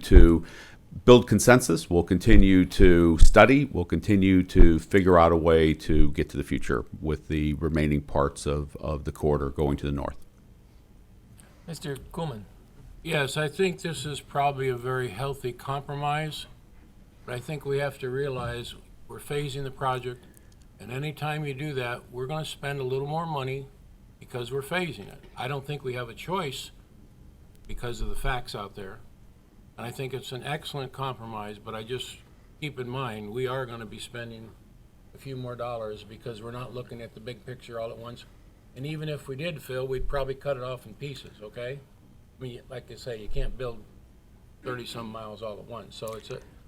to build consensus. We'll continue to study. We'll continue to figure out a way to get to the future with the remaining parts of the corridor going to the north. Mr. Kuhlman. Yes, I think this is probably a very healthy compromise, but I think we have to realize we're phasing the project, and anytime you do that, we're going to spend a little more money because we're phasing it. I don't think we have a choice because of the facts out there, and I think it's an excellent compromise, but I just keep in mind we are going to be spending a few more dollars because we're not looking at the big picture all at once. And even if we did, Phil, we'd probably cut it off in pieces, okay? I mean, like I say, you can't build 30-some miles all at once. So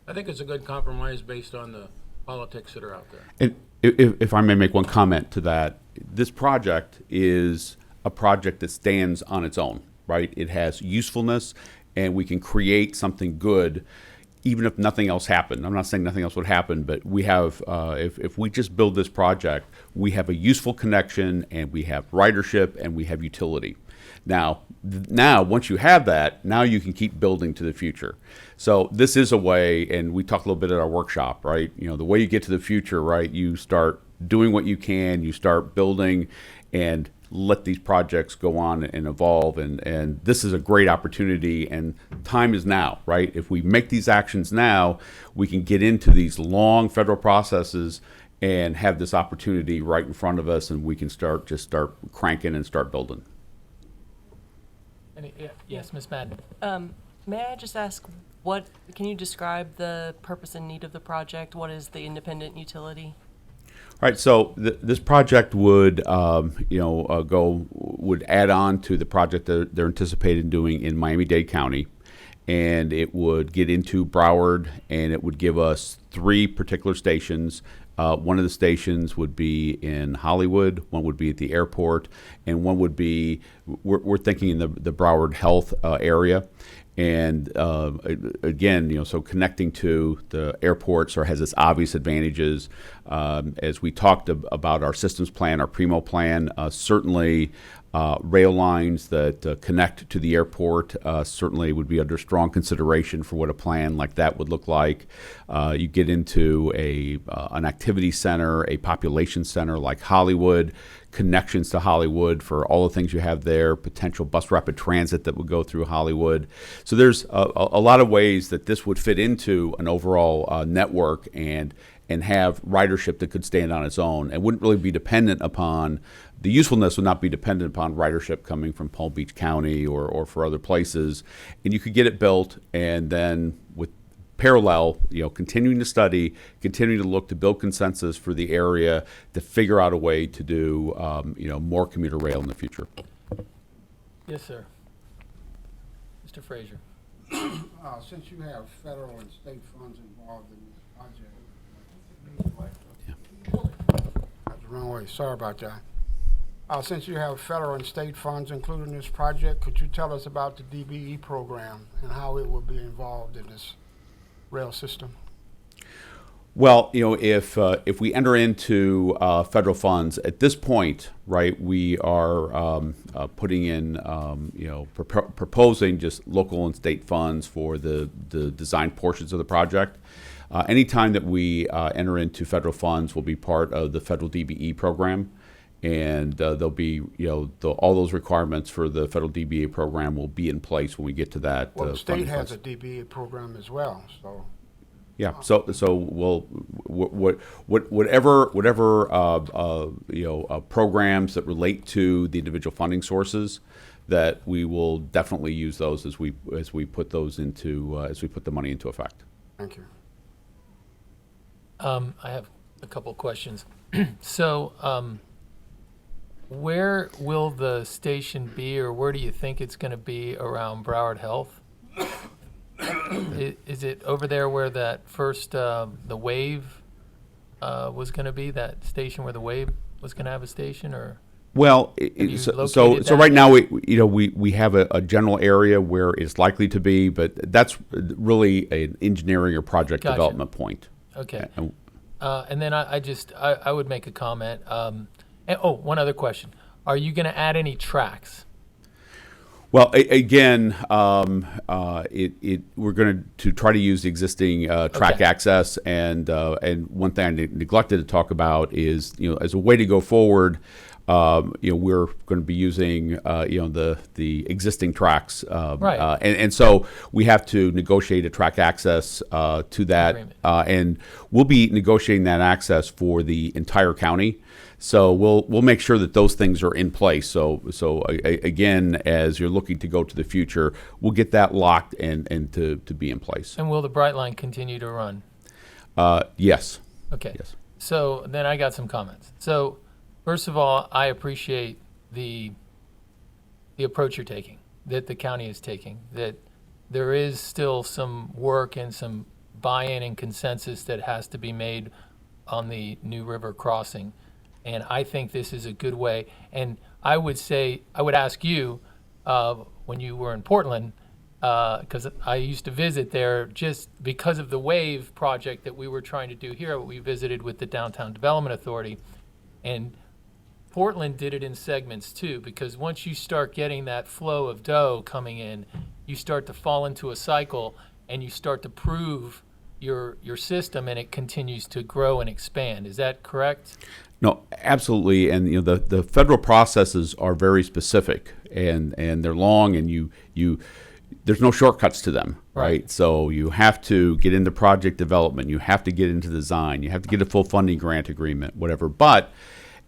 I think it's a good compromise based on the politics that are out there. And if I may make one comment to that, this project is a project that stands on its own, right? It has usefulness, and we can create something good even if nothing else happened. I'm not saying nothing else would happen, but we have, if we just build this project, we have a useful connection, and we have ridership, and we have utility. Now, once you have that, now you can keep building to the future. So this is a way, and we talked a little bit at our workshop, right? You know, the way you get to the future, right? You start doing what you can, you start building, and let these projects go on and evolve. And this is a great opportunity, and time is now, right? If we make these actions now, we can get into these long federal processes and have this opportunity right in front of us, and we can start cranking and start building. Yes, Ms. Madden. May I just ask, can you describe the purpose and need of the project? What is the independent utility? Right, so this project would, would add on to the project that they're anticipating doing in Miami-Dade County, and it would get into Broward, and it would give us 3 particular stations. One of the stations would be in Hollywood, one would be at the airport, and one would be, we're thinking in the Broward Health area. And again, so connecting to the airport has its obvious advantages. As we talked about our systems plan, our Primo plan, certainly rail lines that connect to the airport certainly would be under strong consideration for what a plan like that would look like. You get into an activity center, a population center like Hollywood, connections to Hollywood for all the things you have there, potential bus rapid transit that would go through Hollywood. So there's a lot of ways that this would fit into an overall network and have ridership that could stand on its own and wouldn't really be dependent upon, the usefulness would not be dependent upon ridership coming from Palm Beach County or for other places. And you could get it built, and then with parallel, continuing to study, continuing to look to build consensus for the area to figure out a way to do, more commuter rail in the future. Yes, sir. Mr. Frazier. Since you have federal and state funds involved in this project, that's the wrong way. Sorry about that. Since you have federal and state funds included in this project, could you tell us about the DBE program and how it will be involved in this rail system? Well, if we enter into federal funds at this point, right, we are putting in, proposing just local and state funds for the design portions of the project. Anytime that we enter into federal funds, will be part of the federal DBE program, and there'll be, all those requirements for the federal DBE program will be in place when we get to that. Well, the state has a DBE program as well, so. Yeah. So we'll whatever programs that relate to the individual funding sources, that we will definitely use those as we put those into as we put the money into effect. Thank you. I have a couple questions. So, where will the station be, or where do you think it's going to be around Broward Health? Is it over there where that first the Wave was going to be, that station where the Wave was going to have a station, or? Well, so right now we have a general area where it's likely to be, but that's really an engineering or project development point. Okay. And then I would make a comment. One other question: are you going to add any tracks? Well, again, we're going to try to use the existing track Okay. access, and one thing I neglected to talk about is, as a way to go forward, we're going to be using the existing tracks, Right. and so we have to negotiate a track access to that, Agreement. and we'll be negotiating that access for the entire county. So we'll make sure that those things are in place. So again, as you're looking to go to the future, we'll get that locked and to be in place. And will the Bright Line continue to run? Yes. Okay. Yes. So then I got some comments. So first of all, I appreciate the approach you're taking, that the county is taking, that there is still some work and some buy-in and consensus that has to be made on the New River crossing. And I think this is a good way. And I would ask you, when you were in Portland, because I used to visit there just because of the WAVE project that we were trying to do here. We visited with the Downtown Development Authority, and Portland did it in segments too, because once you start getting that flow of dough coming in, you start to fall into a cycle and you start to prove your system, and it continues to grow and expand. Is that correct? No, absolutely. And the federal processes are very specific, and they're long, and you there's no shortcuts to them, right? So you have to get into project development, you have to get into design, you have to get a full funding grant agreement, whatever. But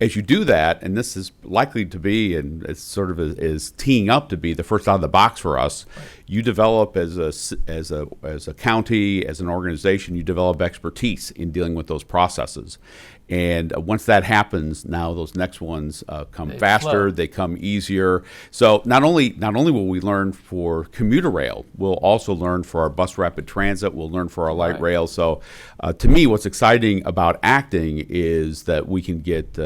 as you do that, and this is likely to be, and it's sort of is teeing up to be the first out of the box for us, you develop as a county, as an organization, you develop expertise in dealing with those processes. And once that happens, now those next ones come They faster, flow. they come easier. So not only will we learn for commuter rail, we'll also learn for our bus rapid transit, we'll learn for our light Right. rail. So to me, what's exciting about acting is that we can get,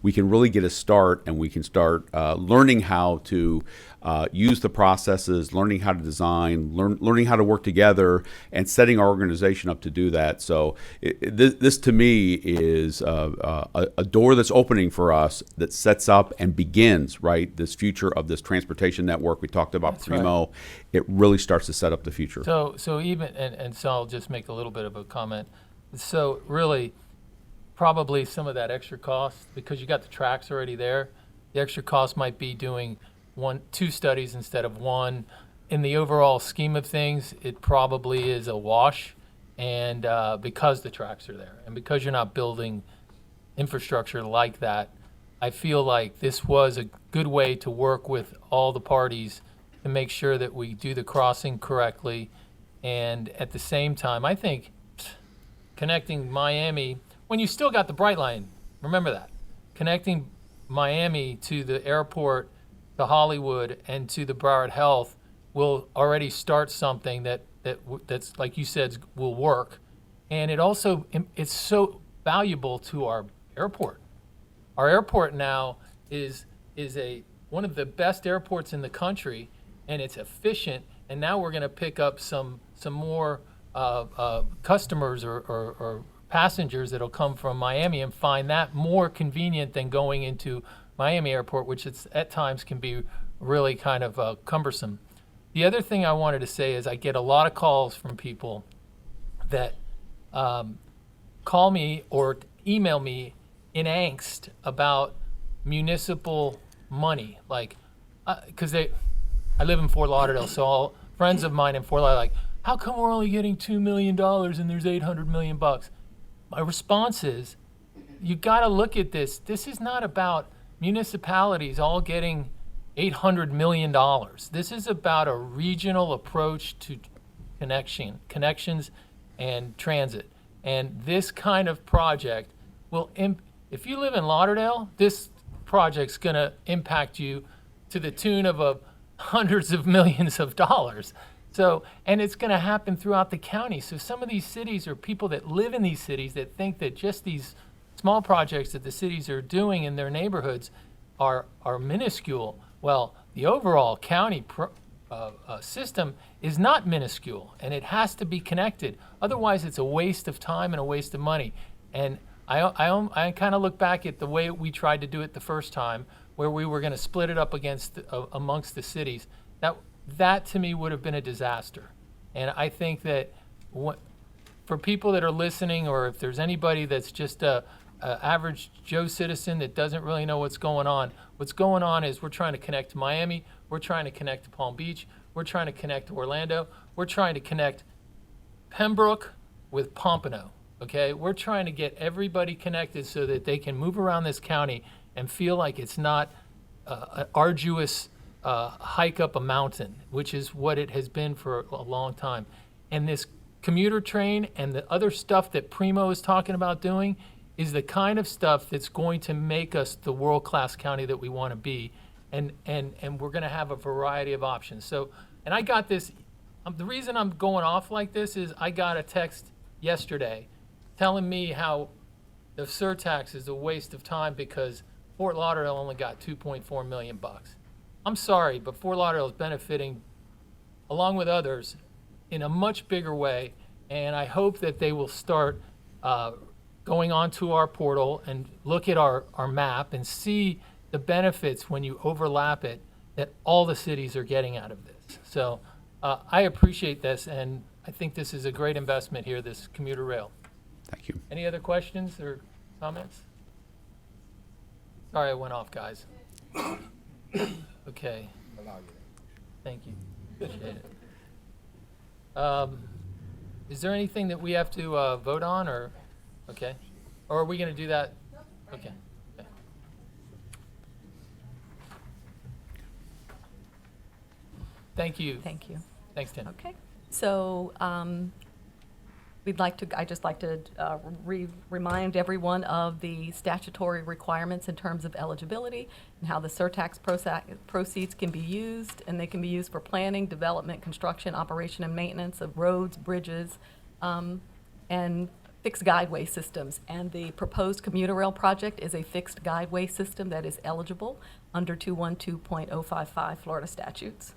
we can really get a start, and we can start learning how to use the processes, learning how to design, learning how to work together, and setting our organization up to do that. So this to me is a door that's opening for us that sets up and begins, right, this future of this transportation network we talked about, That's Primo. It really starts to set up the future. So even, and so I'll just make a little bit of a comment. So really, probably some of that extra cost, because you got the tracks already there, the extra cost might be doing two studies instead of one. In the overall scheme of things, it probably is a wash, and because the tracks are there, and because you're not building infrastructure like that, I feel like this was a good way to work with all the parties to make sure that we do the crossing correctly. And at the same time, I think connecting Miami, when you still got the Bright Line, remember that, connecting Miami to the airport, to Hollywood, and to the Broward Health will already start something that's like you said, will work. And it also, it's so valuable to our airport. Our airport now is one of the best airports in the country, and it's efficient. And now we're going to pick up some more customers or passengers that'll come from Miami and find that more convenient than going into Miami Airport, which at times can be really kind of cumbersome. The other thing I wanted to say is I get a lot of calls from people that call me or email me in angst about municipal money, like because I live in Fort Lauderdale, so all friends of mine in Fort Lauderdale are like, how come we're only getting $2 million and there's $800 million? My response is, you got to look at this. This is not about municipalities all getting $800 million. This is about a regional approach to connections and transit. And this kind of project will, if you live in Lauderdale, this project's going to impact you to the tune of hundreds of millions of dollars. So, and it's going to happen throughout the county. So some of these cities, or people that live in these cities, that think that just these small projects that the cities are doing in their neighborhoods are minuscule. Well, the overall county system is not minuscule, and it has to be connected. Otherwise, it's a waste of time and a waste of money. And I kind of look back at the way we tried to do it the first time, where we were going to split it up amongst the cities. That to me would have been a disaster. And I think that for people that are listening, or if there's anybody that's just a average Joe citizen that doesn't really know what's going on is we're trying to connect to Miami, we're trying to connect to Palm Beach, we're trying to connect to Orlando, we're trying to connect Pembroke with Pompano, okay? We're trying to get everybody connected so that they can move around this county and feel like it's not an arduous hike up a mountain, which is what it has been for a long time. And this commuter train and the other stuff that Primo is talking about doing is the kind of stuff that's going to make us the world-class county that we want to be. And we're going to have a variety of options. So, and I got this, the reason I'm going off like this is I got a text yesterday telling me how the surtax is a waste of time because Fort Lauderdale only got $2.4 million. I'm sorry, but Fort Lauderdale is benefiting, along with others, in a much bigger way, and I hope that they will start going onto our portal and look at our map and see the benefits when you overlap it that all the cities are getting out of this. So I appreciate this, and I think this is a great investment here, this commuter rail. Thank you. Any other questions or comments? Sorry I went off, guys. Okay. Thank you. Appreciate it. Is there anything that we have to vote on, or, okay? Or are we going to do that? Okay. Okay. Thank you. Thank you. Thanks, Tim. Okay. So I'd just like to remind everyone of the statutory requirements in terms of eligibility and how the surtax proceeds can be used, and they can be used for planning, development, construction, operation, and maintenance of roads, bridges, and fixed guideway systems. And the proposed commuter rail project is a fixed guideway system that is eligible under 212.055 Florida statutes.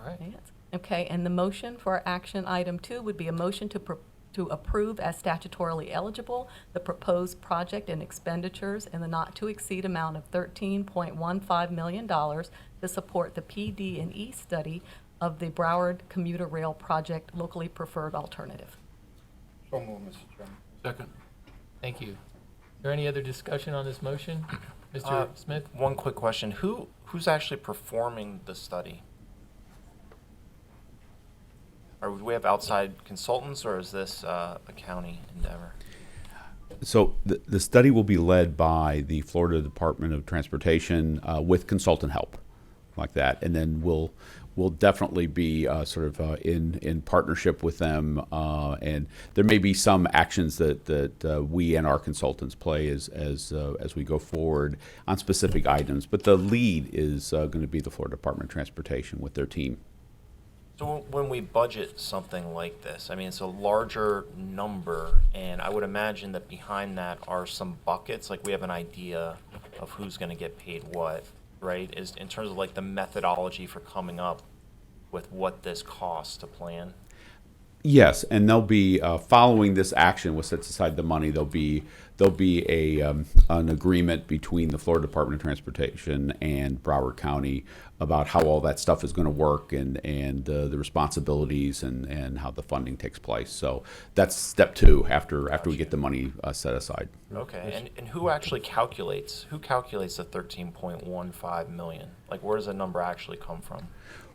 All right. Yes. Okay, and the motion for action item 2 would be a motion to approve as statutorily eligible the proposed project and expenditures in the not-to-exceed amount of $13.15 million to support the PD&E study of the Broward commuter rail project locally preferred alternative. So moved, Mr. Chairman. Second. Thank you. Is there any other discussion on this motion? Mr. Smith? One quick question. Who's actually performing the study? Do we have outside consultants, or is this a county endeavor? So the study will be led by the Florida Department of Transportation with consultant help, like that, and then we'll definitely be in partnership with them, and there may be some actions that we and our consultants play as we go forward on specific items. But the lead is going to be the Florida Department of Transportation with their team. So when we budget something like this, I mean, it's a larger number, and I would imagine that behind that are some buckets, like we have an idea of who's going to get paid what, right? Is in terms of like the methodology for coming up with what this costs to plan. Yes, and they'll be following this action, which sets aside the money. There'll be an agreement between the Florida Department of Transportation and Broward County about how all that stuff is going to work and the responsibilities and how the funding takes place. So that's step 2 after we get the money set aside. Okay, and who actually calculates? Who calculates the 13.15 million? Like, where does the number actually come from?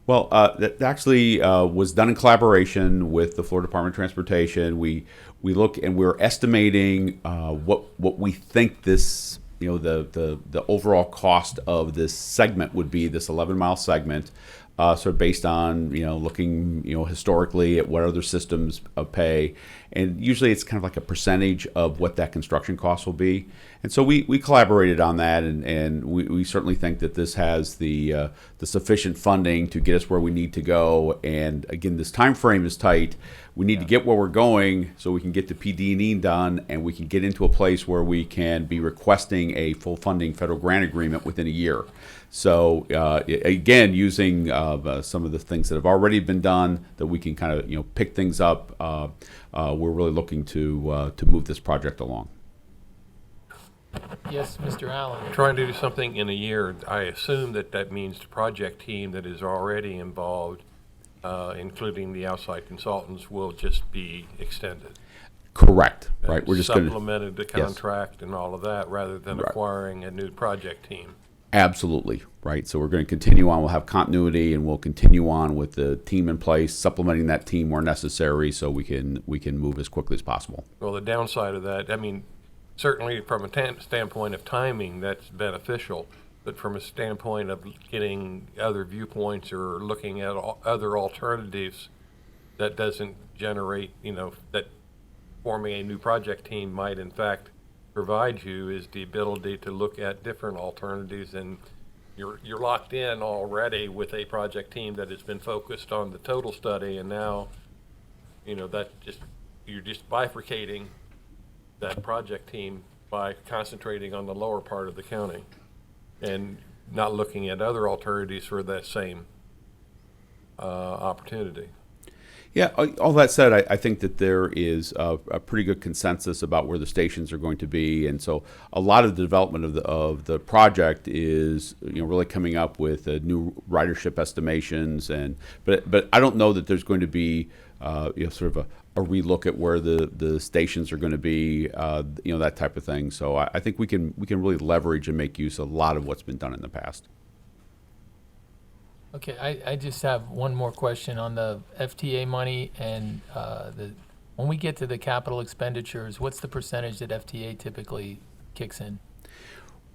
Well, that actually was done in collaboration with the Florida Department of Transportation. We look and we're estimating what we think this, the overall cost of this segment would be, this 11-mile segment, sort of based on looking historically at what other systems pay, and usually it's kind of like a percentage of what that construction cost will be. And so we collaborated on that, and we certainly think that this has the sufficient funding to get us where we need to go. And again, this time frame is tight. We need to get where we're going so we can get the PD&E done, and we can get into a place where we can be requesting a full funding federal grant agreement within a year. So again, using some of the things that have already been done, that we can kind of pick things up. We're really looking to move this project along. Yes, Mr. Allen. Trying to do something in a year, I assume that that means the project team that is already involved, including the outside consultants, will just be extended. Correct, right? We're just going to, Supplemented the Yes. contract and all of that, rather than Right. acquiring a new project team. absolutely, right? So we're going to continue on. We'll have continuity, and we'll continue on with the team in place, supplementing that team where necessary, so we can move as quickly as possible. Well, the downside of that, I mean, certainly from a standpoint of timing, that's beneficial. But from a standpoint of getting other viewpoints or looking at other alternatives, that doesn't generate, that forming a new project team might in fact provide you is the ability to look at different alternatives, and you're locked in already with a project team that has been focused on the total study, and now, you're just bifurcating that project team by concentrating on the lower part of the county and not looking at other alternatives for that same opportunity. Yeah, all that said, I think that there is a pretty good consensus about where the stations are going to be, and so a lot of the development of the project is really coming up with new ridership estimations, but I don't know that there's going to be sort of a relook at where the stations are going to be, that type of thing. So I think we can really leverage and make use of a lot of what's been done in the past. Okay, I just have one more question on the FTA money and when we get to the capital expenditures, what's the percentage that FTA typically kicks in?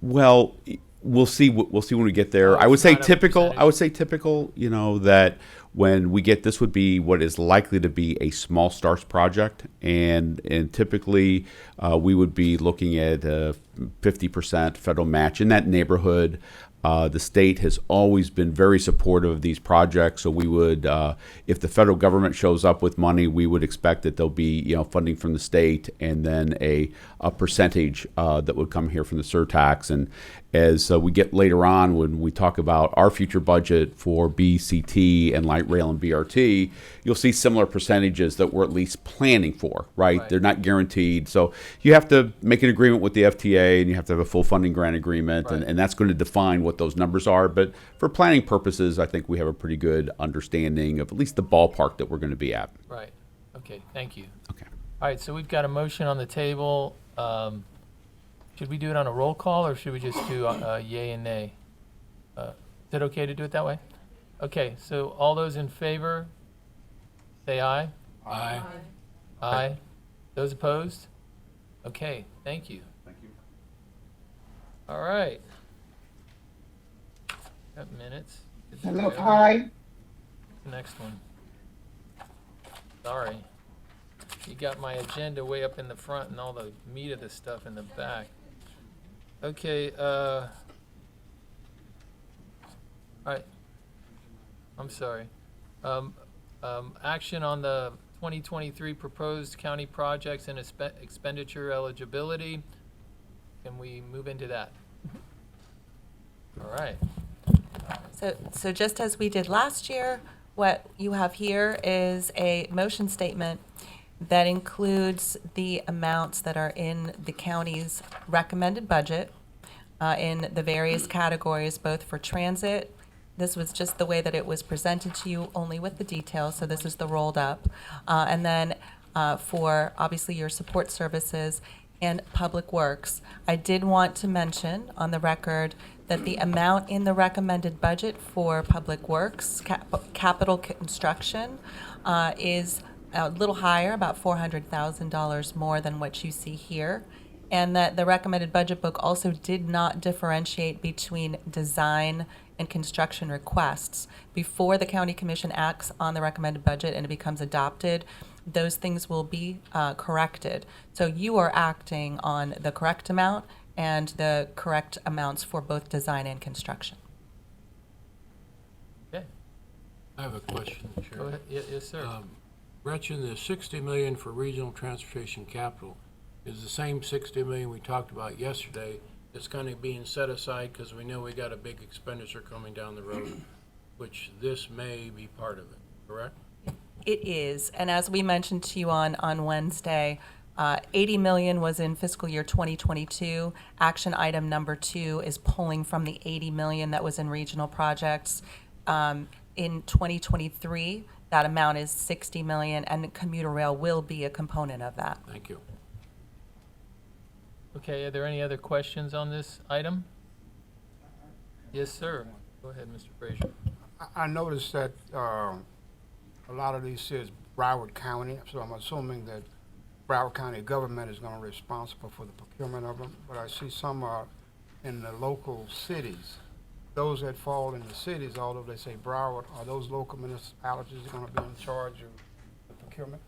Well, we'll see. We'll see when we get there. Oh, I would it's say not a typical. percentage. I would say typical. That when we get this would be what is likely to be a small starts project, and typically we would be looking at 50% federal match in that neighborhood. The state has always been very supportive of these projects, so we would, if the federal government shows up with money, we would expect that there'll be funding from the state, and then a percentage that would come here from the surtax. And as we get later on, when we talk about our future budget for BCT and light rail and BRT, you'll see similar percentages that we're at least planning for. Right? They're not guaranteed, so you have to make an agreement with the FTA, and you have to have a full funding grant agreement, and that's going to define what those numbers are. But for planning purposes, I think we have a pretty good understanding of at least the ballpark that we're going to be at. Right. Okay, thank you. Okay. All right, so we've got a motion on the table. Should we do it on a roll call, or should we just do yay and nay? Is it okay to do it that way? Okay, so all those in favor, say aye. Aye. Aye. Those opposed? Okay, thank you. Thank you. All right. Got minutes. Hello, aye. Next one. Sorry. You got my agenda way up in the front and all the meat of the stuff in the back. Okay, all right. I'm sorry. Action on the 2023 proposed county projects and expenditure eligibility. Can we move into that? All right. So just as we did last year, what you have here is a motion statement that includes the amounts that are in the county's recommended budget in the various categories, both for transit. This was just the way that it was presented to you, only with the details, so this is the rolled up. And then for, obviously, your support services and public works. I did want to mention on the record that the amount in the recommended budget for public works, capital construction, is a little higher, about $400,000 more than what you see here. And that the recommended budget book also did not differentiate between design and construction requests. Before the county commission acts on the recommended budget and it becomes adopted, those things will be corrected. So you are acting on the correct amount and the correct amounts for both design and construction. Okay. I have a question, Chair. Go ahead. Yes, sir. Gretchen, the 60 million for regional transportation capital is the same 60 million we talked about yesterday. It's kind of being set aside because we know we got a big expenditure coming down the road, which this may be part of it, correct? It is, and as we mentioned to you on Wednesday, $80 million was in fiscal year 2022. Action item number 2 is pulling from the $80 million that was in regional projects. In 2023, that amount is $60 million, and commuter rail will be a component of that. Thank you. Okay, are there any other questions on this item? Yes, sir. Go ahead, Mr. Frazier. I noticed that a lot of these says Broward County, so I'm assuming that Broward County government is going to be responsible for the procurement of them, but I see some are in the local cities. Those that fall in the cities, although they say Broward, are those local municipalities going to be in charge of the procurement?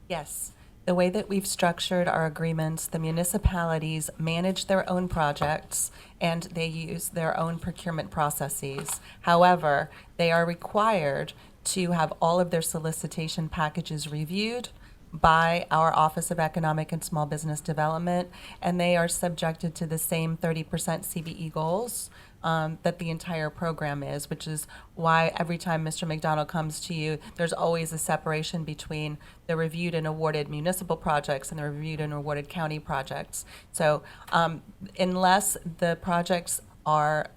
Yes. The way that we've structured our agreements, the municipalities manage their own projects and they use their own procurement processes. However, they are required to have all of their solicitation packages reviewed by our Office of Economic and Small Business Development, and they are subjected to the same 30% CBE goals that the entire program is, which is why every time Mr. McDonald comes to you, there's always a separation between the reviewed and awarded municipal projects and the reviewed and awarded county projects. So unless the projects are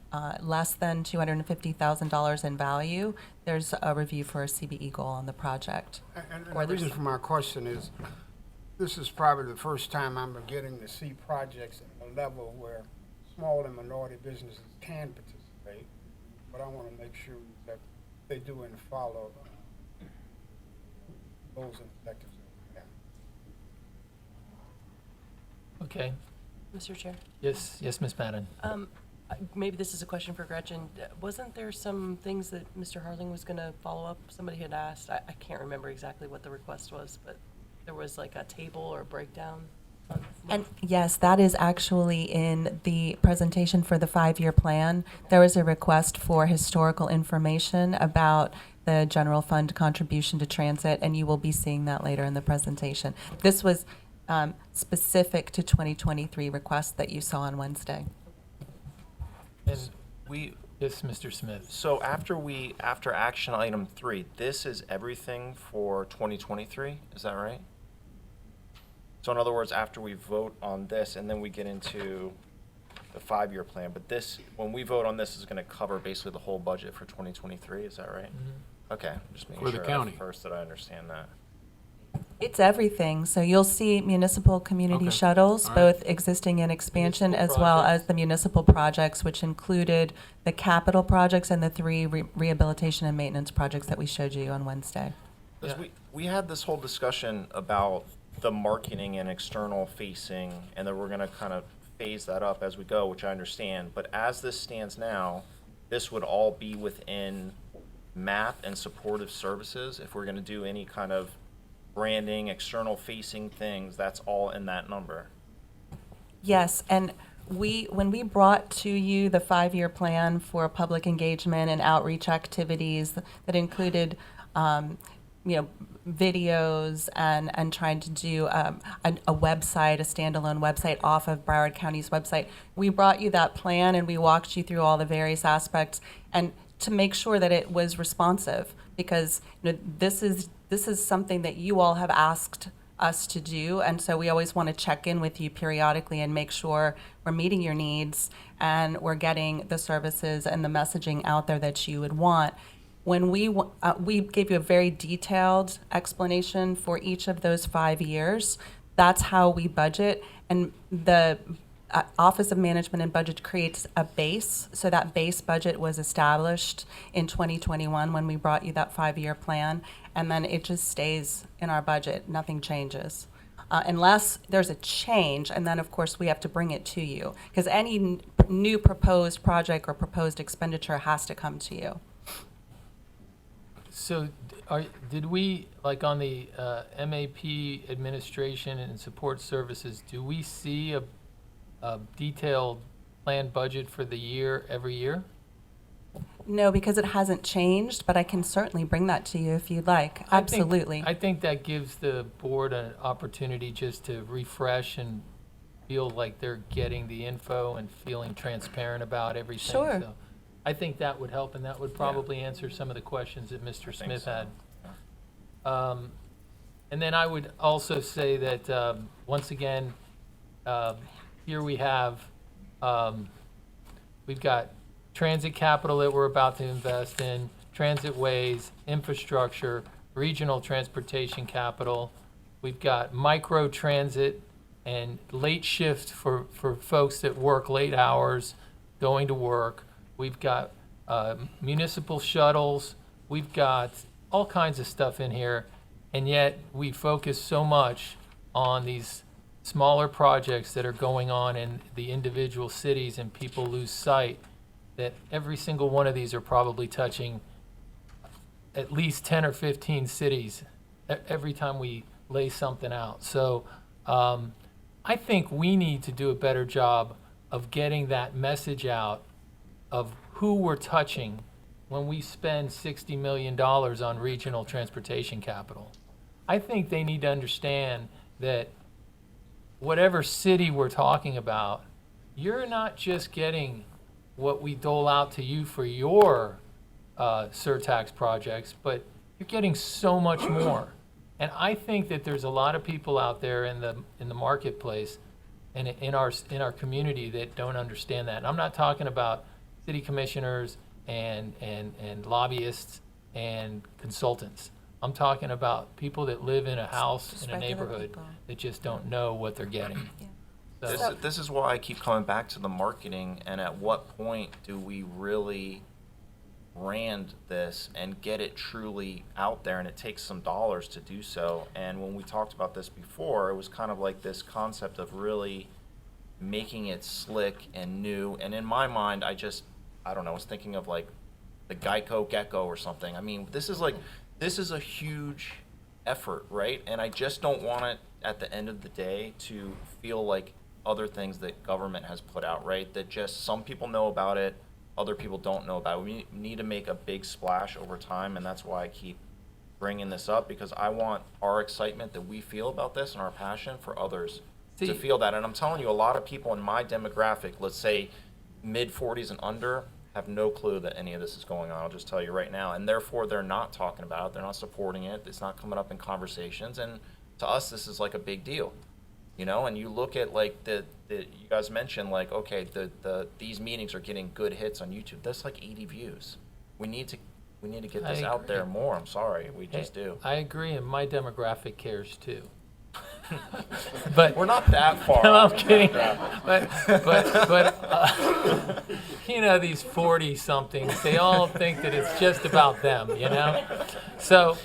less than $250,000 in value, there's a review for a CBE goal on the project. And Or the reason there's- for my question is, this is probably the first time I'm getting to see projects at a level where small and minority businesses can participate, but I want to make sure that they do and follow goals and objectives. Okay. Mr. Chair, Yes, Ms. Madden. maybe this is a question for Gretchen. Wasn't there some things that Mr. Harling was going to follow up? Somebody had asked, I can't remember exactly what the request was, but there was like a table or a breakdown. And yes, that is actually in the presentation for the 5-year plan. There was a request for historical information about the general fund contribution to transit, and you will be seeing that later in the presentation. This was specific to 2023 requests that you saw on Wednesday. And we, Yes, Mr. Smith. so after action item 3, this is everything for 2023, is that right? So in other words, after we vote on this and then we get into the 5-year plan, but this, when we vote on this, is going to cover basically the whole budget for 2023, is that right? Okay, just making For the sure county. first that I understand that. It's everything. So you'll see municipal community Okay. shuttles, All right. both existing and expansion, Municipal as well projects. as the municipal projects, which included the capital projects and the 3 rehabilitation and maintenance projects that we showed you on Wednesday. Because Yeah. we had this whole discussion about the marketing and external facing, and that we're going to kind of phase that up as we go, which I understand. But as this stands now, this would all be within MAP and supportive services. If we're going to do any kind of branding, external facing things, that's all in that number. Yes, and when we brought to you the 5-year plan for public engagement and outreach activities that included, videos and trying to do a website, a standalone website off of Broward County's website, we brought you that plan and we walked you through all the various aspects and to make sure that it was responsive, because this is something that you all have asked us to do, and so we always want to check in with you periodically and make sure we're meeting your needs and we're getting the services and the messaging out there that you would want. When we gave you a very detailed explanation for each of those 5 years, that's how we budget, and the Office of Management and Budget creates a base. So that base budget was established in 2021 when we brought you that 5-year plan, and then it just stays in our budget. Nothing changes. Unless there's a change, and then of course we have to bring it to you, because any new proposed project or proposed expenditure has to come to you. So did we, like on the MAP administration and support services, do we see a detailed planned budget for the year every year? No, because it hasn't changed, but I can certainly bring that to you if you'd like. Absolutely. I think that gives the board an opportunity just to refresh and feel like they're getting the info and feeling transparent about everything. Sure. So I think that would help, and that would probably answer some of the questions that Mr. Smith so. had. And And then I would also say that, once again, here we have, we've got transit capital that we're about to invest in, transit ways, infrastructure, regional transportation capital. We've got micro transit and late shift for folks that work late hours going to work. We've got municipal shuttles. We've got all kinds of stuff in here. And yet we focus so much on these smaller projects that are going on in the individual cities, and people lose sight that every single one of these are probably touching at least 10 or 15 cities every time we lay something out. So I think we need to do a better job of getting that message out of who we're touching when we spend $60 million on regional transportation capital. I think they need to understand that whatever city we're talking about, you're not just getting what we dole out to you for your surtax projects, but you're getting so much more. And I think that there's a lot of people out there in the marketplace and in our community that don't understand that. And I'm not talking about city commissioners and lobbyists and consultants. I'm talking about people that live in a house Just in a regular neighborhood people. that just don't know what they're getting. So, This is why I keep coming back to the marketing, and at what point do we really brand this and get it truly out there? And it takes some dollars to do so. And when we talked about this before, it was kind of like this concept of really making it slick and new. And in my mind, I don't know, I was thinking of like the Geico Gecko or something. I mean, this is a huge effort, right? And I just don't want it at the end of the day to feel like other things that government has put out, right? That just some people know about it, other people don't know about it. We need to make a big splash over time, and that's why I keep bringing this up, because I want our excitement that we feel about this and our passion for others to feel that. And I'm telling you, a lot of people in my demographic, let's say mid-40s and under, have no clue that any of this is going on. I'll just tell you right now. And therefore, they're not talking about it. They're not supporting it. It's not coming up in conversations. And to us, this is like a big deal, you know? And you look at like you guys mentioned, like, okay, these meetings are getting good hits on YouTube. That's like 80 views. We need to get this out there more. I'm sorry, we just do. I agree, and my demographic cares too. But We're not that far. no, I'm off. kidding. But you know, these 40-somethings, they all think that it's just about them, you know? So,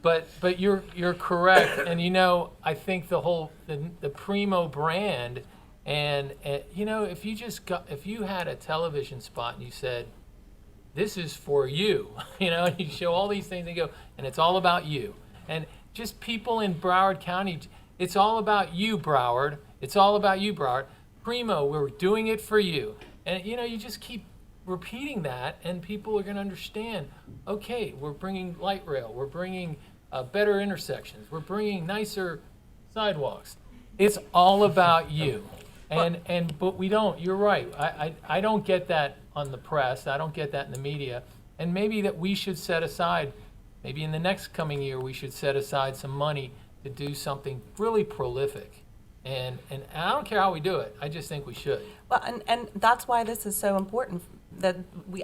but you're correct. And, you know, I think the Primo brand, and you know, if you had a television spot and you said, this is for you, you know, and you show all these things and you go, and it's all about you. And just people in Broward County, it's all about you, Broward. It's all about you, Broward. Primo, we're doing it for you. And, you know, you just keep repeating that, and people are going to understand, okay, we're bringing light rail. We're bringing better intersections. We're bringing nicer sidewalks. It's all about you. But we don't, you're right. I don't get that on the press. I don't get that in the media. And maybe that we should set aside, maybe in the next coming year, we should set aside some money to do something really prolific. And I don't care how we do it. I just think we should. Well, and that's why this is so important, that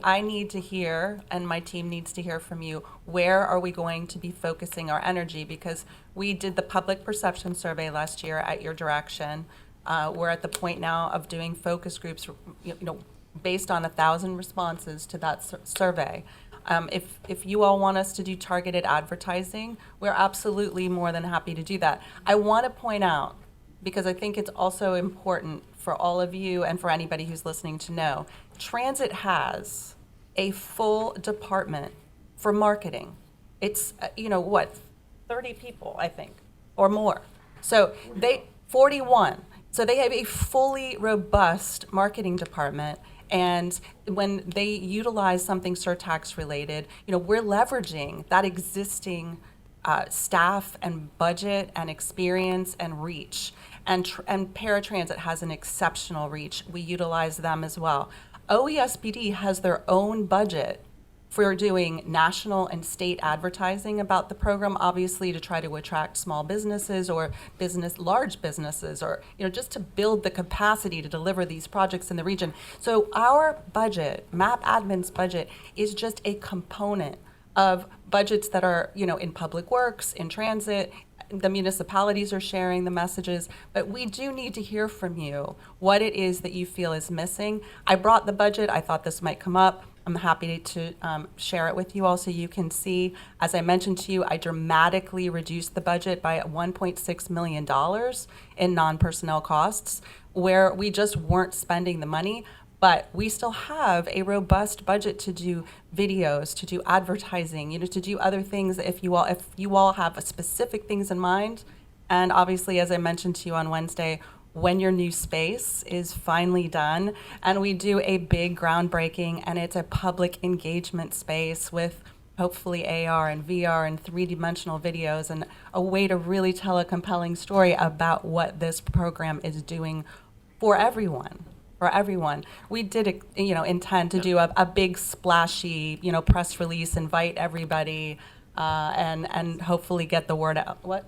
I need to hear, and my team needs to hear from you, where are we going to be focusing our energy? Because we did the public perception survey last year at your direction. We're at the point now of doing focus groups, you know, based on 1,000 responses to that survey. If you all want us to do targeted advertising, we're absolutely more than happy to do that. I want to point out, because I think it's also important for all of you and for anybody who's listening to know, Transit has a full department for marketing. It's, 30 people, I think, or more. So 41. So they have a fully robust marketing department. And when they utilize something surtax related, you know, we're leveraging that existing staff and budget and experience and reach. And paratransit has an exceptional reach. We utilize them as well. OESPD has their own budget for doing national and state advertising about the program, obviously to try to attract small businesses or large businesses, or, just to build the capacity to deliver these projects in the region. So our budget, MAP admin's budget, is just a component of budgets that are, in public works, in transit. The municipalities are sharing the messages, but we do need to hear from you what it is that you feel is missing. I brought the budget. I thought this might come up. I'm happy to share it with you all so you can see. As I mentioned to you, I dramatically reduced the budget by $1.6 million in non-personnel costs, where we just weren't spending the money. But we still have a robust budget to do videos, to do advertising, to do other things if you all have specific things in mind. And obviously, as I mentioned to you on Wednesday, when your new space is finally done and we do a big groundbreaking and it's a public engagement space with hopefully AR and VR and three-dimensional videos and a way to really tell a compelling story about what this program is doing for everyone. We did, intend to do a big splashy, press release, invite everybody, and hopefully get the word out. What?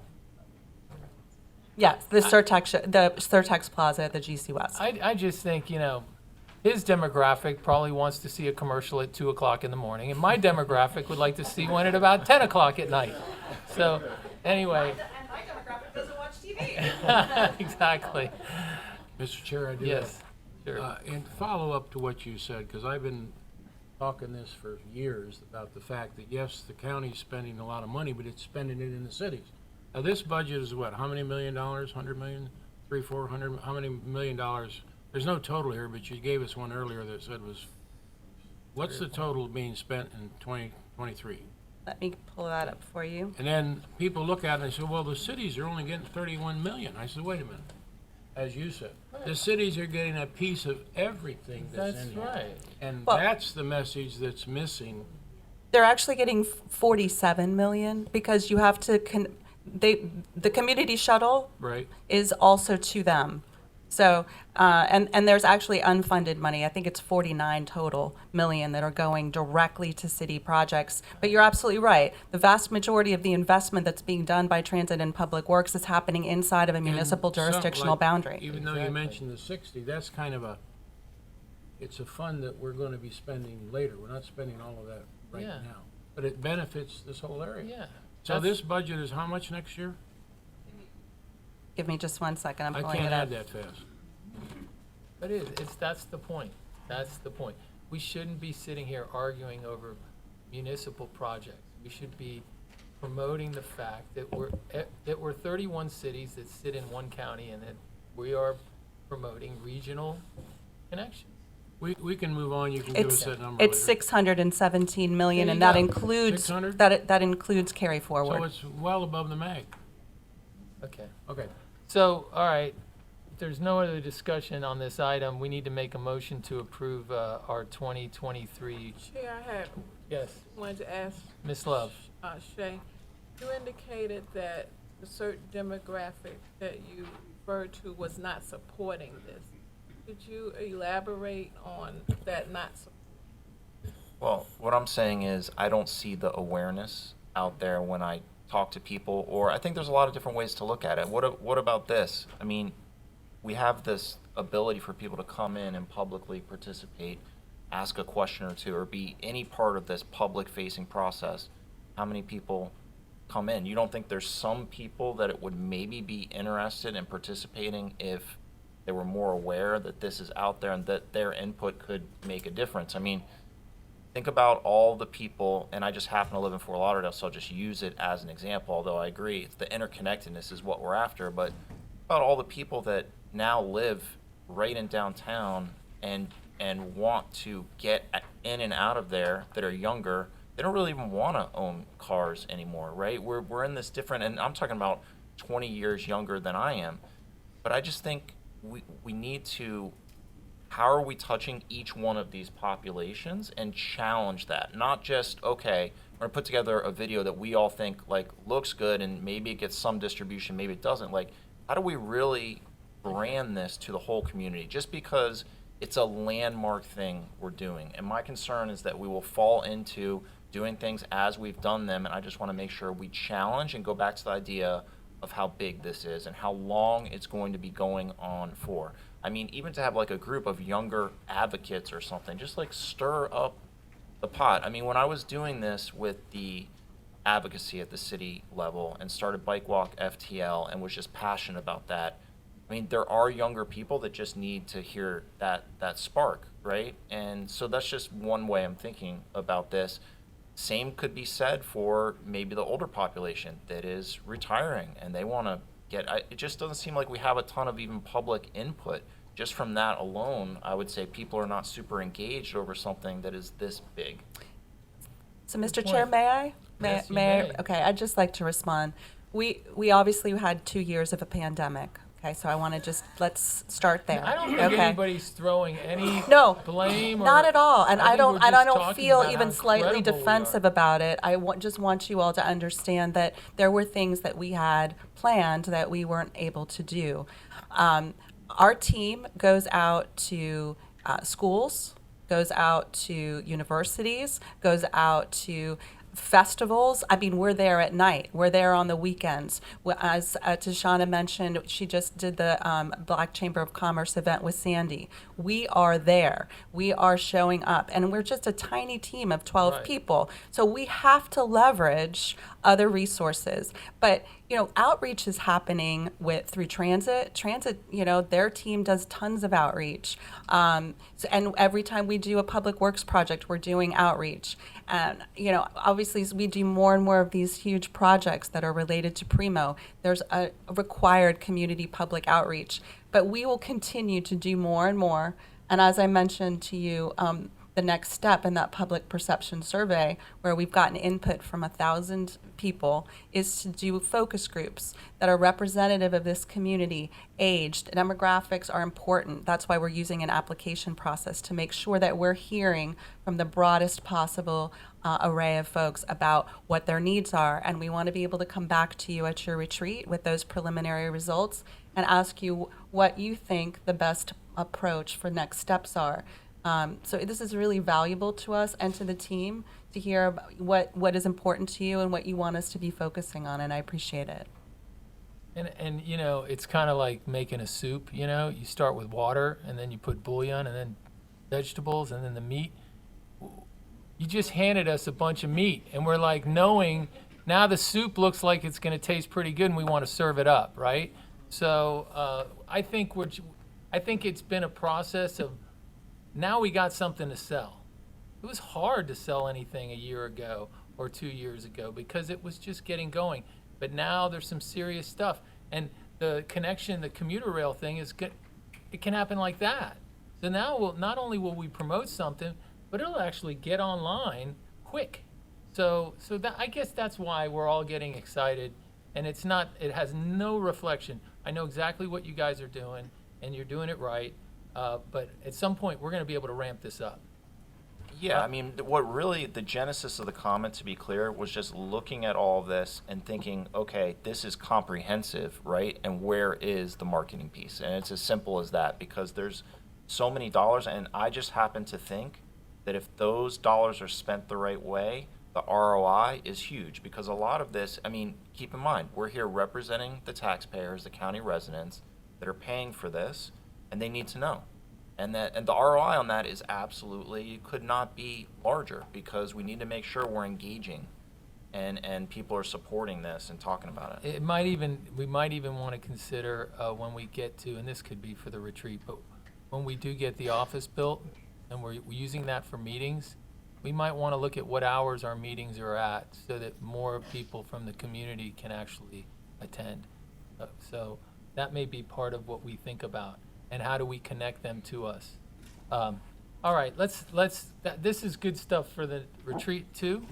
Yes, the Surtax Plaza at the GC West. I just think, his demographic probably wants to see a commercial at 2 o'clock in the morning, and my demographic would like to see one at about 10 o'clock at night. So, anyway. And my demographic doesn't watch TV. Exactly. Mr. Chair, I do. Yes. Sure. And follow up to what you said, because I've been talking this for years about the fact that, yes, the county's spending a lot of money, but it's spending it in the cities. Now, this budget is what, how many $1 million, 100 million, 300, 400, how many $1 million? There's no total here, but you gave us one earlier that said what's the total being spent in 2023? Let me pull that up for you. And then people look at it and say, well, the cities are only getting 31 million. I said, wait a minute. As you said, the cities are getting a piece of everything that's in here. That's right. And Well- that's the message that's missing. They're actually getting 47 million because you have to, the community shuttle Right. is also to them. So, and there's actually unfunded money. I think it's 49 total million that are going directly to city projects. But you're absolutely right. The vast majority of the investment that's being done by transit and public works is happening inside of a municipal And some, jurisdictional like, boundary. Even though you mentioned the 60, that's kind of it's a fund that we're going to be spending later. We're not spending all of that right Yeah. now. But it benefits this whole area. Yeah. So That's- this budget is how much next year? Give me just 1 second. I'm I pulling can't it up. add that fast. But that's the point. That's the point. We shouldn't be sitting here arguing over municipal projects. We should be promoting the fact that we're 31 cities that sit in one county and that we are promoting regional connections. We can move on. You can give us that number It's later. 617 million, There and you that go. includes 600? that includes carry So forward. it's well above the MAG. Okay. Okay. So, all right, if there's no other discussion on this item, we need to make a motion to approve our 2023. Chair, I had Yes, wanted to ask Ms. Love. Shay, you indicated that a certain demographic that you referred to was not supporting this. Could you elaborate on that not support? Well, what I'm saying is I don't see the awareness out there when I talk to people, or I think there's a lot of different ways to look at it. What about this? I mean, we have this ability for people to come in and publicly participate, ask a question or two, or be any part of this public-facing process. How many people come in? You don't think there's some people that it would maybe be interested in participating if they were more aware that this is out there and that their input could make a difference? I mean, think about all the people, and I just happen to live in Fort Lauderdale, so I'll just use it as an example, although I agree, it's the interconnectedness is what we're after, but about all the people that now live right in downtown and want to get in and out of there that are younger. They don't really even want to own cars anymore, right? We're in this different, and I'm talking about 20 years younger than I am, but I just think we need to, how are we touching each one of these populations and challenge that? Not just, okay, we're gonna put together a video that we all think like looks good and maybe it gets some distribution, maybe it doesn't. Like, how do we really brand this to the whole community? Just because it's a landmark thing we're doing. And my concern is that we will fall into doing things as we've done them, and I just want to make sure we challenge and go back to the idea of how big this is and how long it's going to be going on for. I mean, even to have like a group of younger advocates or something, just like stir up the pot. I mean, when I was doing this with the advocacy at the city level and started Bike Walk FTL and was just passionate about that, I mean, there are younger people that just need to hear that spark, right? And so that's just one way I'm thinking about this. Same could be said for maybe the older population that is retiring and they want to it just doesn't seem like we have a ton of even public input. Just from that alone, I would say people are not super engaged over something that is this big. So, Mr. Good Chair, point. may I? Yes, you may I? may. Okay, I'd just like to respond. We obviously had 2 years of a pandemic. Okay, so I want to let's start there. I don't think okay? anybody's throwing any No, blame. not or, at all. And I think don't we're just talking feel about even how slightly incredible we defensive are. about it. I just want you all to understand that there were things that we had planned that we weren't able to do. Our team goes out to schools, goes out to universities, goes out to festivals. I mean, we're there at night. We're there on the weekends. As Tashana mentioned, she just did the Black Chamber of Commerce event with Sandy. We are there. We are showing up. And we're just a tiny team of 12 Right. people. So we have to leverage other resources. But, outreach is happening through transit. Transit, their team does tons of outreach. And every time we do a public works project, we're doing outreach. And, obviously, as we do more and more of these huge projects that are related to Primo, there's a required community public outreach. But we will continue to do more and more. And as I mentioned to you, the next step in that public perception survey, where we've gotten input from 1,000 people, is to do focus groups that are representative of this community. Aged demographics are important. That's why we're using an application process to make sure that we're hearing from the broadest possible array of folks about what their needs are. And we want to be able to come back to you at your retreat with those preliminary results and ask you what you think the best approach for next steps are. So this is really valuable to us and to the team to hear about what is important to you and what you want us to be focusing on, and I appreciate it. And it's kind of like making a soup. You start with water, and then you put bouillon, and then vegetables, and then the meat. You just handed us a bunch of meat, and we're like knowing now the soup looks like it's going to taste pretty good, and we want to serve it up, right? So I think it's been a process of now we got something to sell. It was hard to sell anything a year ago or 2 years ago because it was just getting going. But now there's some serious stuff, and the connection, the commuter rail thing it can happen like that. So now not only will we promote something, but it'll actually get online quick. So that, I guess that's why we're all getting excited, and it has no reflection. I know exactly what you guys are doing, and you're doing it right. But at some point, we're going to be able to ramp this up. Yeah, I mean, what really, the genesis of the comment, to be clear, was just looking at all of this and thinking, okay, this is comprehensive, right? And where is the marketing piece? And it's as simple as that, because there's so many dollars, and I just happen to think that if those dollars are spent the right way, the ROI is huge, because a lot of this, I mean, keep in mind, we're here representing the taxpayers, the county residents that are paying for this, and they need to know. And the ROI on that is absolutely, could not be larger, because we need to make sure we're engaging and people are supporting this and talking about it. We might even want to consider when we get to, and this could be for the retreat, but when we do get the office built and we're using that for meetings, we might want to look at what hours our meetings are at so that more people from the community can actually attend. So that may be part of what we think about. And how do we connect them to us? All right, this is good stuff for the retreat too.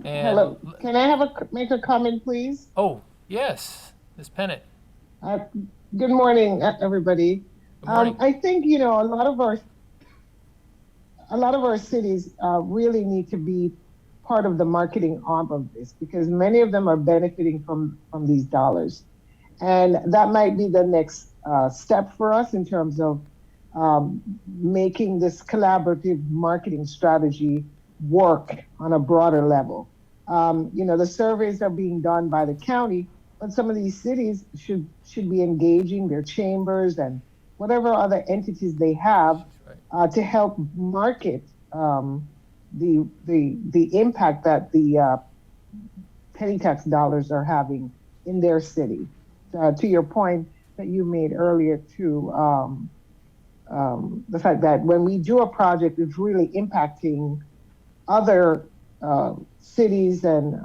And Hello, can I make a comment, please? Oh, yes, Ms. Pennant. Good morning, everybody. Good morning. I think, a lot of our cities really need to be part of the marketing arm of this, because many of them are benefiting from these dollars. And that might be the next step for us in terms of making this collaborative marketing strategy work on a broader level. The surveys are being done by the county, but some of these cities should be engaging their chambers and whatever other entities they have to help market the impact that the penny tax dollars are having in their city. To your point that you made earlier too, the fact that when we do a project, it's really impacting other cities, and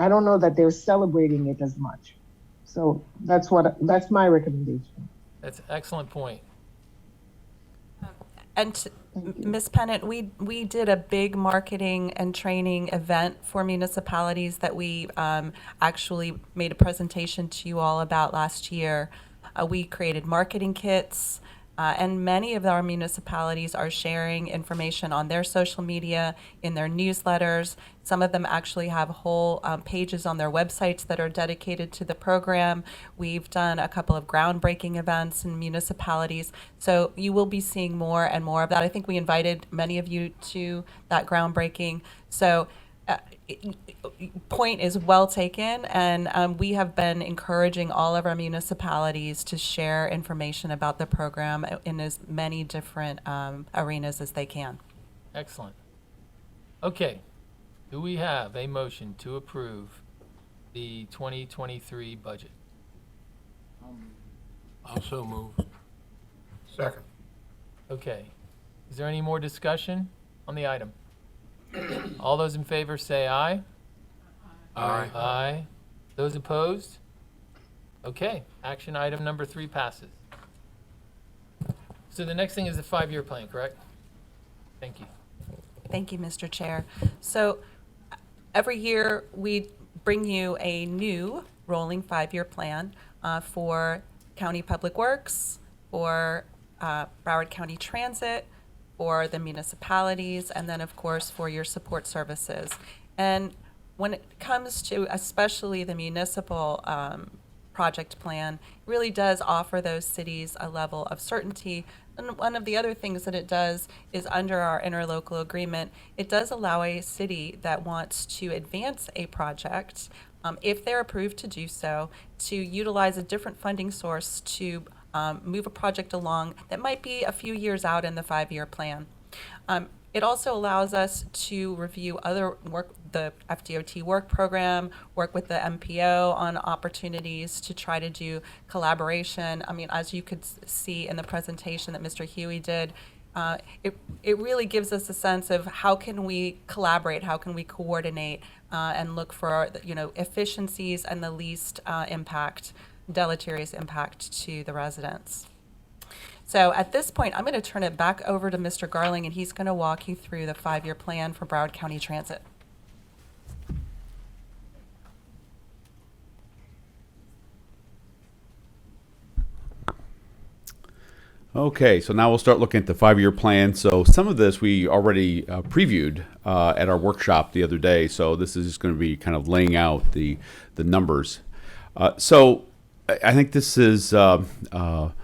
I don't know that they're celebrating it as much. So that's my recommendation. That's an excellent point. And Ms. Pennant, we did a big marketing and training event for municipalities that we actually made a presentation to you all about last year. We created marketing kits, and many of our municipalities are sharing information on their social media, in their newsletters. Some of them actually have whole pages on their websites that are dedicated to the program. We've done a couple of groundbreaking events in municipalities. So you will be seeing more and more of that. I think we invited many of you to that groundbreaking. So point is well taken, and we have been encouraging all of our municipalities to share information about the program in as many different arenas as they can. Excellent. Okay. Do we have a motion to approve the 2023 budget? Also move. Second. Okay. Is there any more discussion on the item? All those in favor say aye. Aye. Aye. Those opposed? Okay. Action item number 3 passes. So the next thing is the 5-year plan, correct? Thank you. Thank you, Mr. Chair. So every year we bring you a new rolling 5-year plan for County Public Works, for Broward County Transit, for the municipalities, and then of course for your support services. And when it comes to especially the municipal project plan, it really does offer those cities a level of certainty. And one of the other things that it does is under our interlocal agreement, it does allow a city that wants to advance a project, if they're approved to do so, to utilize a different funding source to move a project along that might be a few years out in the 5-year plan. It also allows us to review other work, the FDOT work program, work with the MPO on opportunities to try to do collaboration. I mean, as you could see in the presentation that Mr. Huey did, it really gives us a sense of how can we collaborate, how can we coordinate, and look for efficiencies and the least deleterious impact to the residents. So at this point, I'm going to turn it back over to Mr. Garling, and he's going to walk you through the 5-year plan for Broward County Transit. Okay, so now we'll start looking at the 5-year plan. So some of this we already previewed at our workshop the other day. So this is just going to be kind of laying out the numbers. So I think this is important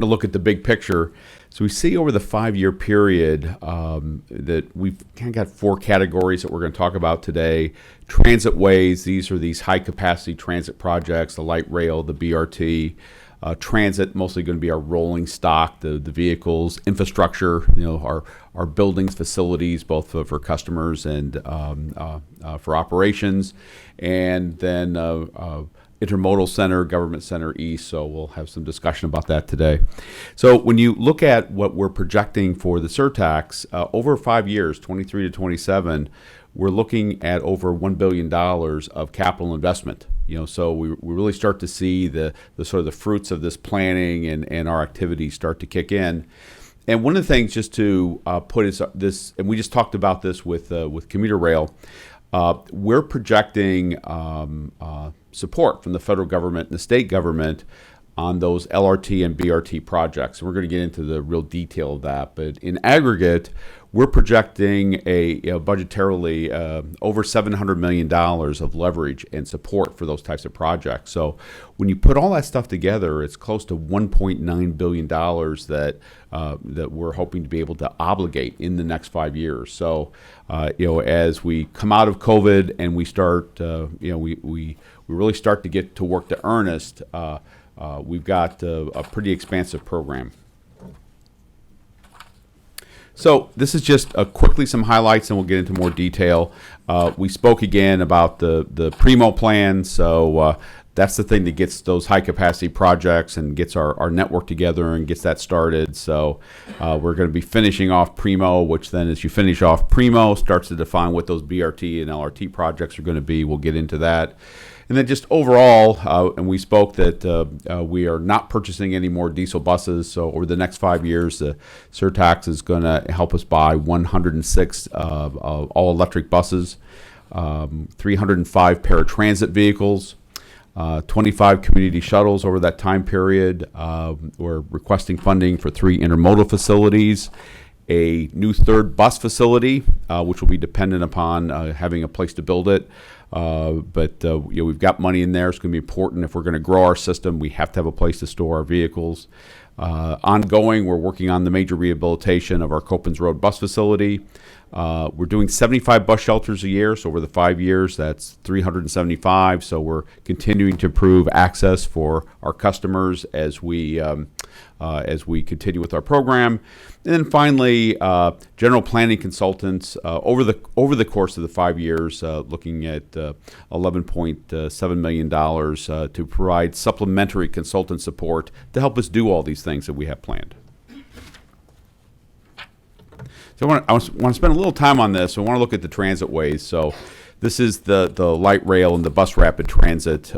to look at the big picture. So we see over the 5-year period that we've kind of got 4 categories that we're going to talk about today. Transit ways, these are these high capacity transit projects, the light rail, the BRT. Transit, mostly going to be our rolling stock, the vehicles, infrastructure, our buildings, facilities, both for customers and for operations. And then Intermodal Center, Government Center East, so we'll have some discussion about that today. So when you look at what we're projecting for the surtax, over 5 years, 23 to 27, we're looking at over $1 billion of capital investment. So we really start to see the sort of the fruits of this planning and our activities start to kick in. And one of the things just to put is this, and we just talked about this with Commuter Rail, we're projecting support from the federal government and the state government on those LRT and BRT projects. We're going to get into the real detail of that, but in aggregate, we're projecting budgetarily over $700 million of leverage and support for those types of projects. So when you put all that stuff together, it's close to $1.9 billion that we're hoping to be able to obligate in the next 5 years. So as we come out of COVID and we start, we really start to get to work to earnest, we've got a pretty expansive program. So this is just quickly some highlights, and we'll get into more detail. We spoke again about the Primo plan. So that's the thing that gets those high capacity projects and gets our network together and gets that started. So we're going to be finishing off Primo, which then as you finish off Primo starts to define what those BRT and LRT projects are going to be. We'll get into that. And then just overall, and we spoke that we are not purchasing any more diesel buses. So over the next 5 years, the Surtax is going to help us buy 106 all-electric buses, 305 paratransit vehicles, 25 community shuttles over that time period. We're requesting funding for 3 intermodal facilities, a new third bus facility, which will be dependent upon having a place to build it. But we've got money in there. It's going to be important. If we're going to grow our system, we have to have a place to store our vehicles. Ongoing, we're working on the major rehabilitation of our Copans Road bus facility. We're doing 75 bus shelters a year, so over the 5 years, that's 375. So we're continuing to improve access for our customers as we continue with our program. And then finally, general planning consultants over the course of the 5 years, looking at $11.7 million to provide supplementary consultant support to help us do all these things that we have planned. So I want to spend a little time on this. I want to look at the transit ways. So this is the light rail and the bus rapid transit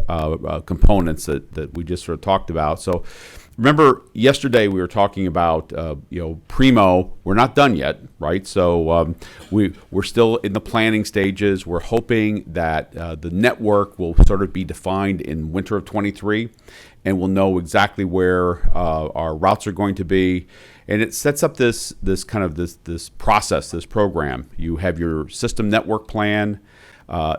components that we just sort of talked about. So remember yesterday we were talking about Primo. We're not done yet, right? So we're still in the planning stages. We're hoping that the network will sort of be defined in winter of '23, and we'll know exactly where our routes are going to be. And it sets up this process, this program. You have your system network plan,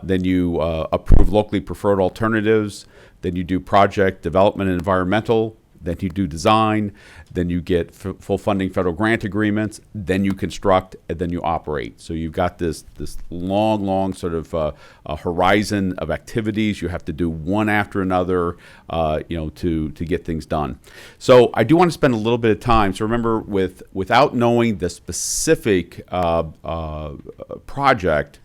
then you approve locally preferred alternatives, then you do project development and environmental, then you do design, then you get full funding federal grant agreements, then you construct, and then you operate. So you've got this long sort of a horizon of activities. You have to do one after another, to get things done. So I do want to spend a little bit of time. So remember, without knowing the specific project,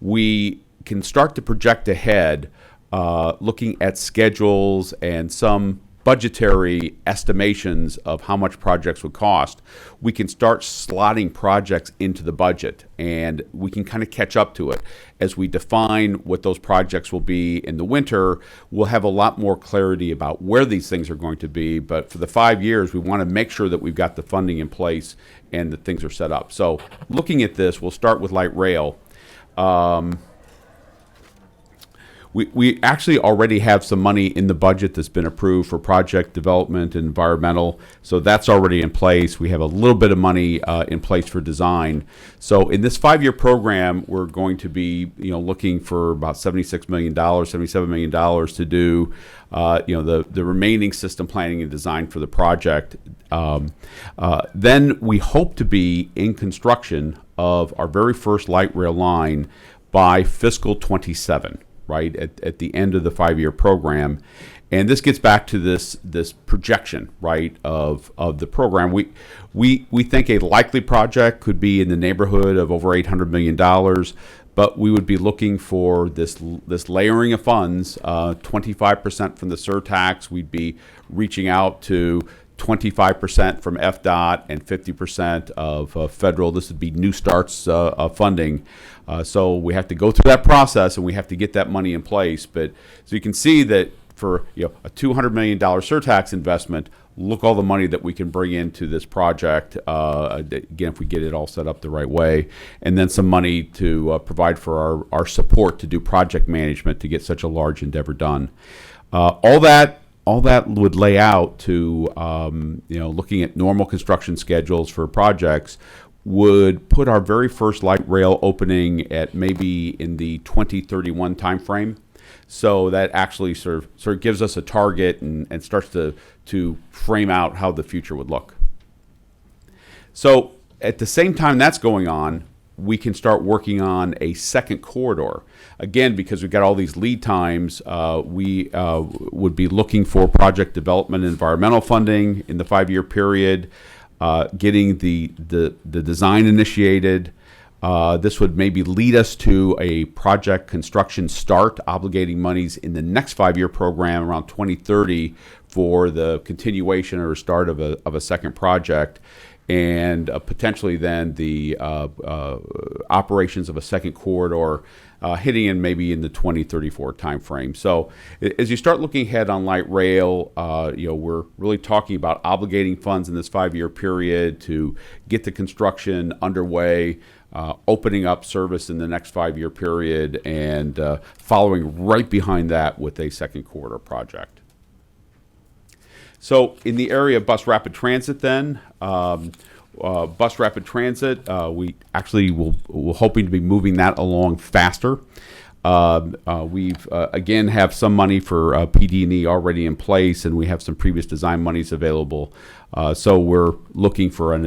we can start to project ahead, looking at schedules and some budgetary estimations of how much projects would cost. We can start slotting projects into the budget, and we can kind of catch up to it. As we define what those projects will be in the winter, we'll have a lot more clarity about where these things are going to be. But for the 5 years, we want to make sure that we've got the funding in place and that things are set up. So looking at this, we'll start with light rail. We actually already have some money in the budget that's been approved for project development and environmental, so that's already in place. We have a little bit of money in place for design. So in this 5-year program, we're going to be looking for about $76 million, $77 million to do the remaining system planning and design for the project. Then we hope to be in construction of our very first light rail line by fiscal 27. Right at the end of the 5-year program, and this gets back to this projection, right, of the program. We think a likely project could be in the neighborhood of over $800 million, but we would be looking for this layering of funds, 25% from the surtax. We'd be reaching out to 25% from FDOT and 50% of federal. This would be new starts of funding. So we have to go through that process, and we have to get that money in place. But so you can see that for a $200 million surtax investment, look all the money that we can bring into this project. Again, if we get it all set up the right way, and then some money to provide for our support to do project management to get such a large endeavor done. All that all that would lay out to, looking at normal construction schedules for projects, would put our very first light rail opening at maybe in the 2031 timeframe. So that actually sort of gives us a target and starts to frame out how the future would look. So at the same time that's going on, we can start working on a second corridor. Again, because we've got all these lead times, we would be looking for project development and environmental funding in the 5-year period, getting the design initiated. This would maybe lead us to a project construction start, obligating monies in the next 5-year program around 2030 for the continuation or start of a second project, and potentially then the operations of a second corridor hitting in maybe in the 2034 timeframe. So as you start looking ahead on light rail, we're really talking about obligating funds in this 5-year period to get the construction underway, opening up service in the next 5-year period, and following right behind that with a second corridor project. So in the area of bus rapid transit then, bus rapid transit, we actually we're hoping to be moving that along faster. We've again have some money for PD&E already in place, and we have some previous design monies available. So we're looking for an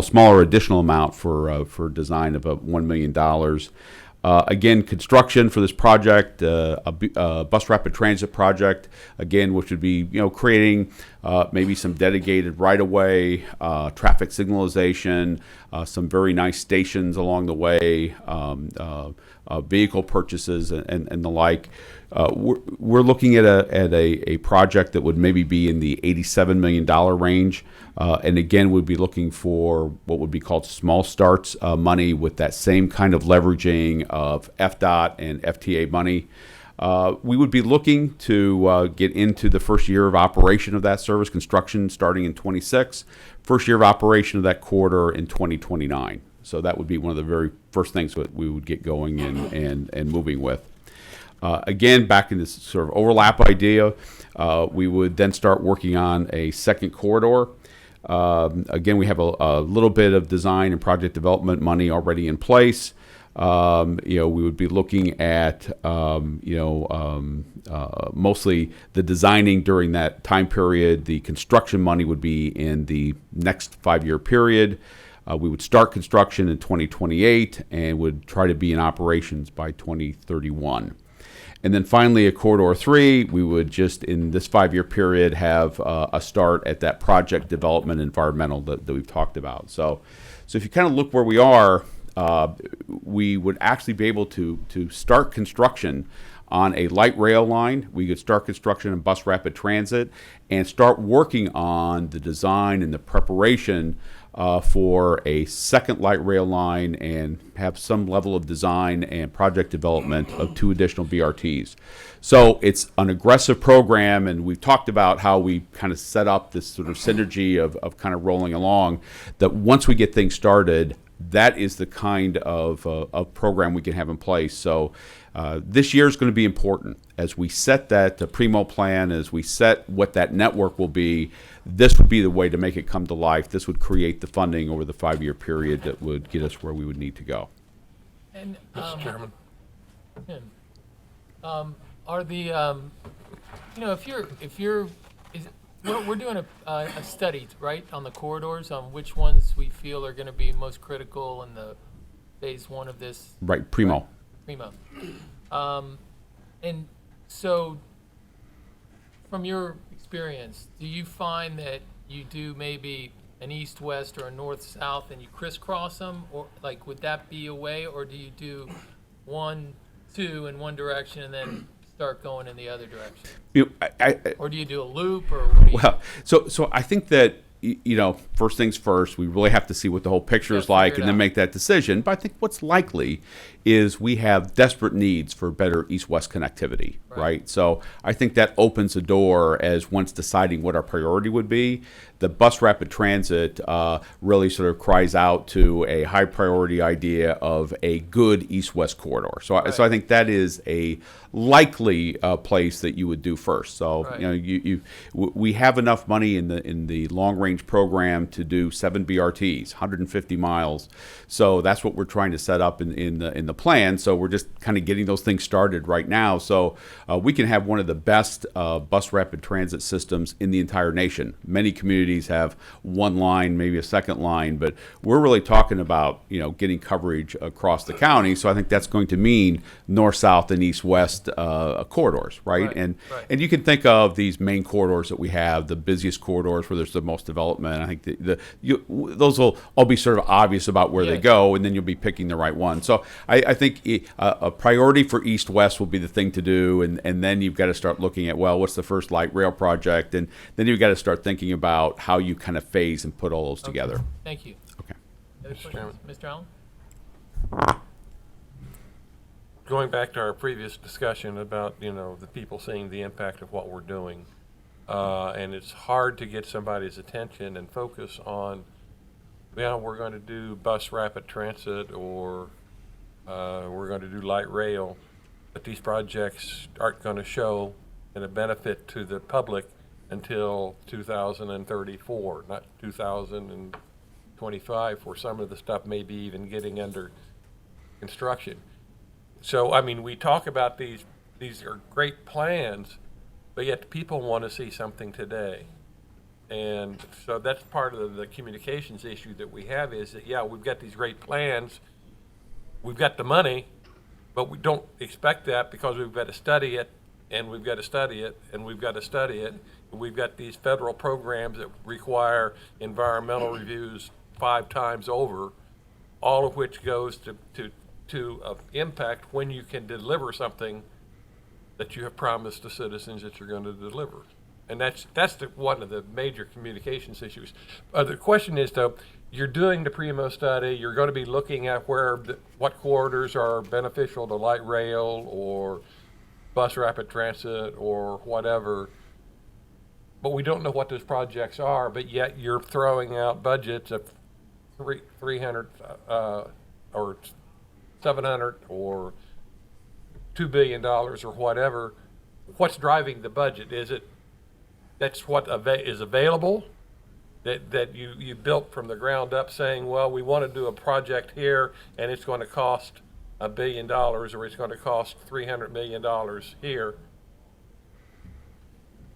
smaller additional amount for design of $1 million. Again, construction for this project, a bus rapid transit project, again, which would be creating maybe some dedicated right-of-way, traffic signalization, some very nice stations along the way, vehicle purchases and the like. We're looking at a project that would maybe be in the $87 million range. And again, we'd be looking for what would be called small starts money with that same kind of leveraging of FDOT and FTA money. We would be looking to get into the first year of operation of that service, construction starting in 26, first year of operation of that corridor in 2029. So that would be one of the very first things that we would get going and moving with. Again, back in this sort of overlap idea, we would then start working on a second corridor. Again, we have a little bit of design and project development money already in place. We would be looking at, mostly the designing during that time period. The construction money would be in the next 5-year period. We would start construction in 2028 and would try to be in operations by 2031. And then finally, at Corridor 3, we would just, in this 5-year period, have a start at that project development environmental that we've talked about. So if you kind of look where we are, we would actually be able to start construction on a light rail line. We could start construction on bus rapid transit and start working on the design and the preparation for a second light rail line and have some level of design and project development of 2 additional BRTs. So it's an aggressive program, and we've talked about how we kind of set up this sort of synergy of kind of rolling along, that once we get things started, that is the kind of program we can have in place. So this year is going to be important as we set that primo plan, as we set what that network will be. This would be the way to make it come to life. This would create the funding over the 5-year period that would get us where we would need to go. And Mr. Chairman. Are the we're doing a study, right, on the corridors on which ones we feel are going to be most critical in the phase 1 of this. Right, primo. Primo. And so, from your experience, do you find that you do maybe an east-west or a north-south and you crisscross them, or like would that be a way, or do you do 1, 2 in one direction and then start going in the other direction? Or do you do a loop, or what do you? Well, so I think that first things first, we really have to see what the whole picture is Gotta like figure and it then out. make that decision. But I think what's likely is we have desperate needs for better east-west connectivity, right? So I think that opens the door as once deciding what our priority would be. The bus rapid transit really sort of cries out to a high priority idea of a good east-west corridor. So I think that is a likely place that you would do first. So Right. we have enough money in the long range program to do 7 BRTs, 150 miles. So that's what we're trying to set up in the plan. So we're just kind of getting those things started right now. So we can have one of the best bus rapid transit systems in the entire nation. Many communities have one line, maybe a second line, but we're really talking about getting coverage across the county. So I think that's going to mean north, south, and east, west corridors, right? Right, And right. and you can think of these main corridors that we have, the busiest corridors where there's the most development. I think those will all be sort of obvious about where they Yes. go, and then you'll be picking the right one. So I think a priority for east-west will be the thing to do, and then you've got to start looking at, well, what's the first light rail project, and then you've got to start thinking about how you kind of phase and put all those together. Thank you. Okay. Other Chairman. questions? Mr. Allen? Going back to our previous discussion about, the people seeing the impact of what we're doing, and it's hard to get somebody's attention and focus on, we're going to do bus rapid transit or we're going to do light rail, but these projects aren't going to show in a benefit to the public until 2034, not 2025, where some of the stuff may be even getting under construction. So, we talk about these are great plans, but yet people want to see something today. And so that's part of the communications issue that we have is that, we've got these great plans, we've got the money, but we don't expect that because we've got to study it, and we've got to study it, and we've got to study it. And we've got these federal programs that require environmental reviews 5 times over, all of which goes to impact when you can deliver something that you have promised the citizens that you're going to deliver. And that's one of the major communications issues. The question is, though, you're doing the Primo study, you're going to be looking at what corridors are beneficial to light rail or bus rapid transit or whatever, but we don't know what those projects are, but yet you're throwing out budgets of 300 or 700 or $2 billion or whatever. What's driving the budget? Is it that's what is available that you built from the ground up, saying, well, we want to do a project here and it's going to cost $1 billion or it's going to cost $300 million here?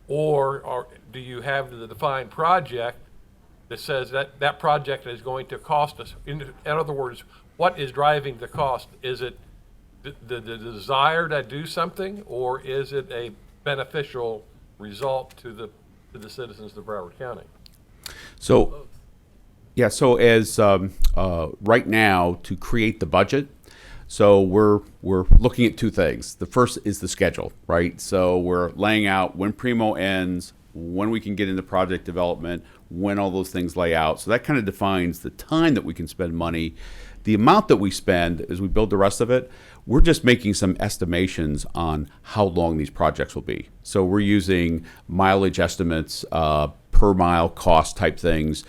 Or do you have the defined project that says that project is going to cost us? In other words, what is driving the cost? Is it the desire to do something, or is it a beneficial result to the citizens of Broward County? So, so as right now to create the budget, so we're looking at 2 things. The first is the schedule, right? So we're laying out when Primo ends, when we can get into project development, when all those things lay out. So that kind of defines the time that we can spend money. The amount that we spend as we build the rest of it, we're just making some estimations on how long these projects will be. So we're using mileage estimates, per mile cost type things.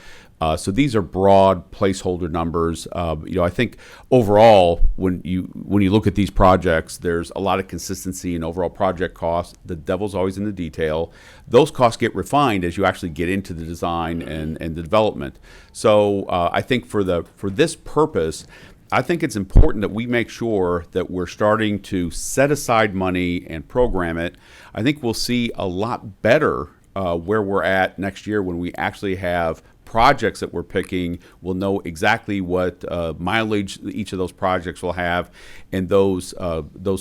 So these are broad placeholder numbers. I think overall, when you look at these projects, there's a lot of consistency in overall project costs. The devil's always in the detail. Those costs get refined as you actually get into the design and the development. So I think for this purpose, I think it's important that we make sure that we're starting to set aside money and program it. I think we'll see a lot better where we're at next year when we actually have projects that we're picking. We'll know exactly what mileage each of those projects will have, and those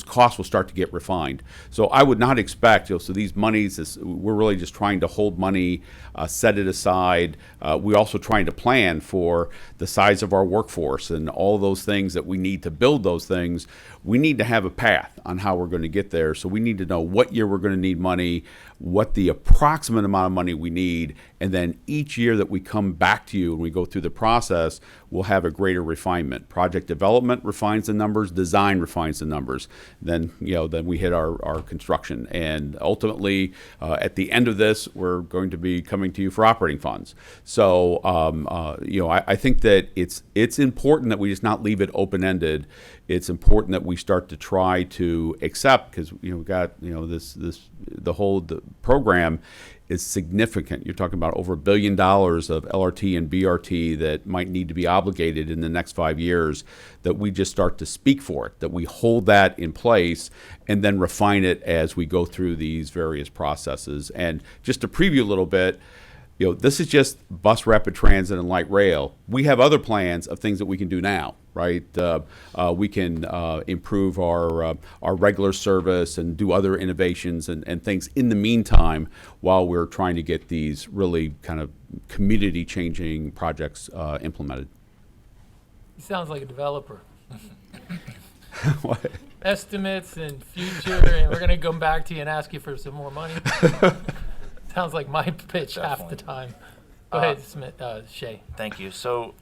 costs will start to get refined. So I would not expect, so these monies, we're really just trying to hold money, set it aside. We're also trying to plan for the size of our workforce and all those things that we need to build those things. We need to have a path on how we're going to get there. So we need to know what year we're going to need money, what the approximate amount of money we need, and then each year that we come back to you and we go through the process, we'll have a greater refinement. Project development refines the numbers, design refines the numbers. Then we hit our construction, and ultimately at the end of this, we're going to be coming to you for operating funds. So I think that it's important that we just not leave it open-ended. It's important that we start to try to accept, because we've got the program is significant. You're talking about over $1 billion of LRT and BRT that might need to be obligated in the next 5 years, that we just start to speak for it, that we hold that in place and then refine it as we go through these various processes. And just to preview a little bit, this is just bus, rapid transit, and light rail. We have other plans of things that we can do now, right? We can improve our regular service and do other innovations and things in the meantime while we're trying to get these really kind of community-changing projects implemented. He sounds like a developer. What? Estimates and future, and we're going to come back to you and ask you for some more money. Sounds like my pitch half the time. Go ahead, Shay. Thank you. So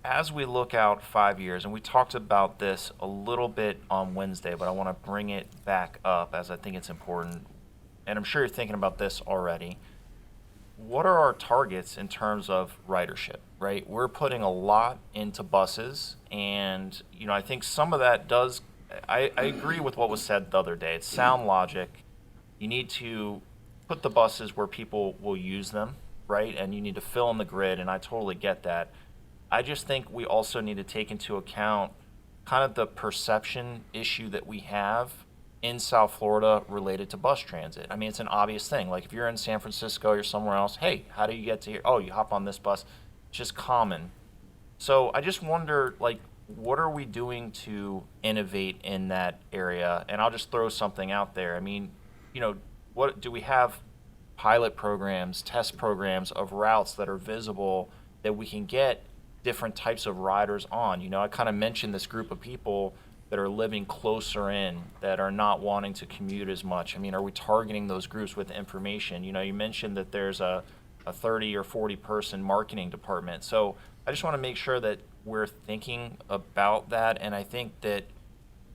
as we look out 5 years, and we talked about this a little bit on Wednesday, but I want to bring it back up as I think it's important, and I'm sure you're thinking about this already. What are our targets in terms of ridership, right? We're putting a lot into buses, and I think some of that does, I agree with what was said the other day. It's sound logic. You need to put the buses where people will use them, right? And you need to fill in the grid, and I totally get that. I just think we also need to take into account kind of the perception issue that we have in South Florida related to bus transit. I mean, it's an obvious thing. Like if you're in San Francisco, you're somewhere else, hey, how do you get to here? Oh, you hop on this bus. It's just common. So I just wonder, what are we doing to innovate in that area? And I'll just throw something out there. I mean, what do we have pilot programs, test programs of routes that are visible that we can get different types of riders on? I kind of mentioned this group of people that are living closer in, that are not wanting to commute as much. I mean, are we targeting those groups with information? You mentioned that there's a 30 or 40 person marketing department. So I just want to make sure that we're thinking about that. And I think that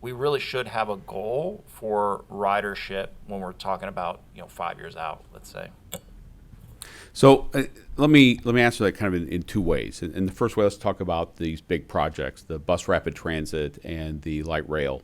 we really should have a goal for ridership when we're talking about 5 years out, let's say. So let me answer that kind of in two ways. In the first way, let's talk about these big projects, the bus rapid transit and the light rail.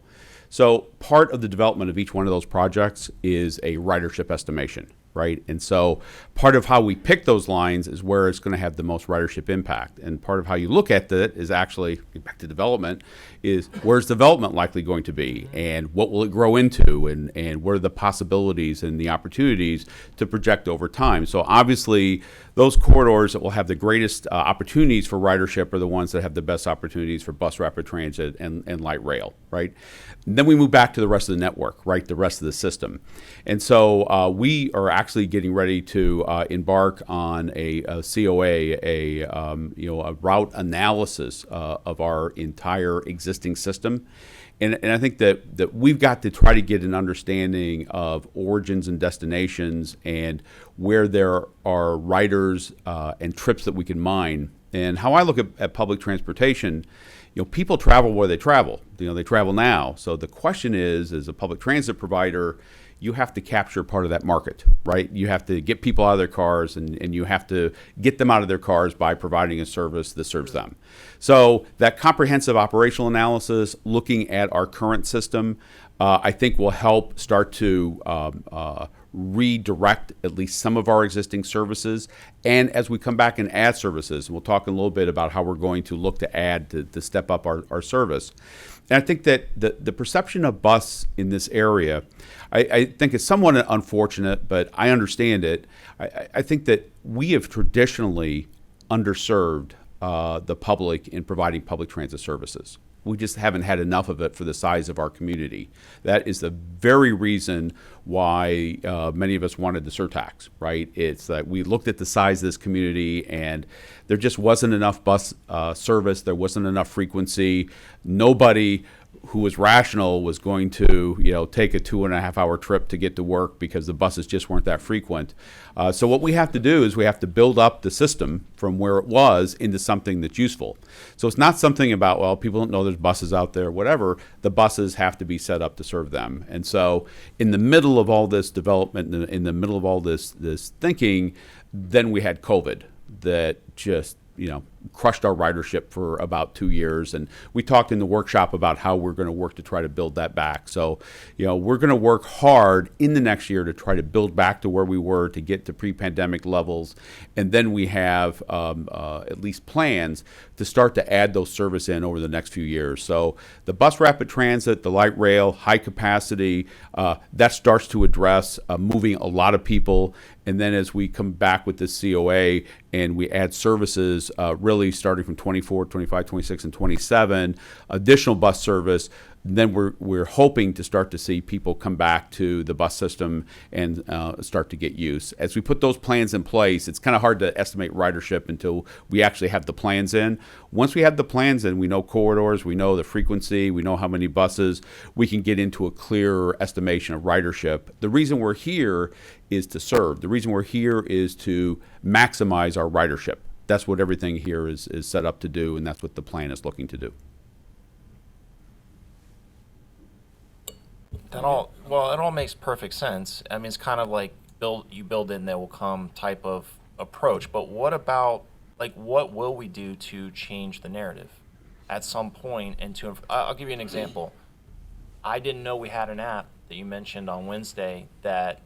So part of the development of each one of those projects is a ridership estimation, right? And so part of how we pick those lines is where it's going to have the most ridership impact. And part of how you look at it is actually, back to development, is where's development likely going to be, and what will it grow into, and what are the possibilities and the opportunities to project over time. So obviously those corridors that will have the greatest opportunities for ridership are the ones that have the best opportunities for bus rapid transit and light rail, right? And then we move back to the rest of the network, right, the rest of the system. And so we are actually getting ready to embark on a COA, a route analysis of our entire existing system. And I think that we've got to try to get an understanding of origins and destinations and where there are riders and trips that we can mine. And how I look at public transportation, people travel where they travel. They travel now. So the question is, as a public transit provider, you have to capture part of that market, right? You have to get people out of their cars, and you have to get them out of their cars by providing a service that serves them. So that comprehensive operational analysis, looking at our current system, I think will help start to redirect at least some of our existing services. And as we come back and add services, we'll talk a little bit about how we're going to look to add to step up our service. And I think that the perception of bus in this area, I think is somewhat unfortunate, but I understand it. I think that we have traditionally underserved the public in providing public transit services. We just haven't had enough of it for the size of our community. That is the very reason why many of us wanted the surtax, right? It's that we looked at the size of this community and there just wasn't enough bus service, there wasn't enough frequency. Nobody who was rational was going to, take a 2.5-hour trip to get to work because the buses just weren't that frequent. So what we have to do is we have to build up the system from where it was into something that's useful. So it's not something about, well, people don't know there's buses out there, whatever. The buses have to be set up to serve them. And so in the middle of all this development, in the middle of all this thinking, then we had COVID that just crushed our ridership for about 2 years. And we talked in the workshop about how we're going to work to try to build that back. So, we're going to work hard in the next year to try to build back to where we were, to get to pre-pandemic levels. And then we have at least plans to start to add those service in over the next few years. So the bus rapid transit, the light rail, high capacity, that starts to address moving a lot of people. And then as we come back with this COA and we add services, really starting from 24, 25, 26, and 27, additional bus service, then we're hoping to start to see people come back to the bus system and start to get use. As we put those plans in place, it's kind of hard to estimate ridership until we actually have the plans in. Once we have the plans in, we know corridors, we know the frequency, we know how many buses, we can get into a clearer estimation of ridership. The reason we're here is to serve. The reason we're here is to maximize our ridership. That's what everything here is set up to do, and that's what the plan is looking to do. It all makes perfect sense. I mean, it's kind of like you build it and they will come type of approach. But what about, what will we do to change the narrative at some point? And I'll give you an example. I didn't know we had an app that you mentioned on Wednesday that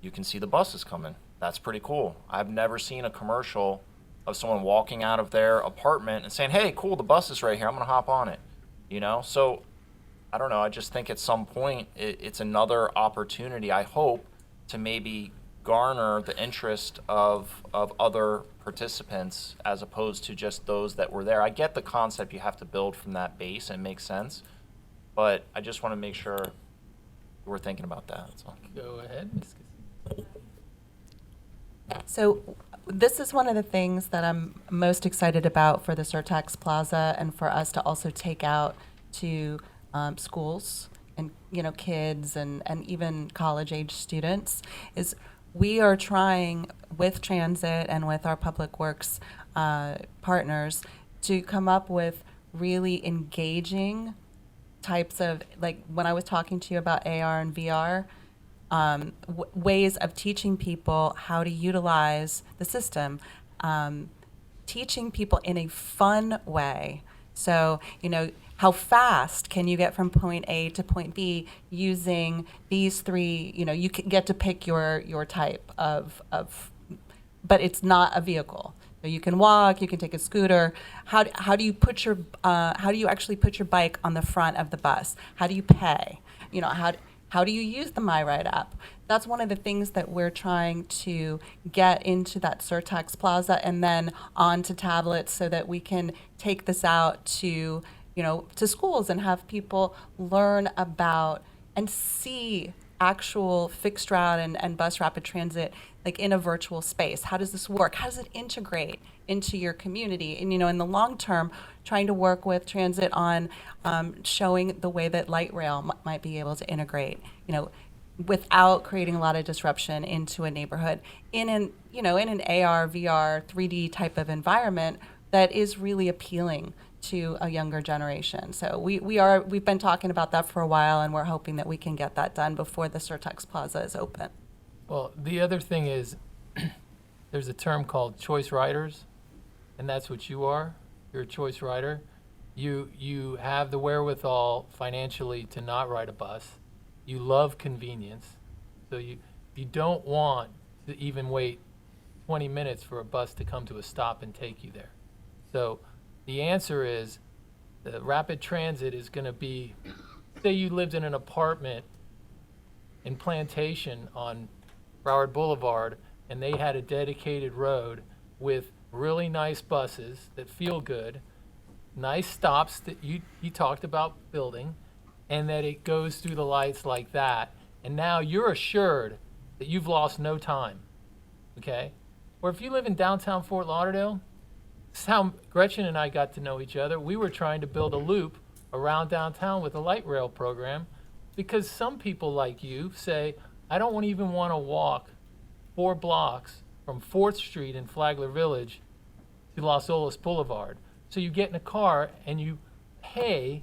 you can see the buses coming. That's pretty cool. I've never seen a commercial of someone walking out of their apartment and saying, "Hey, cool, the bus is right here. I'm going to hop on it." So I don't know. I just think at some point it's another opportunity, I hope, to maybe garner the interest of other participants as opposed to just those that were there. I get the concept, you have to build from that base, and it makes sense. But I just want to make sure we're thinking about that. That's all. Go ahead, Ms. Castillo. So this is one of the things that I'm most excited about for the Surtax Plaza and for us to also take out to schools and kids and even college-age students is we are trying with transit and with our public works partners to come up with really engaging types of, like when I was talking to you about AR and VR, ways of teaching people how to utilize the system, teaching people in a fun way. So, how fast can you get from point A to point B using these three, you can get to pick your type of, but it's not a vehicle. So you can walk, you can take a scooter. How do you actually put your bike on the front of the bus? How do you pay? How do you use the MyRide app? That's one of the things that we're trying to get into that Surtax Plaza and then onto tablets so that we can take this out to schools and have people learn about and see actual fixed route and bus rapid transit like in a virtual space. How does this work? How does it integrate into your community? And in the long term, trying to work with transit on showing the way that light rail might be able to integrate, without creating a lot of disruption into a neighborhood in an AR, VR, 3D type of environment that is really appealing to a younger generation. So we've been talking about that for a while, and we're hoping that we can get that done before the Surtax Plaza is open. Well, the other thing is there's a term called choice riders, and that's what you are. You're a choice rider. You have the wherewithal financially to not ride a bus. You love convenience. So you don't want to even wait 20 minutes for a bus to come to a stop and take you there. So the answer is the rapid transit is going to be, say you lived in an apartment in Plantation on Broward Boulevard and they had a dedicated road with really nice buses that feel good, nice stops that you talked about building, and that it goes through the lights like that. And now you're assured that you've lost no time, okay? Or if you live in downtown Fort Lauderdale, this is how Gretchen and I got to know each other. We were trying to build a loop around downtown with a light rail program because some people like you say, I don't even want to walk 4 blocks from 4th Street in Flagler Village to Los Olas Boulevard. So you get in a car and you pay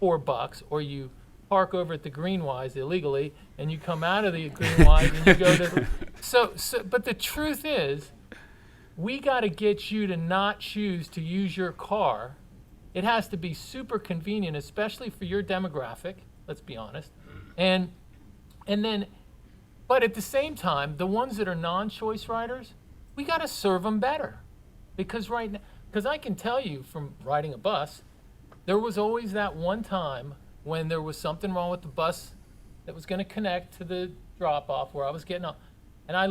$4, or you park over at the Greenwise illegally, and you come out of the Greenwise and you go to. But the truth is, we got to get you to not choose to use your car. It has to be super convenient, especially for your demographic. Let's be honest, and then. But at the same time, the ones that are non-choice riders, we got to serve them better. Because right now, because I can tell you from riding a bus, there was always that one time when there was something wrong with the bus that was going to connect to the drop-off where I was getting off. And I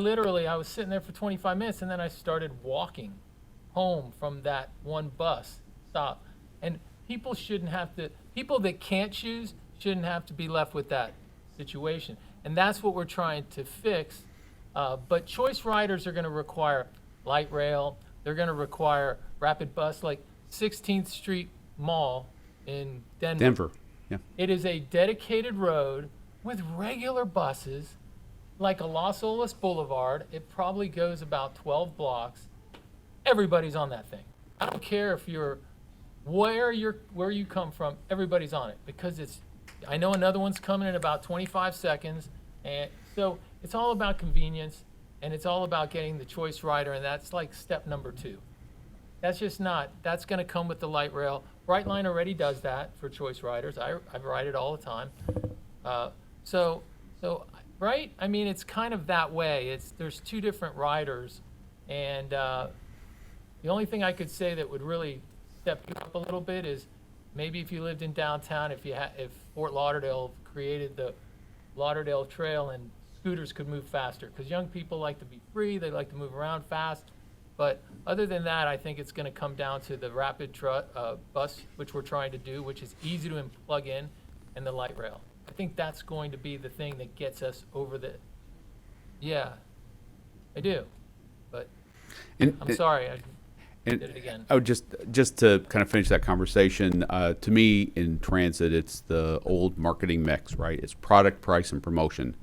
was sitting there for 25 minutes, and then I started walking home from that one bus stop. And people that can't choose shouldn't have to be left with that situation. And that's what we're trying to fix. But choice riders are going to require light rail. They're going to require rapid bus, like 16th Street Mall in Denver. Yeah. It is a dedicated road with regular buses, like a Los Olas Boulevard. It probably goes about 12 blocks. Everybody's on that thing. I don't care if you're where you come from. Everybody's on it because I know another one's coming in about 25 seconds. And so it's all about convenience, and it's all about getting the choice rider, and that's like step number 2. That's going to come with the light rail. Brightline already does that for choice riders. I ride it all the time. So right? I mean, it's kind of that way. There's 2 different riders, and the only thing I could say that would really step you up a little bit is maybe if you lived in downtown, if Fort Lauderdale created the Lauderdale Trail and scooters could move faster, because young people like to be free, they like to move around fast. But other than that, I think it's going to come down to the rapid bus, which we're trying to do, which is easy to plug in, and the light rail. I think that's going to be the thing that gets us over the. Yeah, I do, but I'm sorry. Did it again. I would just to kind of finish that conversation, to me in transit, it's the old marketing mix, right? It's product, price, and promotion.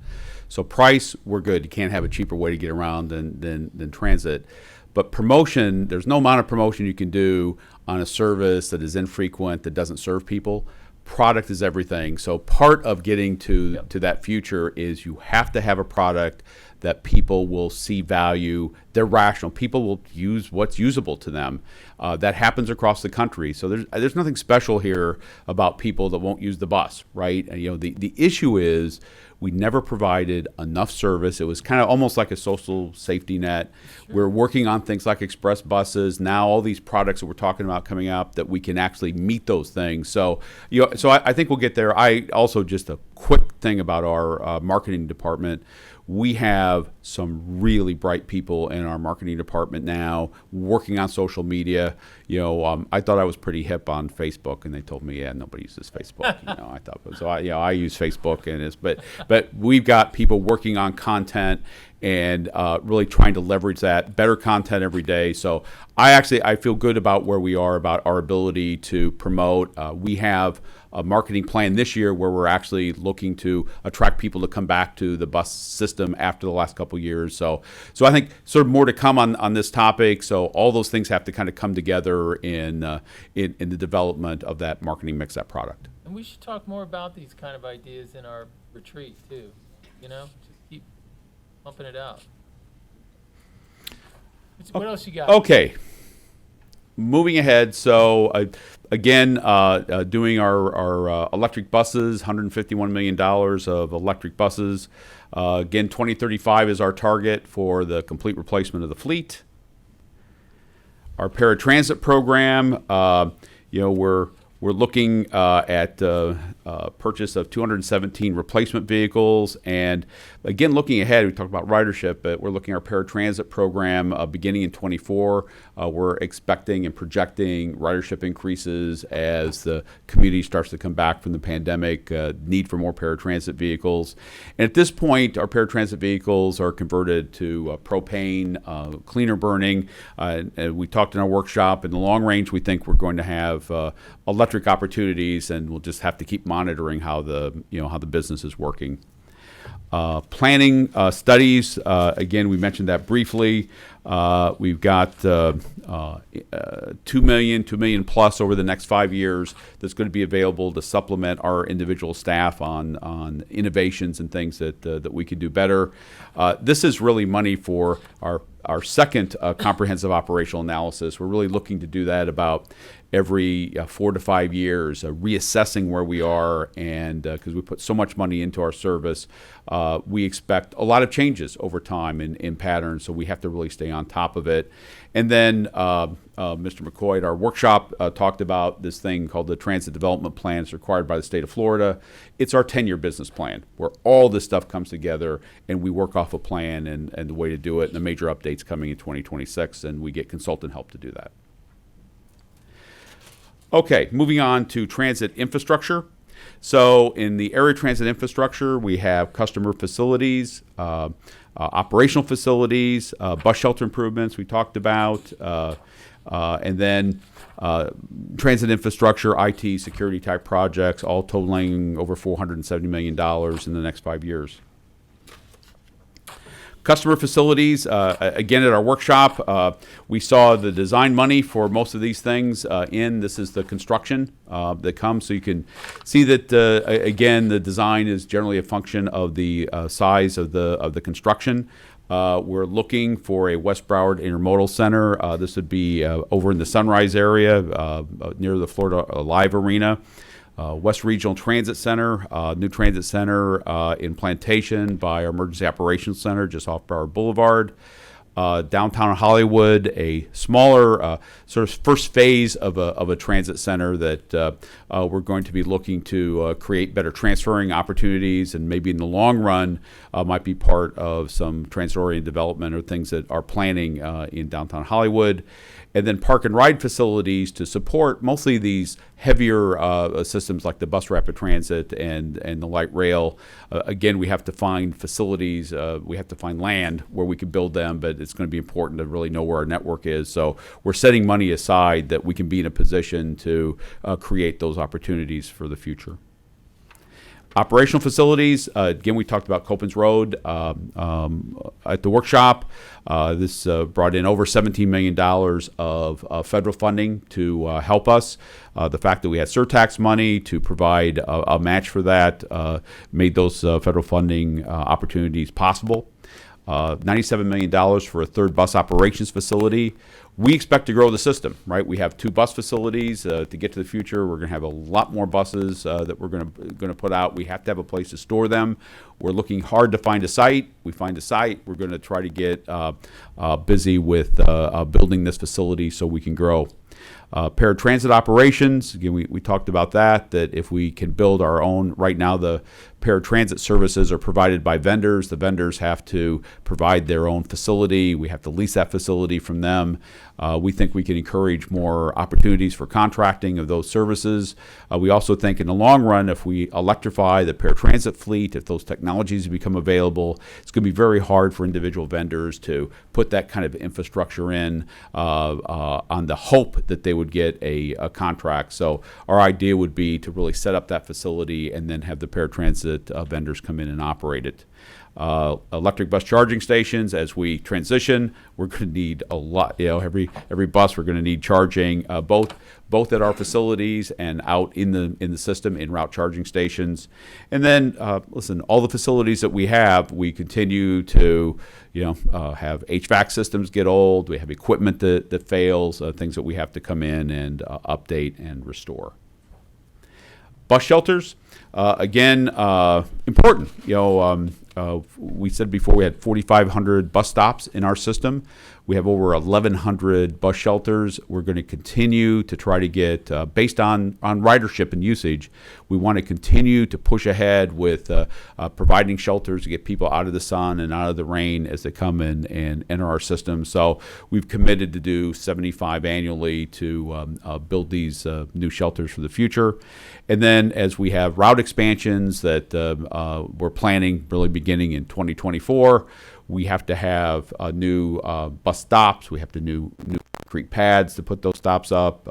So price, we're good. You can't have a cheaper way to get around than transit. But promotion, there's no amount of promotion you can do on a service that is infrequent, that doesn't serve people. Product is everything. So part of getting to that future is you have to have a product that people will see value. They're rational. People will use what's usable to them. That happens across the country. So there's nothing special here about people that won't use the bus, right? And, the issue is we never provided enough service. It was kind of almost like a social safety net. Sure. We're working on things like express buses. Now all these products that we're talking about coming up that we can actually meet those things. So, I think we'll get there. I also, just a quick thing about our marketing department. We have some really bright people in our marketing department now working on social media. I thought I was pretty hip on Facebook, and they told me, nobody uses Facebook. I thought so. I use Facebook, and but we've got people working on content and really trying to leverage that better content every day. So I feel good about where we are, about our ability to promote. We have a marketing plan this year where we're actually looking to attract people to come back to the bus system after the last couple of years. So I think sort of more to come on this topic. So all those things have to kind of come together in the development of that marketing mix, that product. And we should talk more about these kind of ideas in our retreat too. Just keep pumping it out. What else you got? Okay. Moving ahead, so again, doing our electric buses, $151 million of electric buses. Again, 2035 is our target for the complete replacement of the fleet. Our paratransit program, we're We're looking at purchase of 217 replacement vehicles. And again, looking ahead, we talked about ridership, but we're looking at our paratransit program beginning in 24. We're expecting and projecting ridership increases as the community starts to come back from the pandemic, need for more paratransit vehicles. And at this point, our paratransit vehicles are converted to propane, cleaner burning. And we talked in our workshop, in the long range, we think we're going to have electric opportunities, and we'll just have to keep monitoring how the business is working. Planning studies, again, we mentioned that briefly. We've got $2 million plus over the next 5 years that's going to be available to supplement our individual staff on innovations and things that we can do better. This is really money for our second comprehensive operational analysis. We're really looking to do that about every 4 to 5 years, reassessing where we are, and because we put so much money into our service, we expect a lot of changes over time in patterns, so we have to really stay on top of it. And then Mr. McCoy at our workshop talked about this thing called the Transit Development Plan. It's required by the state of Florida. It's our 10-year business plan where all this stuff comes together and we work off a plan and the way to do it, and the major updates coming in 2026, and we get consultant help to do that. Okay, moving on to transit infrastructure. So in the area transit infrastructure, we have customer facilities, operational facilities, bus shelter improvements we talked about, and then transit infrastructure, IT, security type projects, all totaling over $470 million in the next 5 years. Customer facilities, again at our workshop, we saw the design money for most of these things this is the construction that comes. So you can see that, again, the design is generally a function of the size of the construction. We're looking for a West Broward Intermodal Center. This would be over in the Sunrise area near the Florida Live Arena. West Regional Transit Center, new transit center in Plantation by our Emergency Operations Center just off Broward Boulevard. Downtown Hollywood, a smaller sort of first phase of a transit center that we're going to be looking to create better transferring opportunities, and maybe in the long run might be part of some transit-oriented development or things that are planning in downtown Hollywood. And then park and ride facilities to support mostly these heavier systems like the bus rapid transit and the light rail. Again, we have to find facilities, we have to find land where we can build them, but it's going to be important to really know where our network is. So we're setting money aside that we can be in a position to create those opportunities for the future. Operational facilities, again, we talked about Copens Road at the workshop. This brought in over $17 million of federal funding to help us. The fact that we had surtax money to provide a match for that made those federal funding opportunities possible. $97 million for a third bus operations facility. We expect to grow the system, right? We have 2 bus facilities. To get to the future, we're going to have a lot more buses that we're going to put out. We have to have a place to store them. We're looking hard to find a site. We find a site. We're going to try to get busy with building this facility so we can grow. Paratransit operations, again, we talked about that if we can build our own, right now the paratransit services are provided by vendors. The vendors have to provide their own facility. We have to lease that facility from them. We think we can encourage more opportunities for contracting of those services. We also think in the long run, if we electrify the paratransit fleet, if those technologies become available, it's going to be very hard for individual vendors to put that kind of infrastructure in on the hope that they would get a contract. So our idea would be to really set up that facility and then have the paratransit vendors come in and operate it. Electric bus charging stations, as we transition, we're going to need a lot. Every bus we're going to need charging, both at our facilities and out in the system in route charging stations. And then listen, all the facilities that we have, we continue to have HVAC systems get old. We have equipment that fails, things that we have to come in and update and restore. Bus shelters, again, important. We said before we had 4,500 bus stops in our system. We have over 1,100 bus shelters. We're going to continue to try to get, based on ridership and usage, we want to continue to push ahead with providing shelters to get people out of the sun and out of the rain as they come in and enter our system. So we've committed to do 75 annually to build these new shelters for the future. And then as we have route expansions that we're planning really beginning in 2024, we have to have new bus stops. We have to new concrete pads to put those stops up,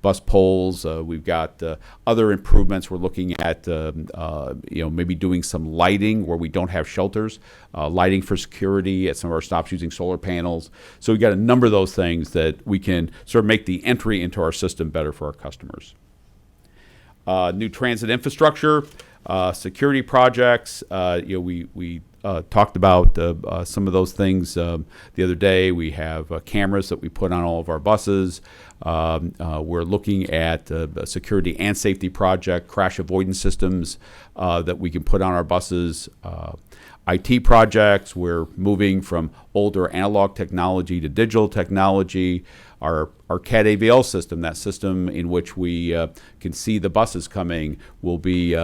bus poles. We've got other improvements. We're looking at maybe doing some lighting where we don't have shelters, lighting for security at some of our stops using solar panels. So we've got a number of those things that we can sort of make the entry into our system better for our customers. New transit infrastructure, security projects. We talked about some of those things the other day. We have cameras that we put on all of our buses. We're looking at a security and safety project, crash avoidance systems that we can put on our buses. IT projects. We're moving from older analog technology to digital technology. Our CAD AVL system, that system in which we can see the buses coming, will be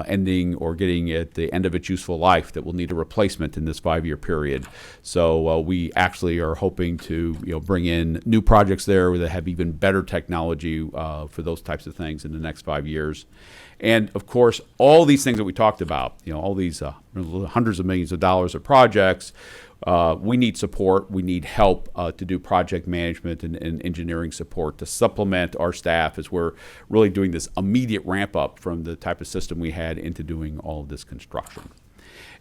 ending or getting at the end of its useful life, that will need a replacement in this 5-year period. So we actually are hoping to bring in new projects there that have even better technology for those types of things in the next 5 years. And of course, all these things that we talked about, all these hundreds of millions of dollars of projects, we need support. We need help to do project management and engineering support to supplement our staff as we're really doing this immediate ramp up from the type of system we had into doing all of this construction.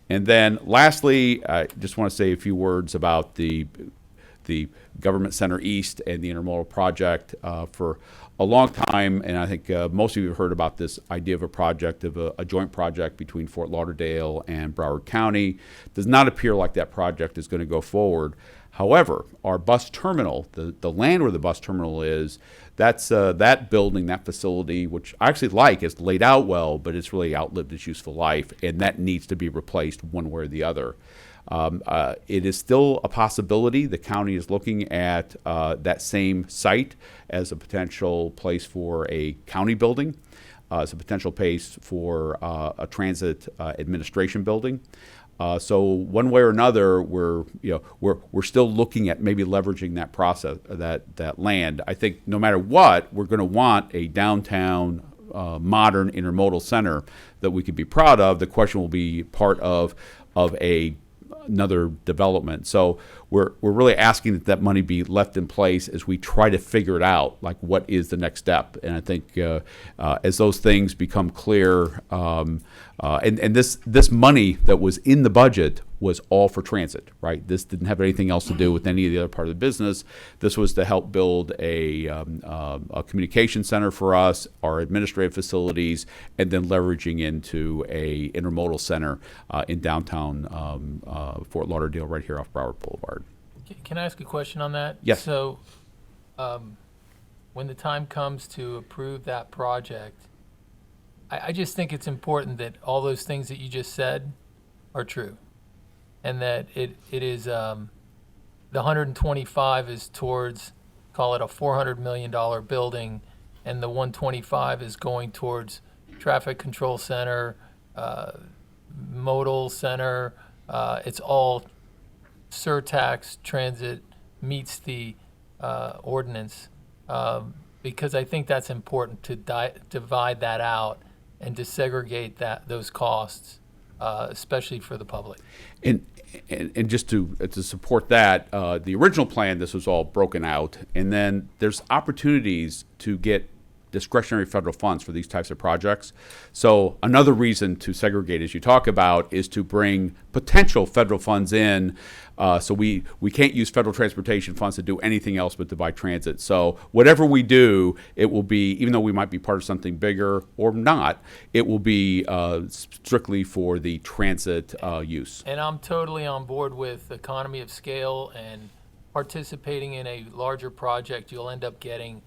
And then lastly, I just want to say a few words about the Government Center East and the intermodal project. For a long time, and I think most of you have heard about this idea of a project, of a joint project between Fort Lauderdale and Broward County. Does not appear like that project is going to go forward. However, our bus terminal, the land where the bus terminal is, that's that building, that facility, which I actually like, is laid out well, but it's really outlived its useful life, and that needs to be replaced one way or the other. It is still a possibility. The county is looking at that same site as a potential place for a county building, as a potential place for a transit administration building. So one way or another, we're still looking at maybe leveraging that process, that land. I think no matter what, we're going to want a downtown modern intermodal center that we could be proud of. The question will be part of another development. So we're really asking that money be left in place as we try to figure it out, like what is the next step. And I think as those things become clear, and this money that was in the budget was all for transit, right? This didn't have anything else to do with any of the other part of the business. This was to help build a communication center for us, our administrative facilities, and then leveraging into a intermodal center in downtown Fort Lauderdale, right here off Broward Boulevard. Can I ask a question on that? Yes. So when the time comes to approve that project, I just think it's important that all those things that you just said are true. And that it is, the 125 is towards, call it a $400 million building, and the 125 is going towards traffic control center, modal center. It's all surtax transit meets the ordinance, because I think that's important to divide that out and to segregate those costs, especially for the public. And just to support that, the original plan, this was all broken out, and then there's opportunities to get discretionary federal funds for these types of projects. So another reason to segregate, as you talk about, is to bring potential federal funds in. So we can't use federal transportation funds to do anything else but to buy transit. So whatever we do, it will be, even though we might be part of something bigger or not, it will be strictly for the transit use. And I'm totally on board with economy of scale and participating in a larger project. You'll end up getting,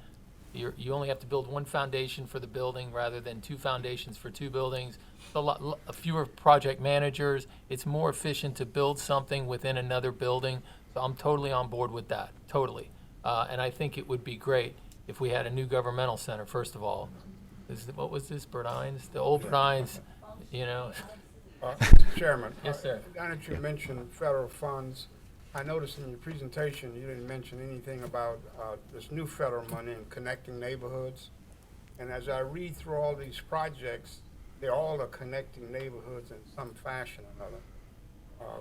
you only have to build one foundation for the building rather than two foundations for two buildings. A fewer project managers. It's more efficient to build something within another building. So I'm totally on board with that, totally. And I think it would be great if we had a new governmental center, first of all. What was this, Burdines? The old Burdines, you know? Mr. Chairman. Yes, sir. Now that you mentioned federal funds, I noticed in your presentation, you didn't mention anything about this new federal money in connecting neighborhoods. And as I read through all these projects, they all are connecting neighborhoods in some fashion or another.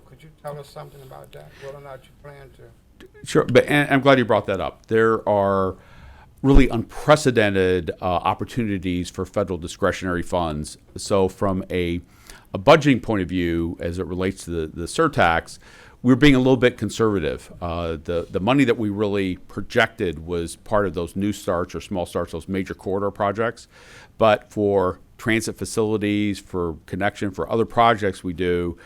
Could you tell us something about that, whether or not you plan to? Sure, but and I'm glad you brought that up. There are really unprecedented opportunities for federal discretionary funds. So from a budgeting point of view, as it relates to the surtax, we're being a little bit conservative. The money that we really projected was part of those new starts or small starts, those major corridor projects. But for transit facilities, for connection, for other projects we do,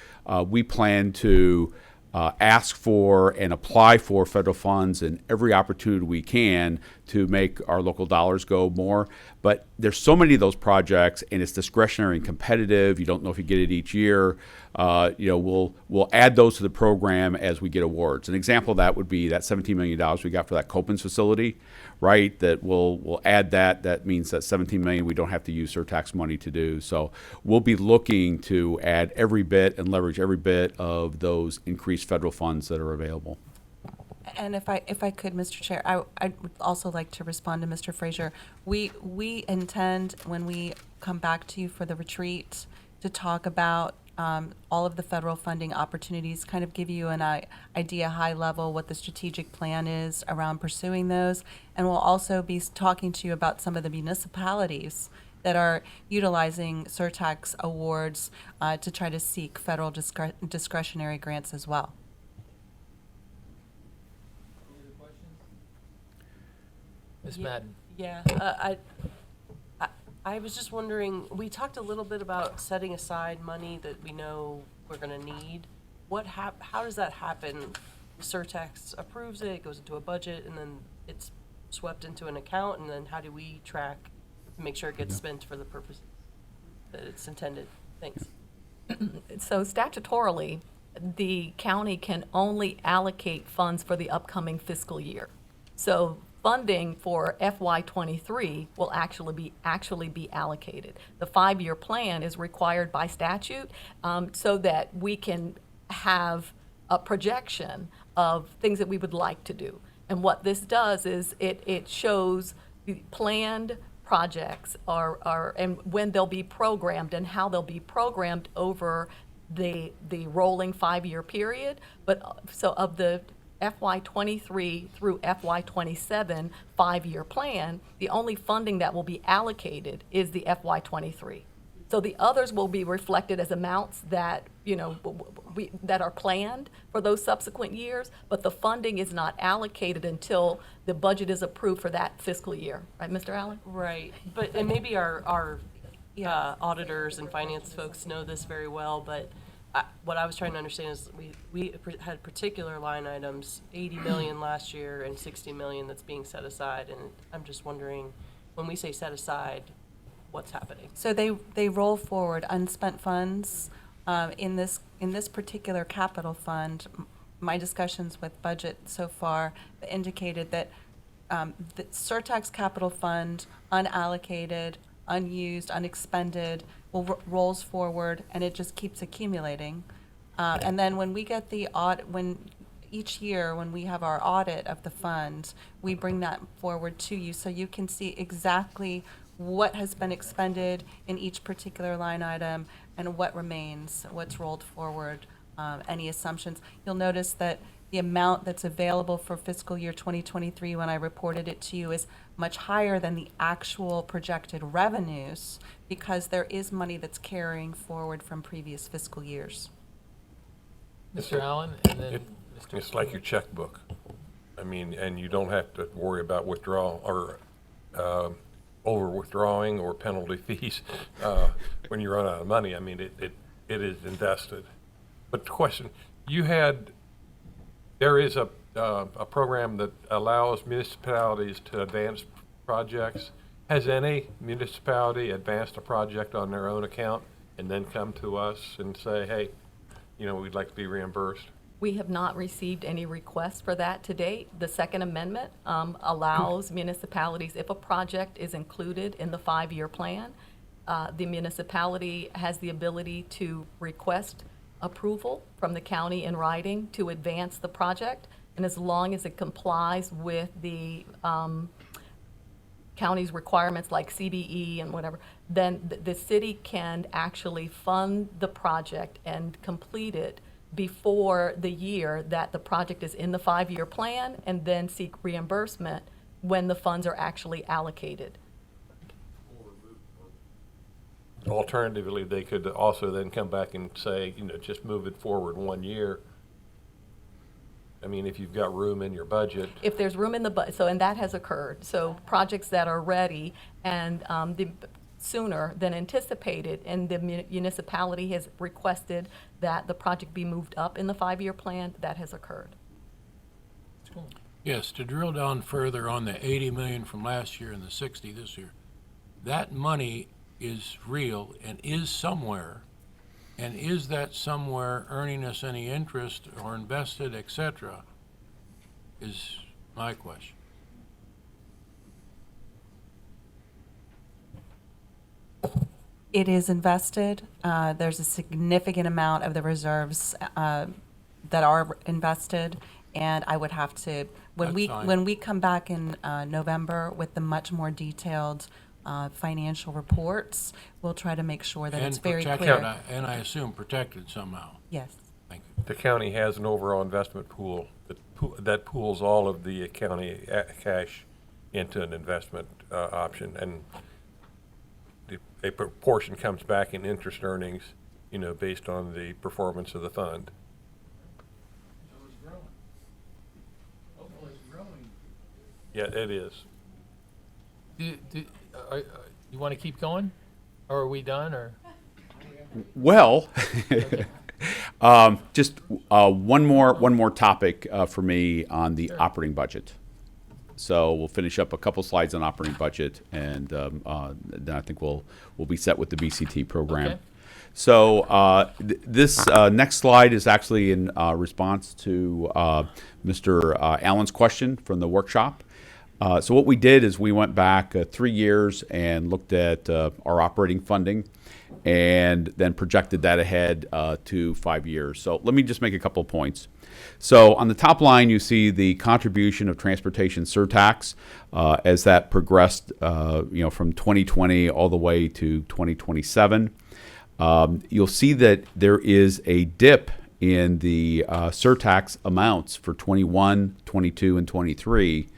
we plan to ask for and apply for federal funds in every opportunity we can to make our local dollars go more. But there's so many of those projects, and it's discretionary and competitive. You don't know if you get it each year. We'll add those to the program as we get awards. An example of that would be that $17 million we got for that Copens facility, right? That we'll add that. That means that $17 million we don't have to use surtax money to do. So we'll be looking to add every bit and leverage every bit of those increased federal funds that are available. And if I could, Mr. Chair, I would also like to respond to Mr. Frazier. We intend, when we come back to you for the retreat, to talk about all of the federal funding opportunities, kind of give you an idea, high level, what the strategic plan is around pursuing those. And we'll also be talking to you about some of the municipalities that are utilizing surtax awards to try to seek federal discretionary grants as well. Ms. Madden? Yeah, I was just wondering, we talked a little bit about setting aside money that we know we're gonna need. How does that happen? Surtax approves it, goes into a budget, and then it's swept into an account, and then how do we track to make sure it gets spent for the purpose that it's intended? Thanks. So statutorily, the county can only allocate funds for the upcoming fiscal year. So funding for FY23 will actually be allocated. The 5-year plan is required by statute so that we can have a projection of things that we would like to do. And what this does is it shows the planned projects are and when they'll be programmed and how they'll be programmed over the rolling 5-year period. But so of the FY23 through FY27 5-year plan, the only funding that will be allocated is the FY23. So the others will be reflected as amounts that, that are planned for those subsequent years, but the funding is not allocated until the budget is approved for that fiscal year. Right, Mr. Allen? Right, and maybe our auditors and finance folks know this very well, but what I was trying to understand is we had particular line items, 80 million last year and 60 million that's being set aside, and I'm just wondering, when we say set aside, what's happening? So they roll forward unspent funds in this particular capital fund. My discussions with budget so far indicated that the surtax capital fund, unallocated, unused, unexpended, rolls forward, and it just keeps accumulating. And then when we get the audit, each year when we have our audit of the fund, we bring that forward to you so you can see exactly what has been expended in each particular line item and what remains, what's rolled forward, any assumptions. You'll notice that the amount that's available for fiscal year 2023 when I reported it to you is much higher than the actual projected revenues because there is money that's carrying forward from previous fiscal years. Mr. Allen, and then Mr. It's like your checkbook. I mean, and you don't have to worry about withdrawal or over withdrawing or penalty fees when you run out of money. I mean, it is invested. But the question, there is a program that allows municipalities to advance projects. Has any municipality advanced a project on their own account and then come to us and say, hey, we'd like to be reimbursed? We have not received any requests for that to date. The Second Amendment allows municipalities, if a project is included in the 5-year plan, the municipality has the ability to request approval from the county in writing to advance the project. And as long as it complies with the county's requirements like CBE and whatever, then the city can actually fund the project and complete it before the year that the project is in the 5-year plan, and then seek reimbursement when the funds are actually allocated. Alternatively, they could also then come back and say, just move it forward 1 year. I mean, if you've got room in your budget. If there's room in the budget, and that has occurred. So projects that are ready and sooner than anticipated, and the municipality has requested that the project be moved up in the 5-year plan, that has occurred. Yes, to drill down further on the 80 million from last year and the 60 this year, that money is real and is somewhere. And is that somewhere earning us any interest or invested, et cetera, is my question. It is invested. There's a significant amount of the reserves that are invested, and I would have to, when That's fine. when we come back in November with the much more detailed financial reports, we'll try to make sure that it's very clear. And I assume protected somehow. Yes. Thank you. The county has an overall investment pool that pools all of the county cash into an investment option, and a proportion comes back in interest earnings, based on the performance of the fund. So it's growing. Hopefully it's growing. Yeah, it is. You want to keep going? Or are we done, or? Well, just one more topic for me on the operating budget. So we'll finish up a couple slides on operating budget, and then I think we'll be set with the BCT program. Okay. So this next slide is actually in response to Mr. Allen's question from the workshop. So what we did is we went back 3 years and looked at our operating funding, and then projected that ahead to 5 years. So let me just make a couple of points. So on the top line, you see the contribution of transportation surtax as that progressed, from 2020 all the way to 2027. You'll see that there is a dip in the surtax amounts for 21, 22, and 23.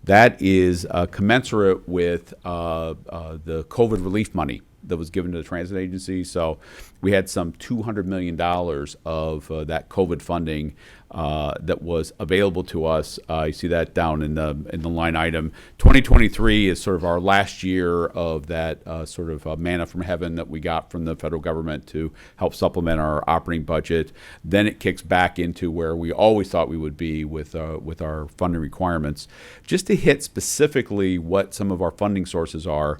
That is commensurate with the COVID relief money that was given to the transit agency. So we had some $200 million of that COVID funding that was available to us. You see that down in the line item. 2023 is sort of our last year of that sort of manna from heaven that we got from the federal government to help supplement our operating budget. Then it kicks back into where we always thought we would be with our funding requirements. Just to hit specifically what some of our funding sources are,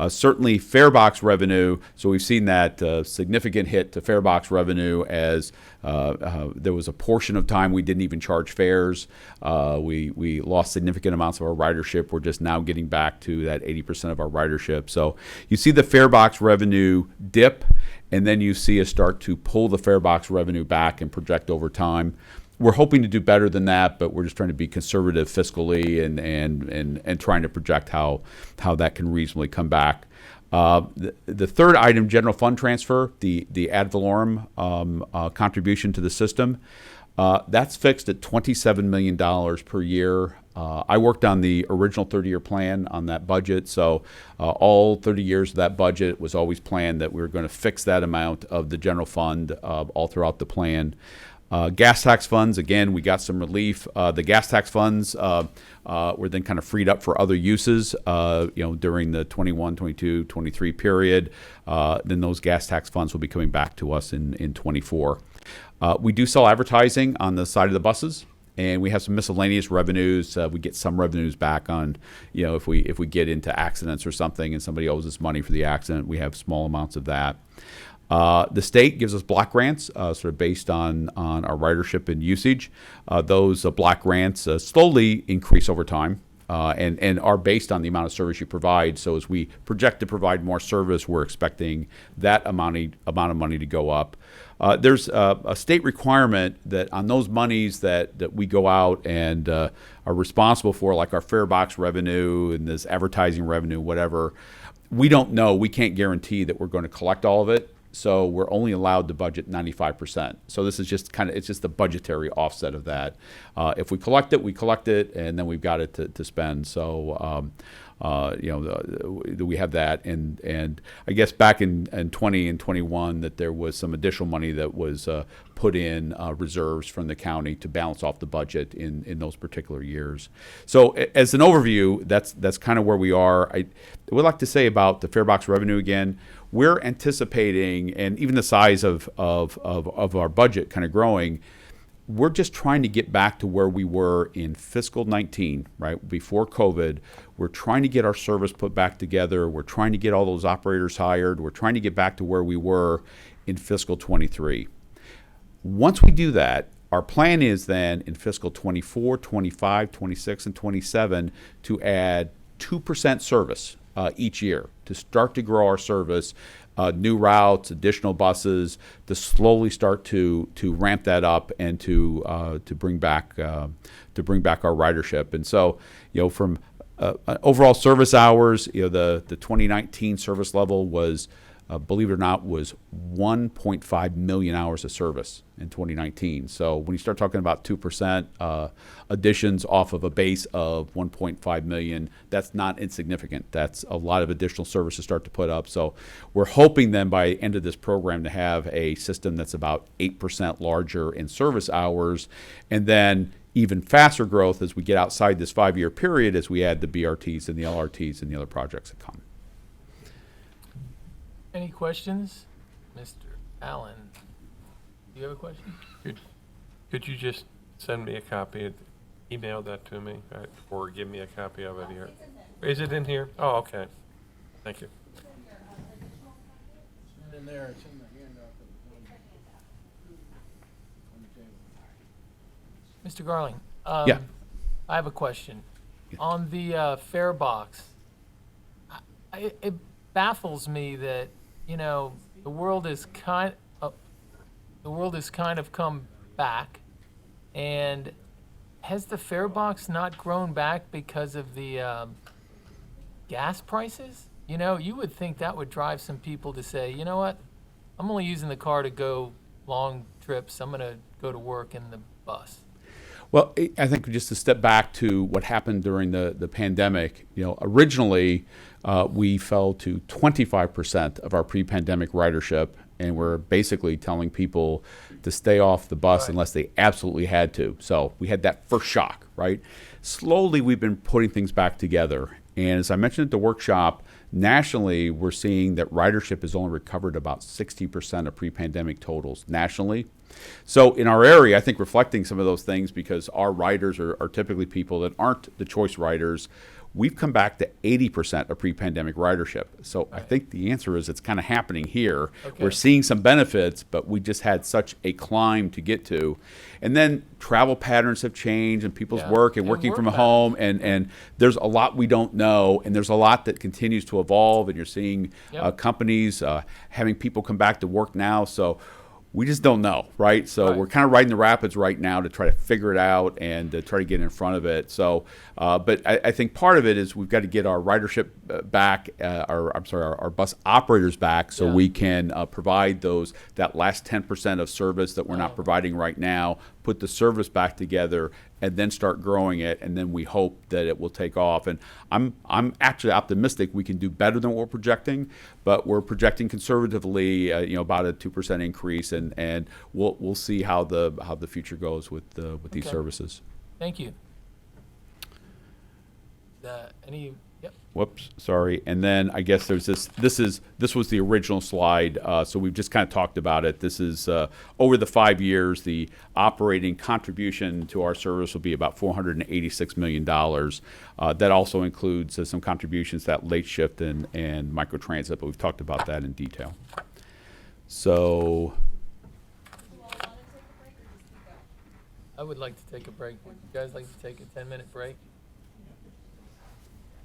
certainly fare box revenue. So we've seen that significant hit to fare box revenue as there was a portion of time we didn't even charge fares. We lost significant amounts of our ridership. We're just now getting back to that 80% of our ridership. So you see the fare box revenue dip, and then you see us start to pull the fare box revenue back and project over time. We're hoping to do better than that, but we're just trying to be conservative fiscally and trying to project how that can reasonably come back. The third item, general fund transfer, the ad valorem contribution to the system, that's fixed at $27 million per year. I worked on the original 30-year plan on that budget, so all 30 years of that budget was always planned that we were going to fix that amount of the general fund all throughout the plan. Gas tax funds, again, we got some relief. The gas tax funds were then kind of freed up for other uses, during the 21, 22, 23 period. Then those gas tax funds will be coming back to us in 24. We do sell advertising on the side of the buses, and we have some miscellaneous revenues. We get some revenues back on, if we get into accidents or something and somebody owes us money for the accident, we have small amounts of that. The state gives us block grants, sort of based on our ridership and usage. Those block grants slowly increase over time. And are based on the amount of service you provide. So as we project to provide more service, we're expecting that amount of money to go up. There's a state requirement that on those monies that we go out and are responsible for, like our fare box revenue and this advertising revenue, whatever, we don't know. We can't guarantee that we're going to collect all of it. So we're only allowed to budget 95%. So this is just it's just the budgetary offset of that. If we collect it, we collect it, and then we've got it to spend. So, we have that. And I guess back in 20 and 21 that there was some additional money that was put in reserves from the county to balance off the budget in those particular years. So as an overview, that's kind of where we are. I would like to say about the fare box revenue again. We're anticipating, and even the size of our budget kind of growing, we're just trying to get back to where we were in fiscal 19, right, before COVID. We're trying to get our service put back together. We're trying to get all those operators hired. We're trying to get back to where we were in fiscal 23. Once we do that, our plan is then in fiscal 24, 25, 26, and 27 to add 2% service each year to start to grow our service, new routes, additional buses, to slowly start to ramp that up and to bring back our ridership. And so, from overall service hours, the 2019 service level was, believe it or not, was 1.5 million hours of service in 2019. So when you start talking about 2% additions off of a base of 1.5 million, that's not insignificant. That's a lot of additional service to start to put up. So we're hoping then by the end of this program to have a system that's about 8% larger in service hours, and then even faster growth as we get outside this 5-year period as we add the BRTs and the LRTs and the other projects that come. Any questions? Mr. Allen, do you have a question? Could you just send me a copy, email that to me, or give me a copy of it here? Is it in here? Oh, okay. Thank you. In there, it's in the handout. Mr. Garling, Yeah. I have a question. On the fare box, it baffles me that, the world is kind of come back, and has the fare box not grown back because of the gas prices? You would think that would drive some people to say, you know what, I'm only using the car to go long trips. I'm going to go to work in the bus. Well, I think just to step back to what happened during the pandemic, originally we fell to 25% of our pre-pandemic ridership, and we're basically telling people to stay off the bus unless they absolutely had to. So we had that first shock, right? Slowly, we've been putting things back together. And as I mentioned at the workshop, nationally, we're seeing that ridership has only recovered about 60% of pre-pandemic totals nationally. So in our area, I think reflecting some of those things, because our riders are typically people that aren't the choice riders, we've come back to 80% of pre-pandemic ridership. So I think the answer is it's kind of happening here. Okay. We're seeing some benefits, but we just had such a climb to get to. And then travel patterns have changed, and people's work and working work from patterns. home, and there's a lot we don't know, and there's a lot that continues to evolve, and you're seeing companies having people come back to work now. So we just don't know, right? So we're kind of riding the rapids right now to try to figure it out and to try to get in front of it. So, but I think part of it is we've got to get our ridership back, our bus operators back, so we can provide that last 10% of service that we're not providing right now, put the service back together, and then start growing it, and then we hope that it will take off. And I'm actually optimistic we can do better than what we're projecting, but we're projecting conservatively, about a 2% increase, and we'll see how the future goes with these services. Thank you. Whoops, sorry. And then I guess there's this was the original slide, so we've just kind of talked about it. This is over the 5 years, the operating contribution to our service will be about $486 million. That also includes some contributions, that late shift and microtransit, but we've talked about that in detail. So, I would like to take a break. Would you guys like to take a 10-minute break?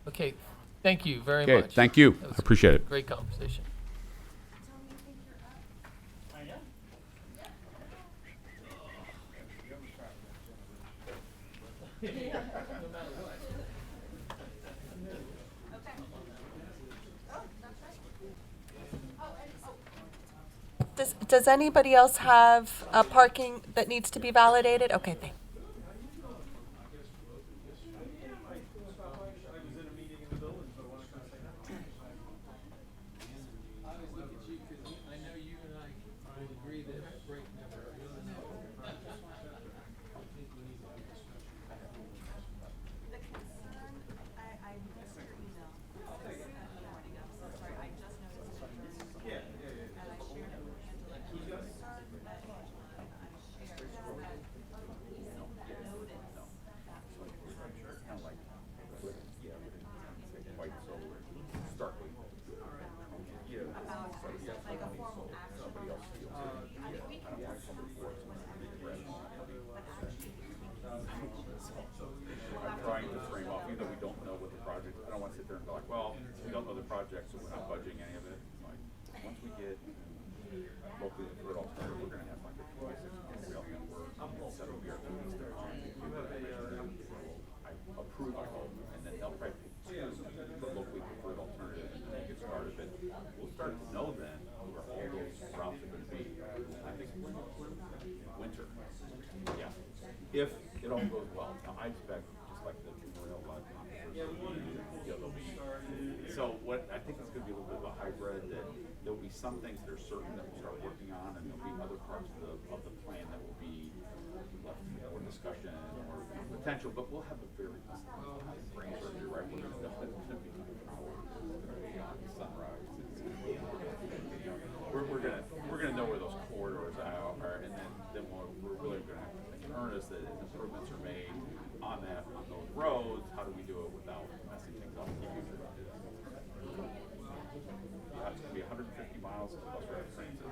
Okay, thank you very okay, much. thank you. That I was appreciate it. Great conversation. Does anybody else have parking that needs to be validated? Okay, thanks. I'm trying to frame off, even though we don't know what the project, I don't want to sit there and go like, well, we don't know the project, so we're not budgeting any of it. Like, once we get locally preferred alternative, we're gonna have like a 26 we all gonna work, that'll be our PD study. I approve, I hope, and then they'll probably choose the locally preferred alternative and then get started, but we'll start to know then where all those routes are gonna be. I think winter, yeah, if it all goes well. Now, I expect, just like the rail line, there'll be, so what, I think it's gonna be a little bit of a hybrid, that there'll be some things that are certain that we'll start working on, and there'll be other parts of the plan that will be left for discussion or potential, but we'll have a very brain surgery, right? We're gonna definitely be sunrise. We're gonna know where those corridors are, and then we're really gonna have to think in earnest that if improvements are made on those roads, how do we do it without messing things up? It's gonna be 150 miles of bus rapid transit.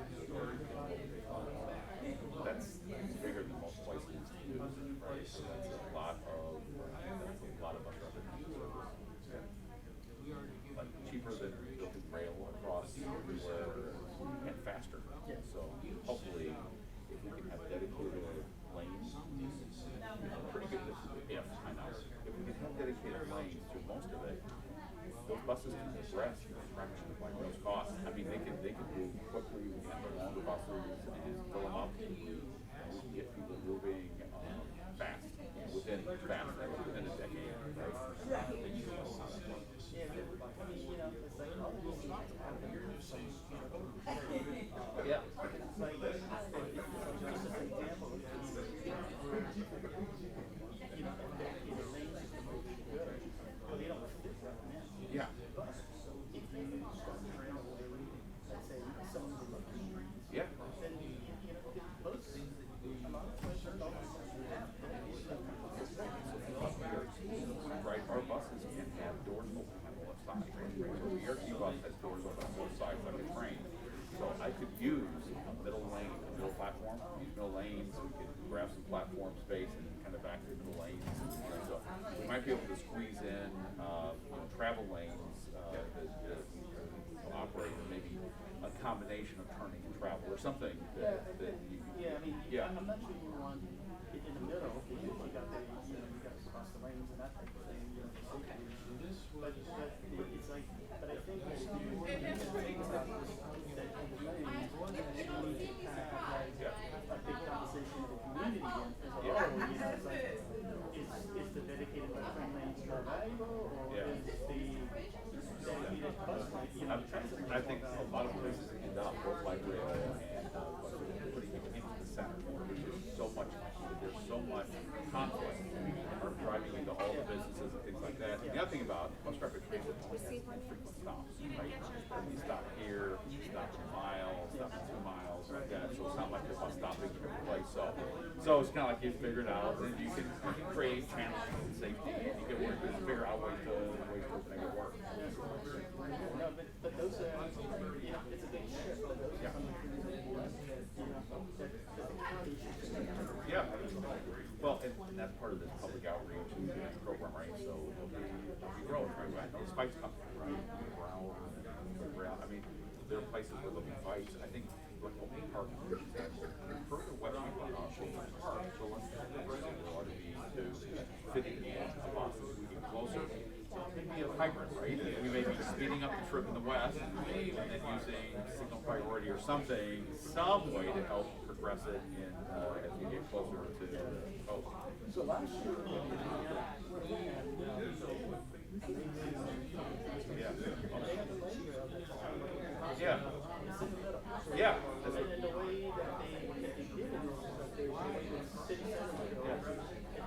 That's bigger than most places use, right? So that's a lot of bus rapid transit service. Like cheaper than building rail across everywhere and faster. So hopefully, if we can have dedicated lanes, pretty good. If I know, if we can have dedicated lanes through most of it, those buses can rest a fraction of like those costs. I mean, they can move quickly. We can have the longer buses and fill them up. We can get people moving fast, within a decade, right? Yeah. Yeah. Yeah. Right, our buses can have doors open on both sides. So the ERT bus has doors open on both sides like a train. So I could use a middle lane, a middle platform, middle lanes, we could grab some platform space and kind of back into the lanes. So we might be able to squeeze in, travel lanes to operate, and maybe a combination of turning and travel or something that you can. Yeah. I'm not sure you want it in the middle because you got to cross the lanes and that type of thing. Okay. But it's like, but I think that if you want to think about this, that in the lanes, you need to kind of have like a big conversation with the community again. It's like, is the dedicated bus lane lanes more valuable, or is the dedicated bus lane, I think a lot of places end up both like rail and putting it into the center. There's so much conflict. Are driving into all the businesses and things like that. And the other thing about bus rapid transit is frequent stops, right? You stop here, you stop a mile, stop 2 miles, like that. So it's not like you're bus stopping in every place. So it's kind of like you figure it out, and you can create channels and safety, and you can figure out ways to make it work. no, but those are, it's a big shift. But those are some of the things hybrid, right? We may be speeding up the trip in the west and then using signal priority or something, some way to help progress it in, as we get closer to the coast. So last year, when we had, Yeah. Yeah. and the way that they did it is that they were city center,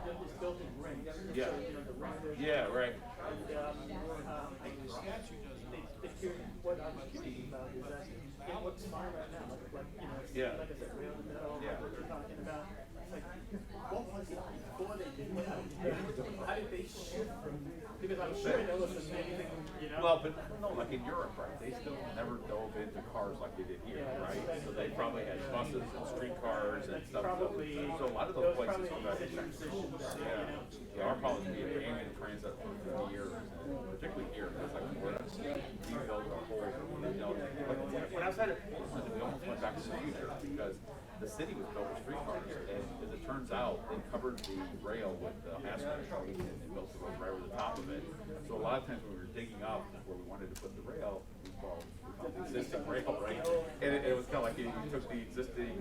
it was built in rings. Yeah. So, you know, the ring. Yeah, right. And what I'm curious about is that it looks fine right now, like, you know, it's, Yeah. like I said, rail in the middle, Yeah. like what you're talking about. It's like, what was it before they did that? How did they shift from, because I'm sure there wasn't anything, you know? Well, but no, like in Europe, right? They still never dove into cars like they did here, right? So they probably had buses and streetcars and stuff. Probably, So a lot of those places, probably right? the transition that, you Yeah, know. yeah, our problem would be a ambient transit for 50 years, and particularly here, because like we're rebuild our whole, you know, when I was at Portland, we almost went back to the future because the city was built with streetcars, and as it turns out, they covered the rail with asphalt, and they built the road right over the top of it. So a lot of times when we were digging up where we wanted to put the rail, we found the existing rail, right? And it was kind of like you took the existing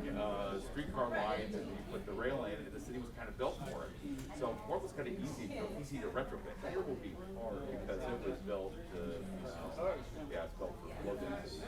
streetcar lines and you put the rail in, and the city was kind of built for it. So Fort was kind of easy to retrofit. Here will be hard because it was built to, yeah, it's built for low density.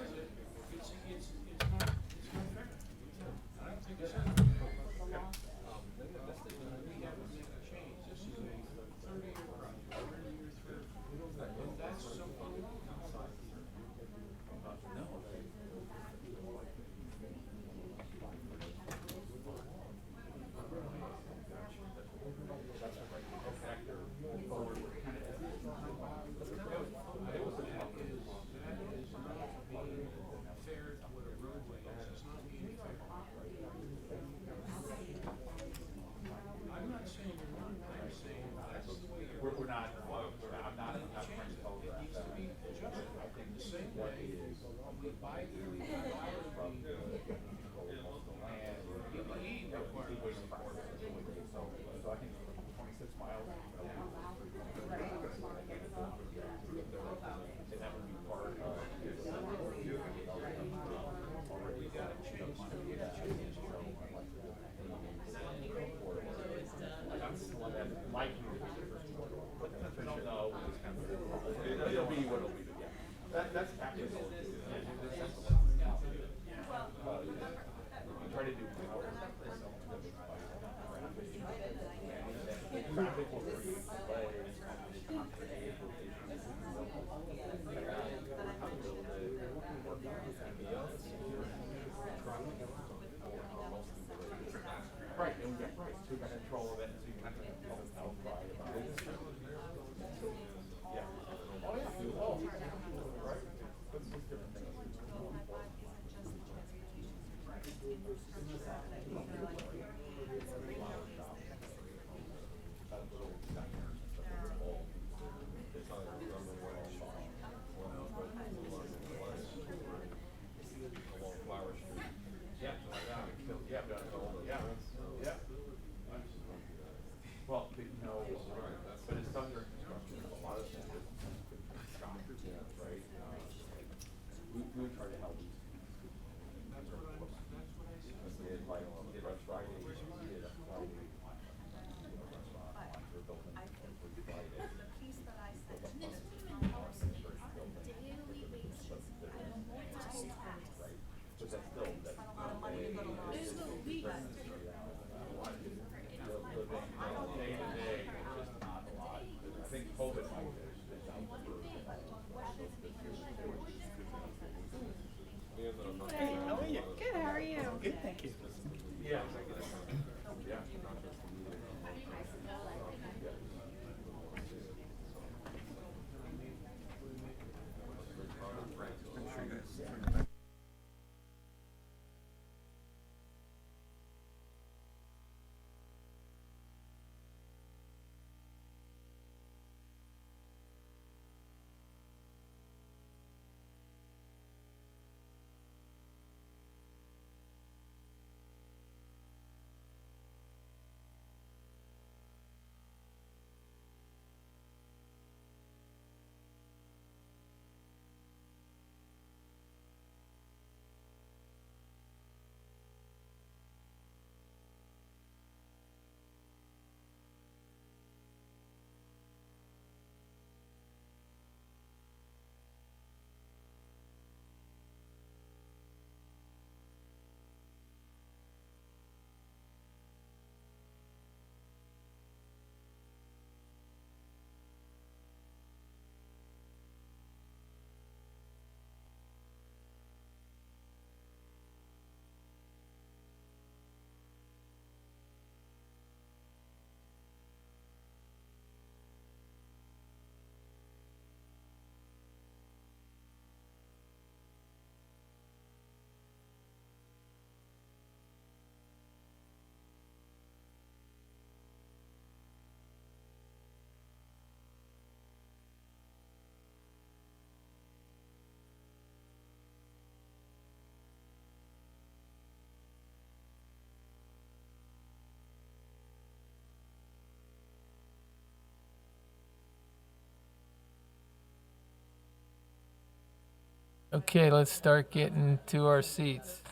Okay, let's start getting to our seats.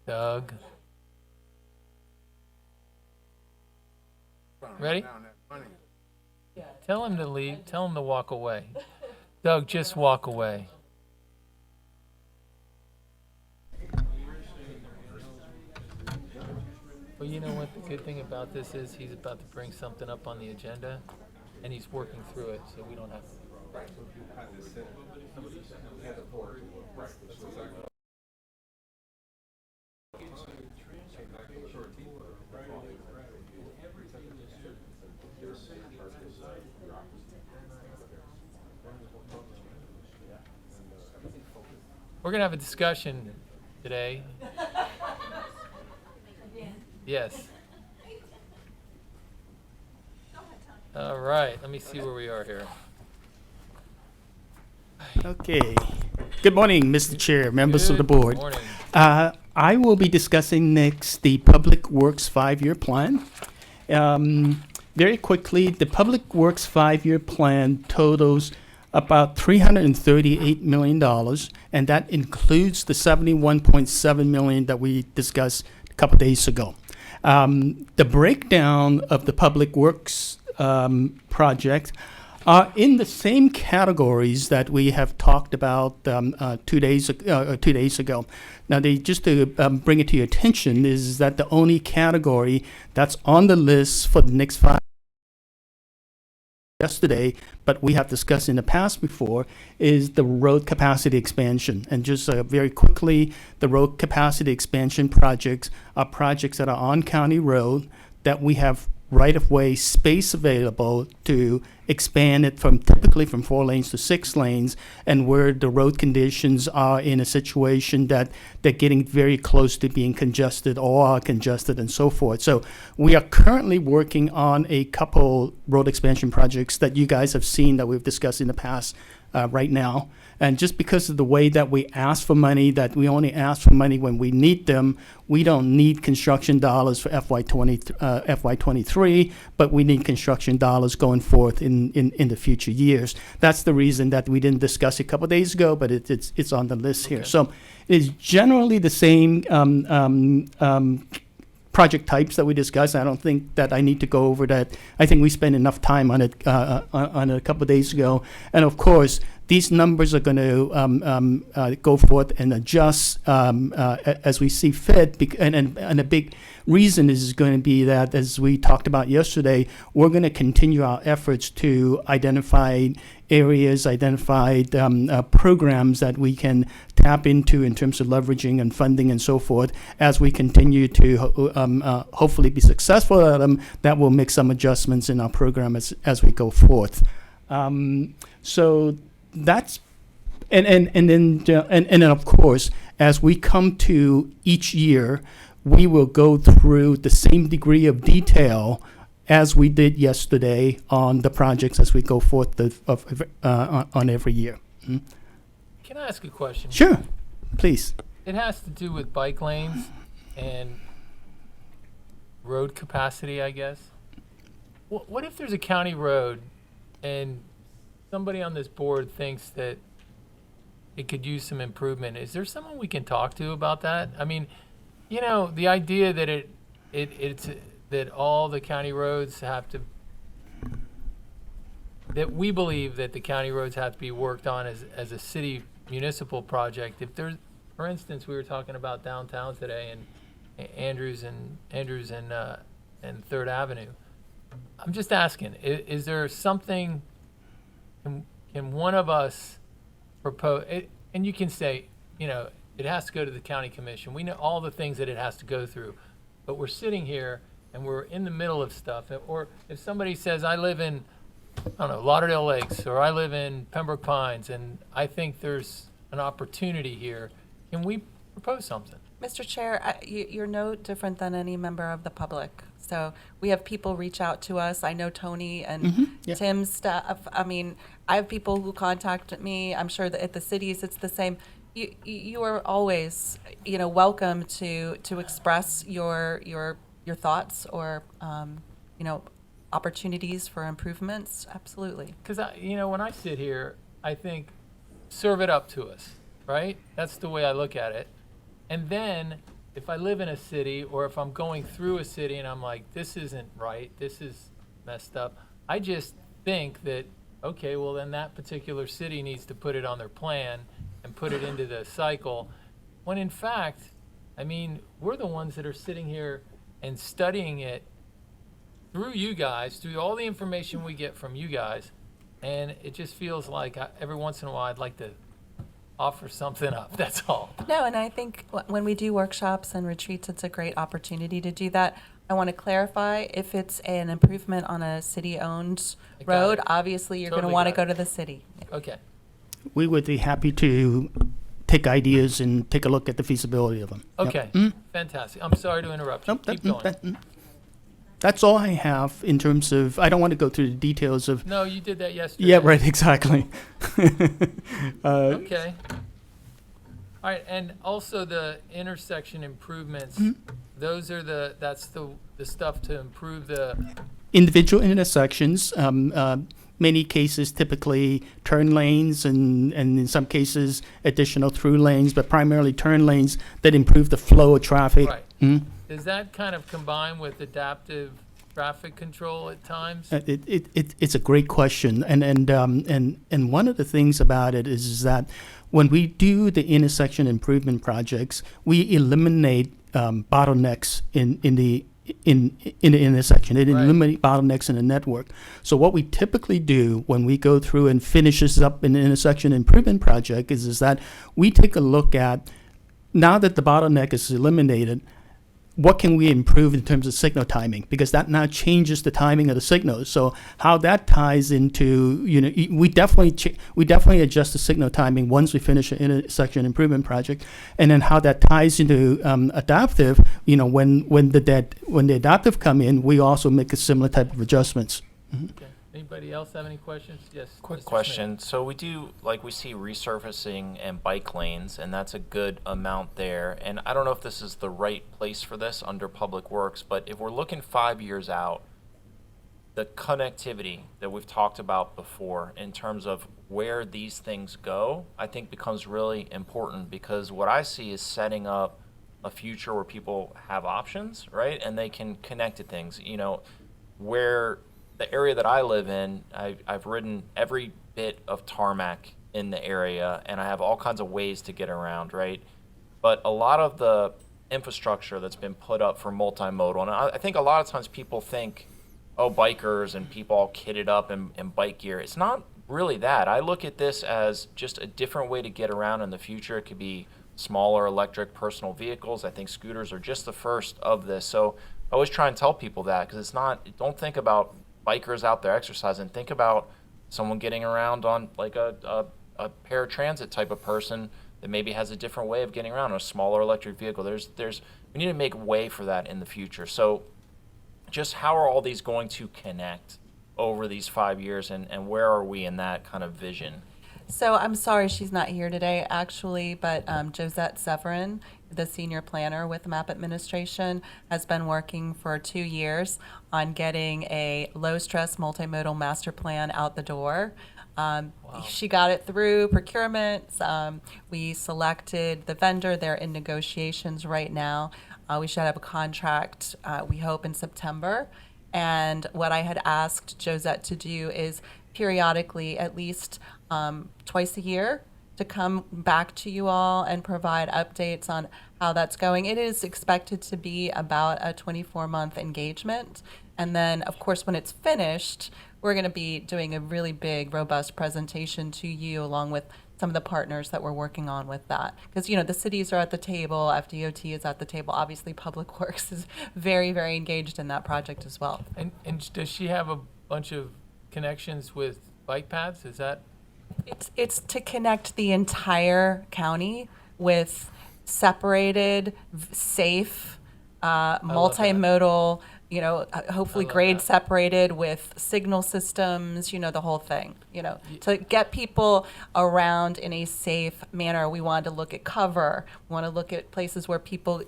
Doug. Ready? Tell him to leave. Tell him to walk away. Doug, just walk away. Well, you know what the good thing about this is? He's about to bring something up on the agenda, and he's working through it, so we don't have to. We're gonna have a discussion today. Yes. All right, let me see where we are here. Okay. Good morning, Mr. Chair, members of the Good board. morning. I will be discussing next the Public Works 5-year plan. Very quickly, the Public Works 5-year plan totals about $338 million, and that includes the $71.7 million that we discussed a couple days ago. The breakdown of the Public Works project are in the same categories that we have talked about 2 days ago. Now, just to bring it to your attention, is that the only category that's on the list for the next 5 yesterday, but we have discussed in the past before, is the road capacity expansion. And just very quickly, the road capacity expansion projects are projects that are on county road that we have right-of-way space available to expand it typically from 4 lanes to 6 lanes, and where the road conditions are in a situation that they're getting very close to being congested or are congested and so forth. So we are currently working on a couple road expansion projects that you guys have seen that we've discussed in the past right now. And just because of the way that we ask for money, that we only ask for money when we need them, we don't need construction dollars for FY23, but we need construction dollars going forth in the future years. That's the reason that we didn't discuss it a couple days ago, but it's on the list here. So it's generally the same project types that we discussed. I don't think that I need to go over that. I think we spent enough time on it on it a couple of days ago. And of course, these numbers are going to go forth and adjust as we see fit. And a big reason is going to be that, as we talked about yesterday, we're going to continue our efforts to identify areas, identify programs that we can tap into in terms of leveraging and funding and so forth. As we continue to hopefully be successful at them, that will make some adjustments in our program as we go forth. So that's and then of course, as we come to each year, we will go through the same degree of detail as we did yesterday on the projects as we go forth on every year. Can I ask a question? Sure, please. It has to do with bike lanes and road capacity, I guess. What if there's a county road and somebody on this board thinks that it could use some improvement? Is there someone we can talk to about that? I mean, you know, the idea that it's that all the county roads have to, that we believe that the county roads have to be worked on as a city municipal project. If there's, for instance, we were talking about downtown today and Andrews and 3rd Avenue. I'm just asking, is there something, can one of us propose, and you can say, you know, it has to go to the county commission. We know all the things that it has to go through, but we're sitting here and we're in the middle of stuff. Or if somebody says, I live in, I don't know, Lauderdale Lakes, or I live in Pembroke Pines, and I think there's an opportunity here, can we propose something? Mr. Chair, you're no different than any member of the public. So we have people reach out to us. I know Tony and Tim's stuff. I mean, I have people who contact me. I'm sure that at the cities it's the same. You are always, you know, welcome to express your thoughts or you know, opportunities for improvements. Absolutely. Because you know, when I sit here, I think serve it up to us, right? That's the way I look at it. And then if I live in a city or if I'm going through a city and I'm like, this isn't right, this is messed up, I just think that, okay, well then that particular city needs to put it on their plan and put it into the cycle. When in fact, I mean, we're the ones that are sitting here and studying it through you guys, through all the information we get from you guys. And it just feels like every once in a while I'd like to offer something up, that's all. No, and I think when we do workshops and retreats, it's a great opportunity to do that. I want to clarify, if it's an improvement on a city-owned I got road, it. obviously you're going to Totally want to got go to the city. Okay. We would be happy to take ideas and take a look at the feasibility of them. Yep. Okay, fantastic. I'm sorry to interrupt you. Nope, Keep going. that's all I have in terms of, I don't want to go through the details of, No, you did that yesterday. yeah, right, exactly. Okay. All right, and also the intersection improvements, those are that's the stuff to improve the, Individual intersections, many cases typically turn lanes and in some cases additional through lanes, but primarily turn lanes that improve the flow of traffic. right. Mhm. Does that kind of combine with adaptive traffic control at times? It's a great question, and one of the things about it is that when we do the intersection improvement projects, we eliminate bottlenecks in the intersection. It Right. eliminates bottlenecks in the network. So what we typically do when we go through and finish this up in the intersection improvement project is that we take a look at, now that the bottleneck is eliminated, what can we improve in terms of signal timing? Because that now changes the timing of the signals. So how that ties into, we definitely adjust the signal timing once we finish an intersection improvement project, and then how that ties into adaptive. When the adaptive come in, we also make a similar type of adjustments. Okay. Anybody else have any questions? Yes. Quick Mr. question. So we see resurfacing and bike lanes, and that's a good amount there. And I don't know if this is the right place for this under Public Works, but if we're looking 5 years out, the connectivity that we've talked about before in terms of where these things go, I think becomes really important, because what I see is setting up a future where people have options, right? And they can connect to things, where the area that I live in, I've ridden every bit of tarmac in the area, and I have all kinds of ways to get around, right? But a lot of the infrastructure that's been put up for multimodal, and I think a lot of times people think, oh, bikers and people all kitted up in bike gear. It's not really that. I look at this as just a different way to get around in the future. It could be smaller electric personal vehicles. I think scooters are just the first of this. So I always try and tell people that, because it's not, don't think about bikers out there exercising. Think about someone getting around on like a paratransit type of person that maybe has a different way of getting around, a smaller electric vehicle. We need to make way for that in the future. So just how are all these going to connect over these 5 years, and where are we in that kind of vision? So I'm sorry she's not here today, actually, but Josette Severin, the senior planner with MAP Administration, has been working for 2 years on getting a low-stress multimodal master plan out the door. She got it through procurement. We selected the vendor. They're in negotiations right now. We should have a contract, we hope, in September. And what I had asked Josette to do is periodically, at least twice a year, to come back to you all and provide updates on how that's going. It is expected to be about a 24-month engagement. And then, of course, when it's finished, we're going to be doing a really big, robust presentation to you, along with some of the partners that we're working on with that. Because, the cities are at the table, FDOT is at the table. Obviously, Public Works is very, very engaged in that project as well. And does she have a bunch of connections with bike paths? Is that? It's to connect the entire county with separated, safe, multimodal, hopefully grade separated with signal systems, the whole thing, to get people around in a safe manner. We wanted to look at cover. We want to look at places where people,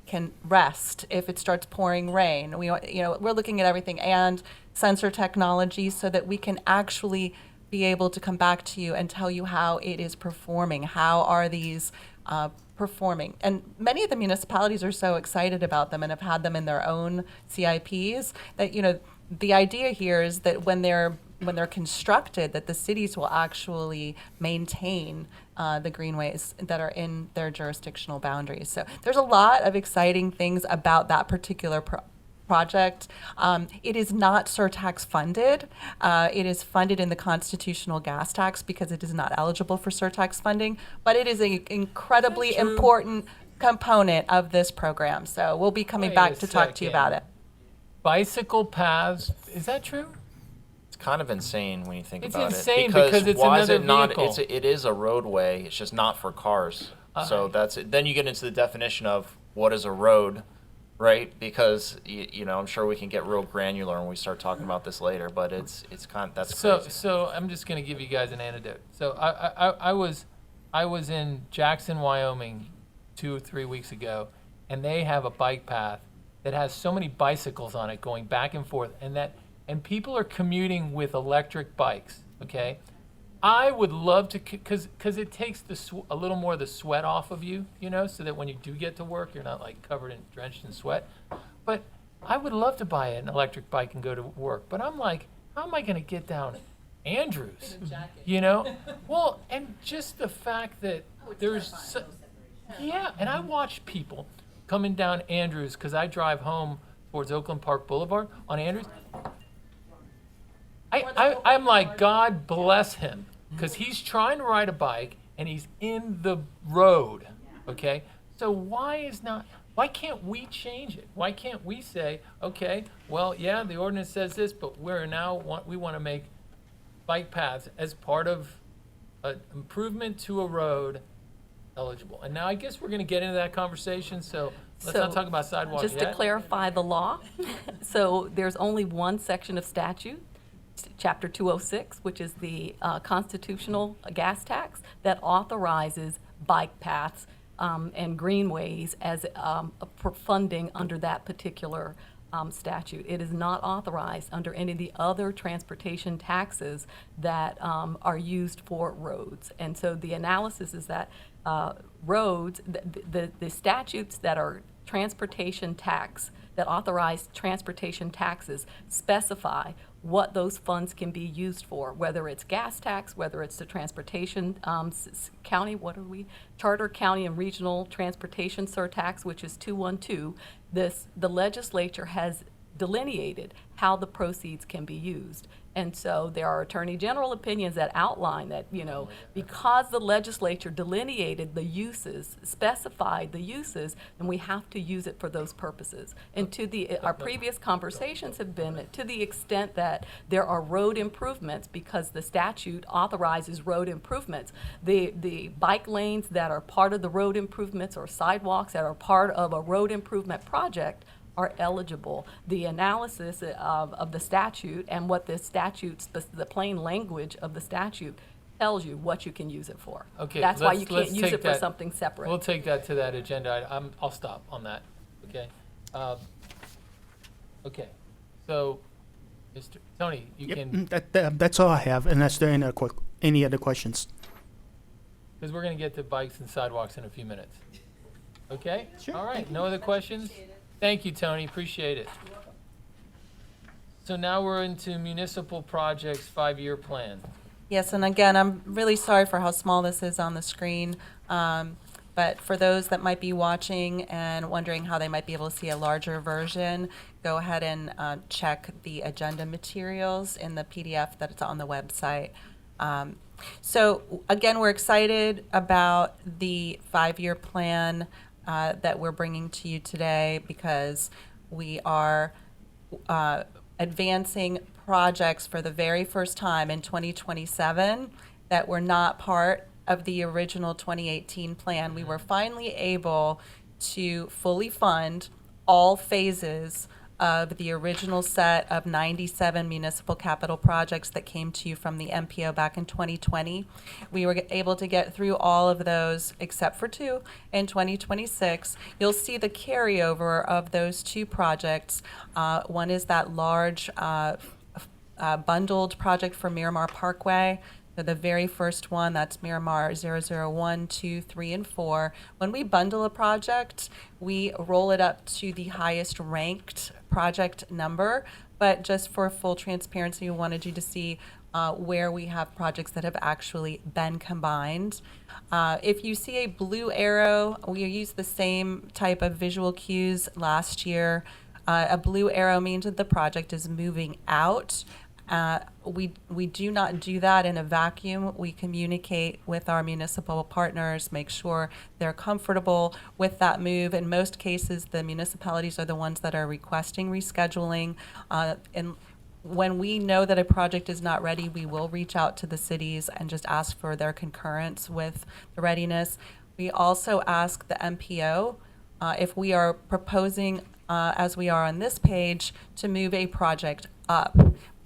can rest if it starts pouring rain. We're looking at everything, and sensor technology so that we can actually be able to come back to you and tell you how it is performing. How are these performing? And many of the municipalities are so excited about them and have had them in their own CIPs that, the idea here is that when they're constructed, that the cities will actually maintain the greenways that are in their jurisdictional boundaries. So there's a lot of exciting things about that particular project. It is not surtax funded. It is funded in the constitutional gas tax because it is not eligible for surtax funding, but it is an incredibly important component of this program. So we'll be coming Wait back a to talk to you about it. Bicycle paths, is that true? It's kind of insane when you think It's about insane it. because it's why is another it not? vehicle. It is a roadway. It's just not for cars. So that's it. Then you get into the definition of what is a road, right? Because I'm sure we can get real granular when we start talking about this later. But that's crazy. So I'm just going to give you guys an anecdote. So I was in Jackson, Wyoming 2 or 3 weeks ago, and they have a bike path that has so many bicycles on it going back and forth, and people are commuting with electric bikes. Okay, I would love to, because it takes a little more of the sweat off of you, so that when you do get to work, you're not like covered and drenched in sweat. But I would love to buy an electric bike and go to work. But I'm like, how am I going to get down Andrews? Well, and just the fact that and I watch people coming down Andrews, because I drive home towards Oakland Park Boulevard on Andrews. I'm like, God bless him, because he's trying to ride a bike and he's in the road, okay? So why can't we change it? Why can't we say, okay, well, yeah, the ordinance says this, but we want to make bike paths as part of an improvement to a road eligible. And now I guess we're going to get into that conversation, so let's not talk about sidewalks Just yet. to clarify the law, so there's only one section of statute, Chapter 206, which is the constitutional gas tax, that authorizes bike paths and greenways as for funding under that particular statute. It is not authorized under any of the other transportation taxes that are used for roads. And so the analysis is that roads, the statutes that are transportation tax, that authorize transportation taxes, specify what those funds can be used for, whether it's gas tax, whether it's the transportation county, charter county and regional transportation surtax, which is 212. The legislature has delineated how the proceeds can be used. And so there are attorney general opinions that outline that, because the legislature delineated the uses, specified the uses, then we have to use it for those purposes. And our previous conversations have been to the extent that there are road improvements, because the statute authorizes road improvements, the bike lanes that are part of the road improvements or sidewalks that are part of a road improvement project are eligible. The analysis of the statute and what the plain language of the statute tells you what you can use it for. Okay, that's why you let's can't use take it for that- something separate. We'll take that to that agenda. I'll stop on that. Okay. Okay. So, Mr. Tony, you can, That's all I have, unless there are any other questions. because we're going to get to bikes and sidewalks in a few minutes. Okay. Sure. All right. No other questions. Thank you, Tony. Appreciate it. So now we're into municipal projects 5-year plan. Yes, and again, I'm really sorry for how small this is on the screen. But for those that might be watching and wondering how they might be able to see a larger version, go ahead and check the agenda materials in the PDF that's on the website. So again, we're excited about the 5-year plan that we're bringing to you today, because we are advancing projects for the very first time in 2027 that were not part of the original 2018 plan. We were finally able to fully fund all phases of the original set of 97 municipal capital projects that came to you from the MPO back in 2020. We were able to get through all of those except for 2 in 2026. You'll see the carryover of those 2 projects. One is that large bundled project for Miramar Parkway. So the very first one, that's Miramar 001, 2, 3, and 4. When we bundle a project, we roll it up to the highest ranked project number. But just for full transparency, we wanted you to see where we have projects that have actually been combined. If you see a blue arrow, we used the same type of visual cues last year. A blue arrow means that the project is moving out. We do not do that in a vacuum. We communicate with our municipal partners, make sure they're comfortable with that move. In most cases, the municipalities are the ones that are requesting rescheduling. And when we know that a project is not ready, we will reach out to the cities and just ask for their concurrence with the readiness. We also ask the MPO if we are proposing, as we are on this page, to move a project up.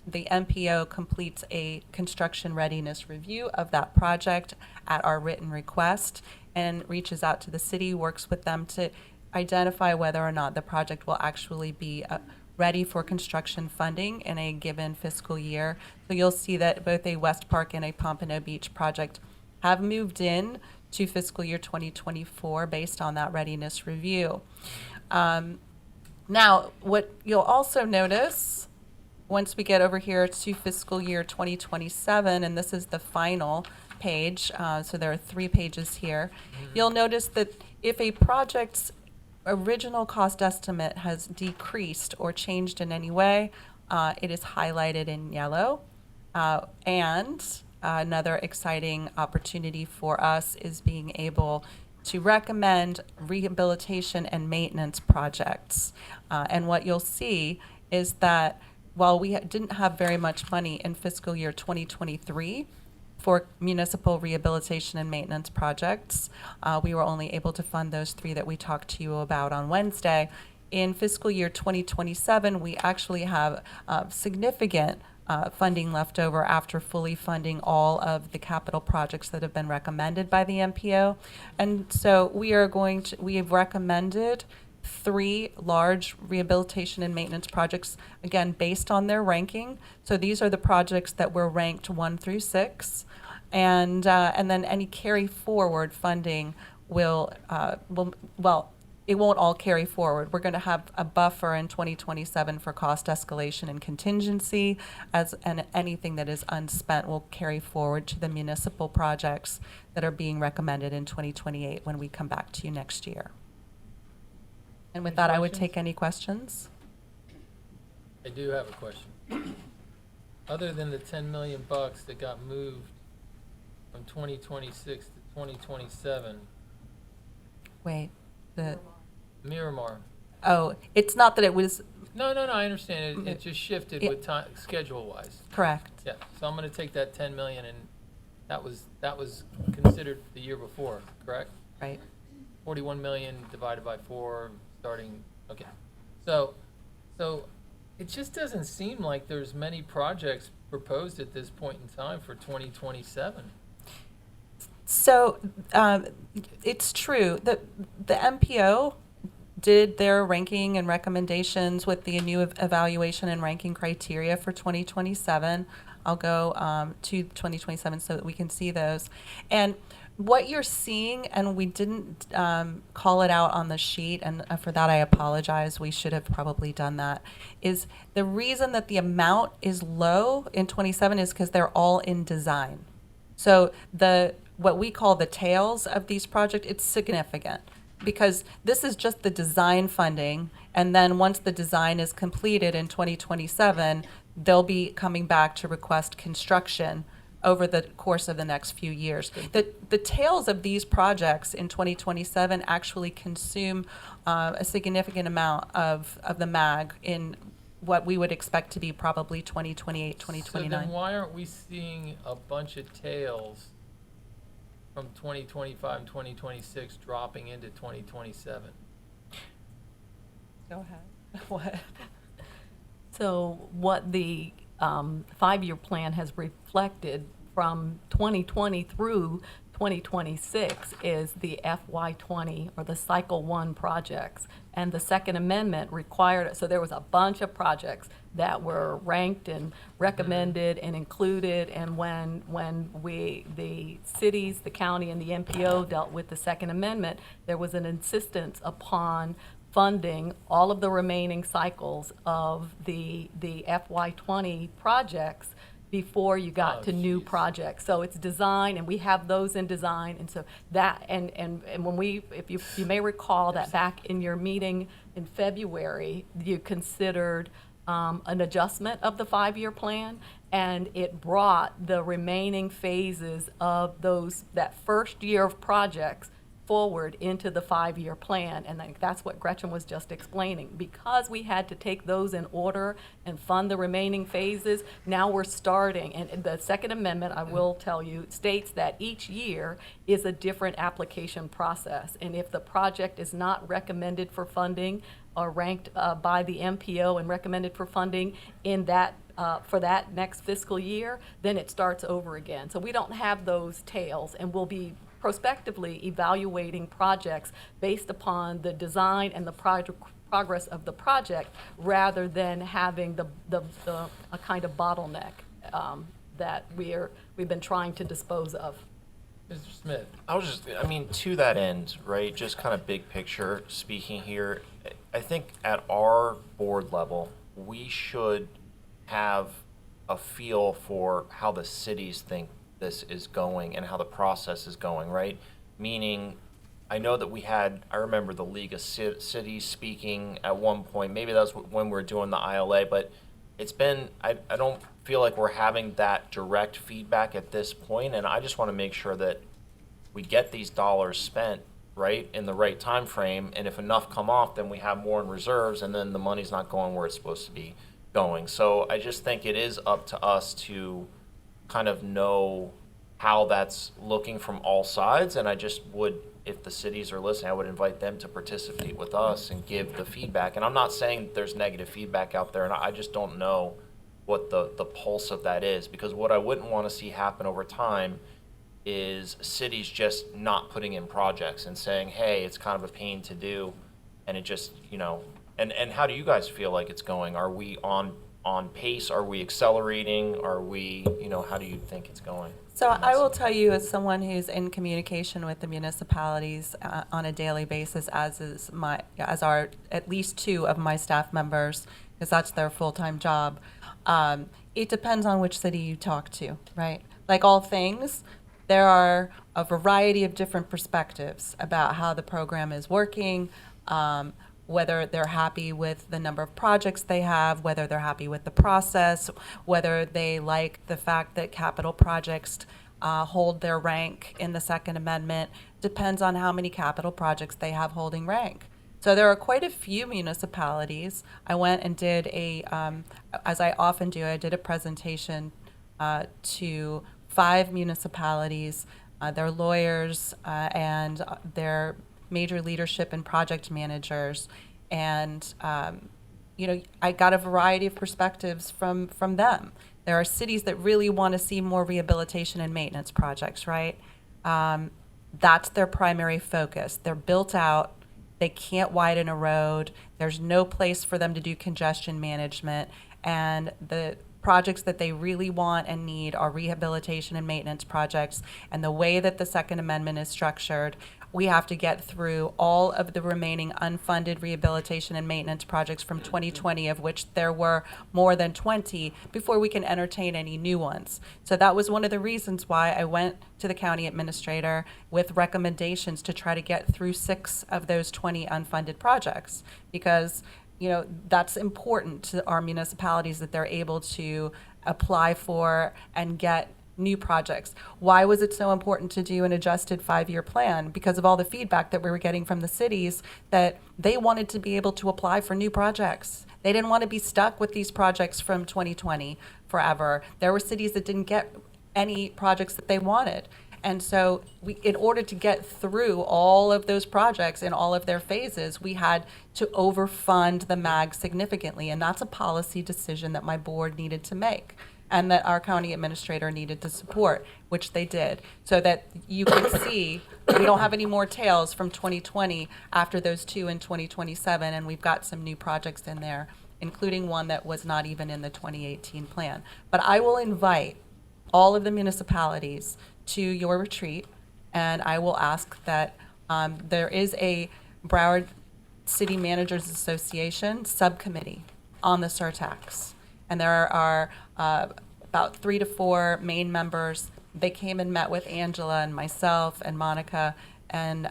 The MPO completes a construction readiness review of that project at our written request and reaches out to the city, works with them to identify whether or not the project will actually be ready for construction funding in a given fiscal year. So you'll see that both a West Park and a Pompano Beach project have moved in to fiscal year 2024 based on that readiness review. Now, what you'll also notice once we get over here to fiscal year 2027, and this is the final page, so there are 3 pages here, you'll notice that if a project's original cost estimate has decreased or changed in any way, it is highlighted in yellow. And another exciting opportunity for us is being able to recommend rehabilitation and maintenance projects. And what you'll see is that while we didn't have very much money in fiscal year 2023 for municipal rehabilitation and maintenance projects, we were only able to fund those 3 that we talked to you about on Wednesday. In fiscal year 2027, we actually have significant funding left over after fully funding all of the capital projects that have been recommended by the MPO. And so we have recommended 3 large rehabilitation and maintenance projects, again, based on their ranking. So these are the projects that were ranked 1 through 6. And then any carry forward funding will, it won't all carry forward. We're going to have a buffer in 2027 for cost escalation and contingency, and anything that is unspent will carry forward to the municipal projects that are being recommended in 2028 when we come back to you next year. And with that, I would take any questions. I do have a question. Other than the 10 million bucks that got moved from 2026 to 2027, Wait, Miramar. oh, it's not that it was No, I understand. It just shifted with time, schedule-wise. correct. Yeah, so I'm gonna take that 10 million, and that was considered the year before, correct? Right. 41 million divided by 4, starting, okay. So it just doesn't seem like there's many projects proposed at this point in time for 2027. So it's true that the MPO did their ranking and recommendations with the new evaluation and ranking criteria for 2027. I'll go to 2027 so that we can see those. And what you're seeing, and we didn't call it out on the sheet, and for that I apologize, we should have probably done that, is the reason that the amount is low in 27 is because they're all in design. So what we call the tails of these projects, it's significant because this is just the design funding, and then once the design is completed in 2027, they'll be coming back to request construction over the course of the next few years. The tails of these projects in 2027 actually consume a significant amount of the MAG in what we would expect to be probably 2028, 2029. So then why aren't we seeing a bunch of tails from 2025 and 2026 dropping into 2027? Go ahead. What? So what the 5-year plan has reflected from 2020 through 2026 is the FY20 or the cycle 1 projects. And the Second Amendment required, so there was a bunch of projects that were ranked and recommended and included. And when the cities, the county, and the MPO dealt with the Second Amendment, there was an insistence upon funding all of the remaining cycles of the FY20 projects before you got to new projects. So it's design, and we have those in design. And so that, and when we, if you may recall that back in your meeting in February, you considered an adjustment of the 5-year plan, and it brought the remaining phases of that first year of projects forward into the 5-year plan. And I think that's what Gretchen was just explaining. Because we had to take those in order and fund the remaining phases, now we're starting. And the Second Amendment, I will tell you, states that each year is a different application process. And if the project is not recommended for funding or ranked by the MPO and recommended for funding in that for that next fiscal year, then it starts over again. So we don't have those tails, and we'll be prospectively evaluating projects based upon the design and the progress of the project, rather than having a kind of bottleneck that we've been trying to dispose of. Mr. Smith. To that end, right, just kind of big picture speaking here, I think at our board level, we should have a feel for how the cities think this is going and how the process is going, right? Meaning, I know that I remember the League of Cities speaking at one point, maybe that was when we were doing the ILA, but it's been, I don't feel like we're having that direct feedback at this point, and I just want to make sure that we get these dollars spent, right, in the right time frame, and if enough come off, then we have more in reserves, and then the money's not going where it's supposed to be going. So I just think it is up to us to kind of know how that's looking from all sides, and I just would, if the cities are listening, I would invite them to participate with us and give the feedback. And I'm not saying there's negative feedback out there, and I just don't know what the pulse of that is, because what I wouldn't want to see happen over time is cities just not putting in projects and saying, hey, it's kind of a pain to do, and it just, and how do you guys feel like it's going? Are we on pace? Are we accelerating? Are we, how do you think it's going? So I will tell you, as someone who's in communication with the municipalities on a daily basis, as are at least 2 of my staff members, because that's their full-time job. It depends on which city you talk to, right? Like all things, there are a variety of different perspectives about how the program is working, whether they're happy with the number of projects they have, whether they're happy with the process, whether they like the fact that capital projects hold their rank in the Second Amendment. Depends on how many capital projects they have holding rank. So there are quite a few municipalities. I went and did as I often do, I did a presentation to 5 municipalities, their lawyers and their major leadership and project managers, and I got a variety of perspectives from them. There are cities that really want to see more rehabilitation and maintenance projects, right? That's their primary focus. They're built out. They can't widen a road. There's no place for them to do congestion management, and the projects that they really want and need are rehabilitation and maintenance projects. And the way that the Second Amendment is structured, we have to get through all of the remaining unfunded rehabilitation and maintenance projects from 2020, of which there were more than 20, before we can entertain any new ones. So that was one of the reasons why I went to the county administrator with recommendations to try to get through 6 of those 20 unfunded projects, because that's important to our municipalities, that they're able to apply for and get new projects. Why was it so important to do an adjusted 5-year plan? Because of all the feedback that we were getting from the cities, that they wanted to be able to apply for new projects. They didn't want to be stuck with these projects from 2020 forever. There were cities that didn't get any projects that they wanted. And so in order to get through all of those projects in all of their phases, we had to overfund the MAG significantly. And that's a policy decision that my board needed to make. and that our county administrator needed to support, which they did, so that you could see we don't have any more tails from 2020 after those two in 2027, and we've got some new projects in there, including one that was not even in the 2018 plan. But I will invite all of the municipalities to your retreat, and I will ask that there is a Broward City Managers Association subcommittee on the surtax. And there are about 3 to 4 main members. They came and met with Angela and myself and Monica and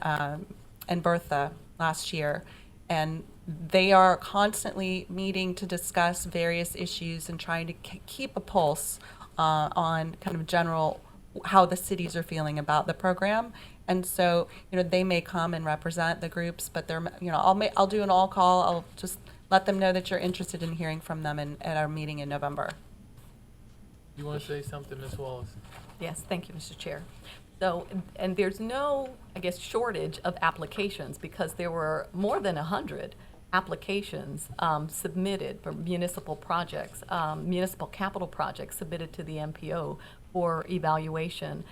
Bertha last year. And they are constantly meeting to discuss various issues and trying to keep a pulse on kind of general how the cities are feeling about the program. And so, they may come and represent the groups, but they're, I'll do an all call. I'll just let them know that you're interested in hearing from them at our meeting in November. You want to say something, Ms. Wallace? Yes, thank you, Mr. Chair. So, and there's no, I guess, shortage of applications because there were more than 100 applications submitted for municipal projects, municipal capital projects submitted to the MPO for evaluation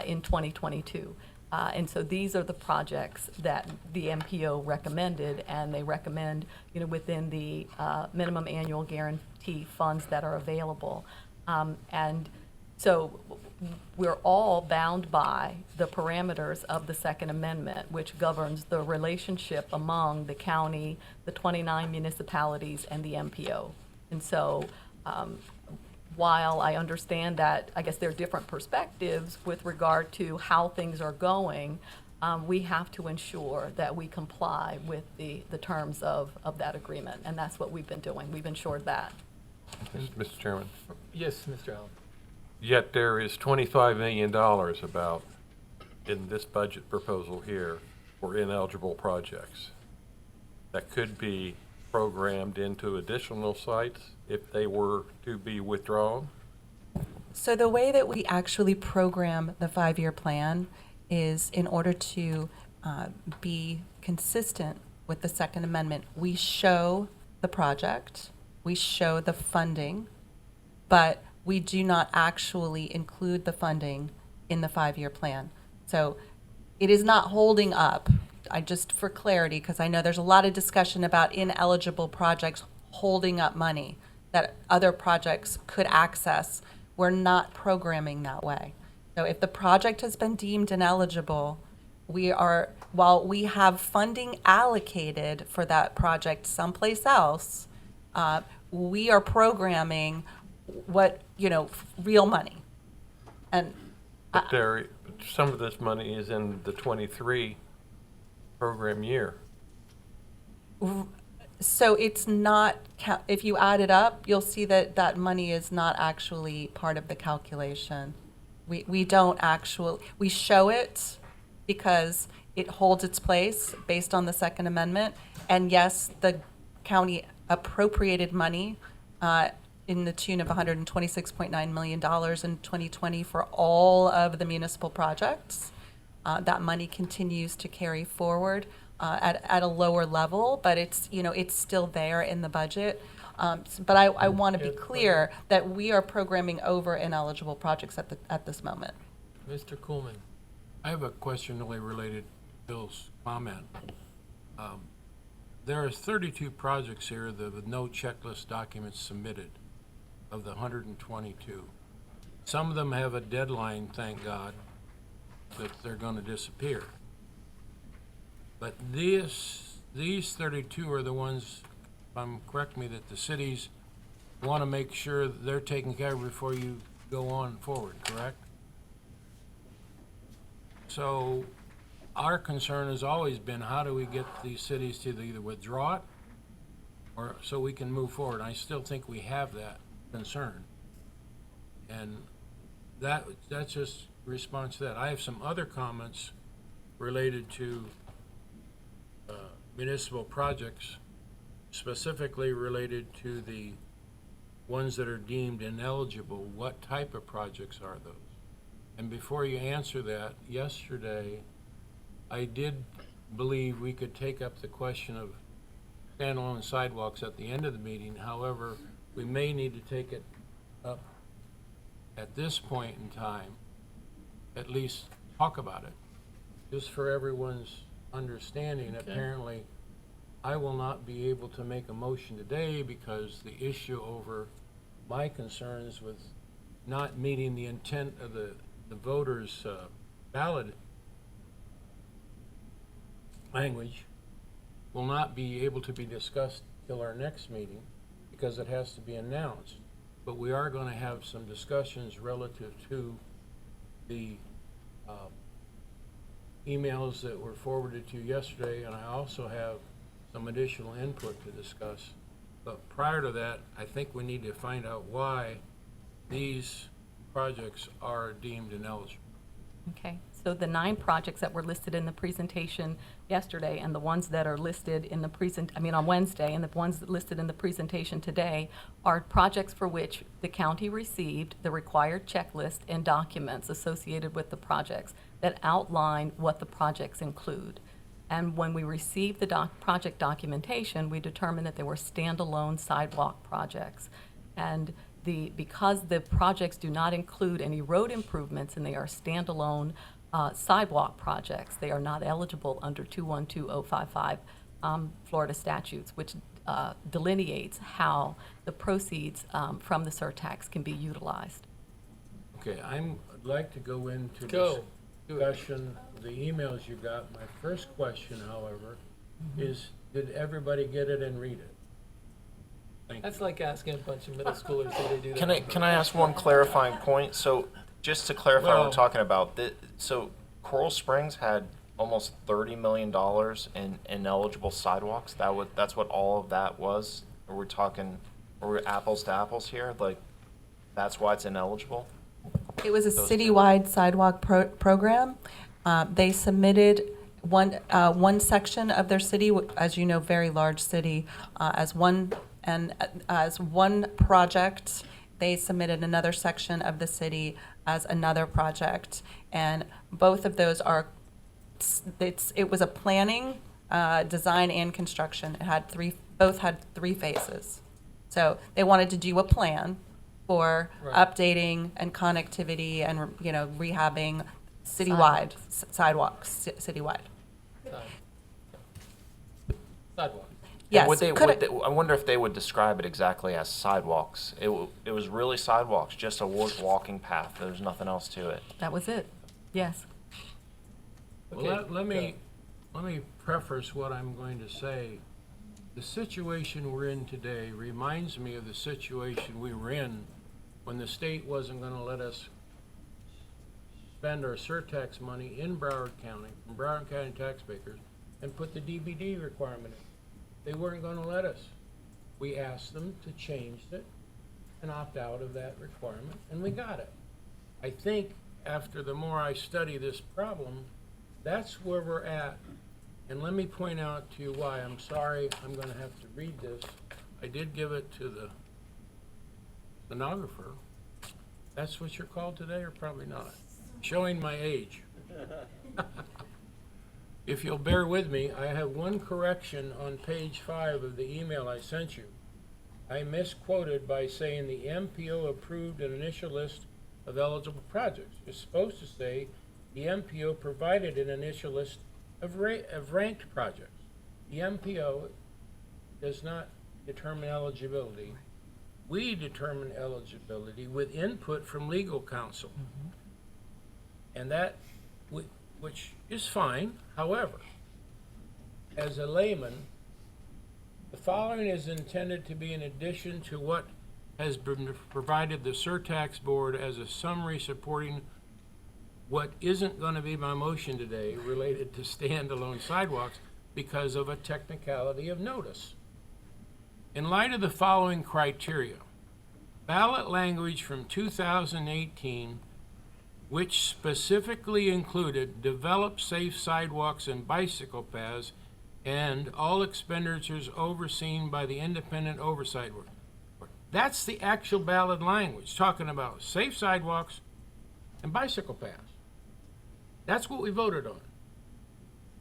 in 2022. And so these are the projects that the MPO recommended, and they recommend, within the minimum annual guarantee funds that are available. And so we're all bound by the parameters of the Second Amendment, which governs the relationship among the county, the 29 municipalities, and the MPO. And so while I understand that, I guess there are different perspectives with regard to how things are going, we have to ensure that we comply with the terms of that agreement, and that's what we've been doing. We've ensured that. Mr. Chairman, Yes, Mr. Allen. yet there is $25 million about in this budget proposal here for ineligible projects that could be programmed into additional sites if they were to be withdrawn? So the way that we actually program the 5-year plan is in order to be consistent with the Second Amendment. We show the project, we show the funding, but we do not actually include the funding in the 5-year plan. So it is not holding up. Just for clarity, because I know there's a lot of discussion about ineligible projects holding up money that other projects could access. We're not programming that way. So if the project has been deemed ineligible, while we have funding allocated for that project someplace else, we are programming real money. And But some of this money is in the 23 program year. so it's not, if you add it up, you'll see that that money is not actually part of the calculation. We don't actually, we show it because it holds its place based on the Second Amendment. And yes, the county appropriated money in the tune of $126.9 million in 2020 for all of the municipal projects. That money continues to carry forward at a lower level, but it's still there in the budget. But I want to be clear that we are programming over ineligible projects at this moment. Mr. Kuhlman. I have a question really related to Bill's comment. There are 32 projects here that with no checklist documents submitted of the 122. Some of them have a deadline, thank God, that they're going to disappear. But these 32 are the ones, correct me, that the cities want to make sure that they're taken care of before you go on forward, correct? So our concern has always been, how do we get these cities to either withdraw it or so we can move forward? I still think we have that concern. And that's just a response to that. I have some other comments related to municipal projects, specifically related to the ones that are deemed ineligible. What type of projects are those? And before you answer that, yesterday, I did believe we could take up the question of standalone sidewalks at the end of the meeting. However, we may need to take it up at this point in time, at least talk about it. Just for everyone's understanding, apparently, I will not be able to make a motion today because the issue over my concerns with not meeting the intent of the voters' ballot language will not be able to be discussed till our next meeting because it has to be announced. But we are going to have some discussions relative to the emails that were forwarded to you yesterday, and I also have some additional input to discuss. But prior to that, I think we need to find out why these projects are deemed ineligible. Okay, so the 9 projects that were listed in the presentation yesterday and the ones that are listed in the on Wednesday, and the ones that listed in the presentation today are projects for which the county received the required checklist and documents associated with the projects that outline what the projects include. And when we received the project documentation, we determined that they were standalone sidewalk projects. And because the projects do not include any road improvements and they are standalone sidewalk projects, they are not eligible under 212055 Florida statutes, which delineates how the proceeds from the surtax can be utilized. Okay, I'd like to go into Go. discussion, the emails you got. My first question, however, is did everybody get it and read it? Thank That's you. like asking a bunch of middle schoolers if they do that. Can I ask one clarifying point? So just to clarify what Well- we're talking about, so Coral Springs had almost $30 million in ineligible sidewalks. That's what all of that was? Are we apples to apples here? Like, that's why it's ineligible? It was a Those two. citywide sidewalk program. They submitted one section of their city, as you know, very large city, as one project. They submitted another section of the city as another project, and both of those it was a planning, design, and construction. Both had 3 phases. So they wanted to do a plan for Right. updating and connectivity and, rehabbing citywide sidewalks, citywide. Sidewalk. Yes. And could I wonder if they would describe it exactly as sidewalks. It was really sidewalks, just a walking path. There's nothing else to it. That was it. Yes. Well, let me preface what I'm going to say. The situation we're in today reminds me of the situation we were in when the state wasn't going to let us spend our surtax money in Broward County, from Broward County taxpayers, and put the DBD requirement in. They weren't going to let us. We asked them to change it and opt out of that requirement, and we got it. I think after the more I study this problem, that's where we're at. And let me point out to you why. I'm sorry, I'm going to have to read this. I did give it to the stenographer. That's what you're called today, or probably not? Showing my age. If you'll bear with me, I have one correction on page 5 of the email I sent you. I misquoted by saying the MPO approved an initial list of eligible projects. It's supposed to say the MPO provided an initial list of ranked projects. The MPO does not determine eligibility. We determine eligibility with input from legal counsel. And that, which is fine. However, as a layman, the following is intended to be in addition to what has been provided the Surtax Board as a summary supporting what isn't going to be my motion today related to standalone sidewalks because of a technicality of notice. In light of the following criteria, ballot language from 2018, which specifically included develop safe sidewalks and bicycle paths and all expenditures overseen by the Independent Oversight Board. That's the actual ballot language, talking about safe sidewalks and bicycle paths. That's what we voted on.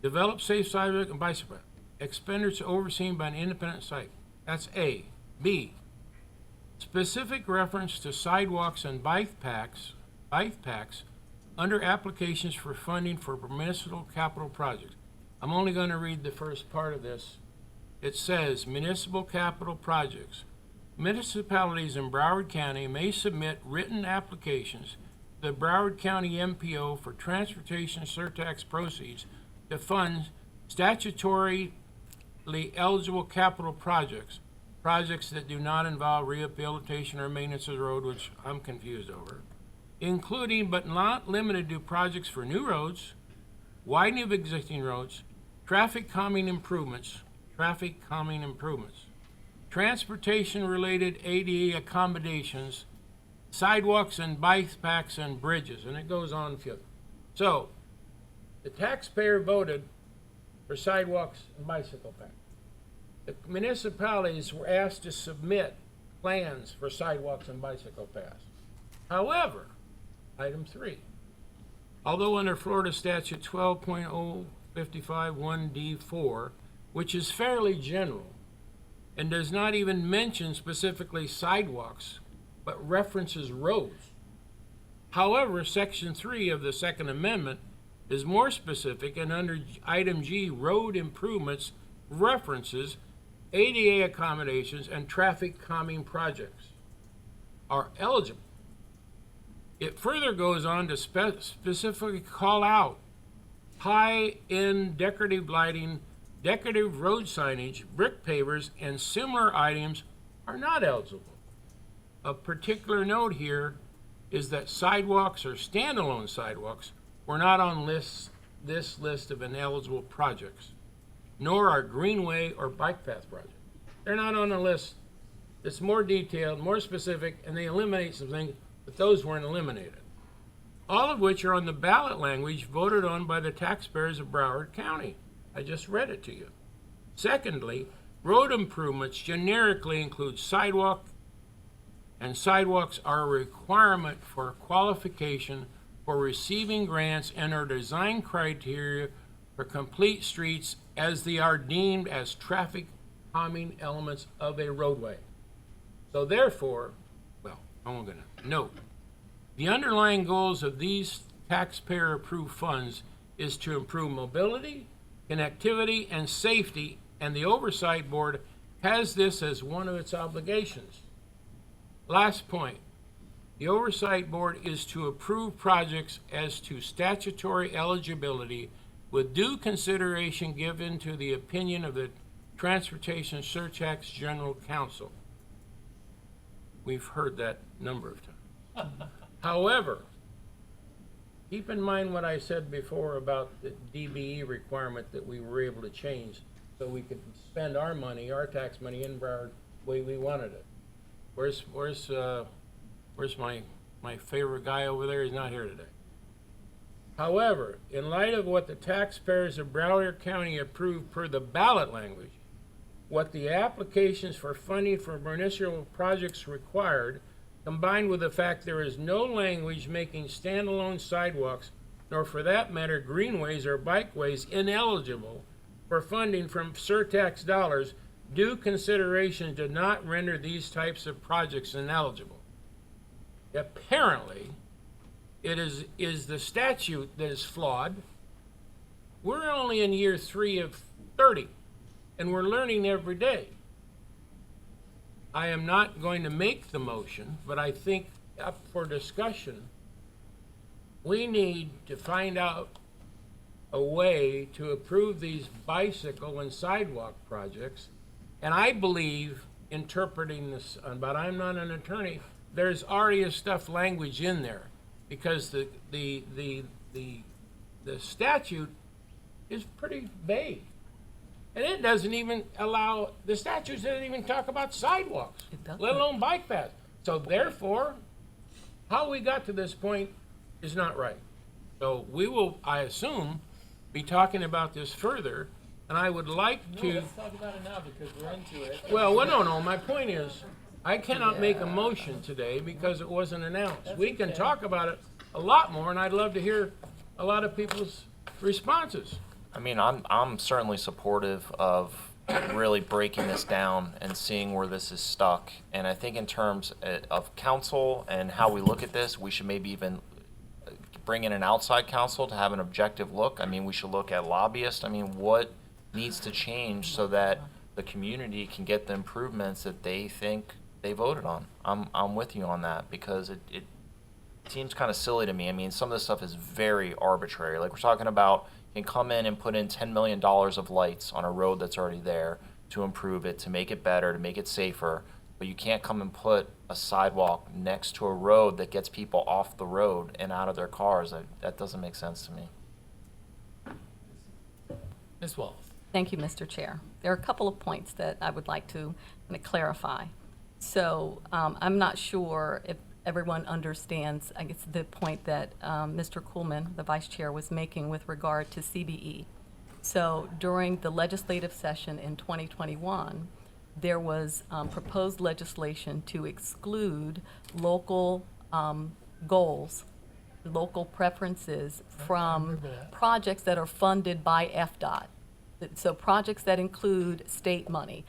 Develop safe sidewalk and bicycle paths. Expenditures overseen by an independent site. That's A. B. specific reference to sidewalks and bike packs under applications for funding for municipal capital projects. I'm only going to read the first part of this. It says, municipal capital projects. Municipalities in Broward County may submit written applications to the Broward County MPO for transportation surtax proceeds to fund statutorily eligible capital projects that do not involve rehabilitation or maintenance of the road, which I'm confused over, including but not limited to projects for new roads, widening of existing roads, traffic calming improvements, transportation-related ADA accommodations, sidewalks and bike packs and bridges, and it goes on. So, the taxpayer voted for sidewalks and bicycle packs. The municipalities were asked to submit plans for sidewalks and bicycle paths. However, item 3, although under Florida Statute 12.055(1)(d)(4), which is fairly general and does not even mention specifically sidewalks, but references roads. However, Section 3 of the Second Amendment is more specific, and under item G, road improvements references ADA accommodations and traffic calming projects are eligible. It further goes on to specifically call out high-end decorative lighting, decorative road signage, brick pavers, and similar items are not eligible. Of particular note here is that sidewalks or standalone sidewalks were not on this list of ineligible projects, nor are greenway or bike path projects. They're not on the list. It's more detailed, more specific, and they eliminate some things, but those weren't eliminated. All of which are on the ballot language voted on by the taxpayers of Broward County. I just read it to you. Secondly, road improvements generically include sidewalk, and sidewalks are a requirement for qualification for receiving grants and are design criteria for complete streets as they are deemed as traffic calming elements of a roadway. So therefore, well, I'm going to note, the underlying goals of these taxpayer-approved funds is to improve mobility, connectivity, and safety, and the Oversight Board has this as one of its obligations. Last point, the Oversight Board is to approve projects as to statutory eligibility with due consideration given to the opinion of the Transportation Surtax General Counsel. We've heard that a number of times. However, keep in mind what I said before about the DBE requirement that we were able to change so we could spend our money, our tax money, in Broward the way we wanted it. Where's my favorite guy over there? He's not here today. However, in light of what the taxpayers of Broward County approved per the ballot language, what the applications for funding for municipal projects required, combined with the fact there is no language making standalone sidewalks, nor for that matter greenways or bikeways, ineligible for funding from surtax dollars, due consideration did not render these types of projects ineligible. Apparently, it is the statute that is flawed. We're only in year 3 of 30, and we're learning every day. I am not going to make the motion, but I think up for discussion, we need to find out a way to approve these bicycle and sidewalk projects. And I believe, interpreting this, but I'm not an attorney, there's already a stuff language in there because the statute is pretty vague. And it doesn't even allow, the statute doesn't even talk about sidewalks, let alone bike paths. So therefore, how we got to this point is not right. So we will, I assume, be talking about this further, and I would like to. Let's talk about it now because we're into it. Well, no, my point is, I cannot make a motion today because it wasn't announced. We can talk about it a lot more, and I'd love to hear a lot of people's responses. I mean, I'm certainly supportive of really breaking this down and seeing where this is stuck. And I think in terms of council and how we look at this, we should maybe even bring in an outside counsel to have an objective look. I mean, we should look at lobbyists. I mean, what needs to change so that the community can get the improvements that they think they voted on? I'm with you on that, because it seems kind of silly to me. I mean, some of this stuff is very arbitrary. Like, we're talking about, you can come in and put in $10 million of lights on a road that's already there to improve it, to make it better, to make it safer, but you can't come and put a sidewalk next to a road that gets people off the road and out of their cars. That doesn't make sense to me. Ms. Wallace. Thank you, Mr. Chair. There are a couple of points that I would like to kind of clarify. So I'm not sure if everyone understands, I guess, the point that Mr. Kuhlman, the Vice Chair, was making with regard to CBE. So during the legislative session in 2021, there was proposed legislation to exclude local goals, local preferences from projects that are funded by FDOT. So projects that include state money.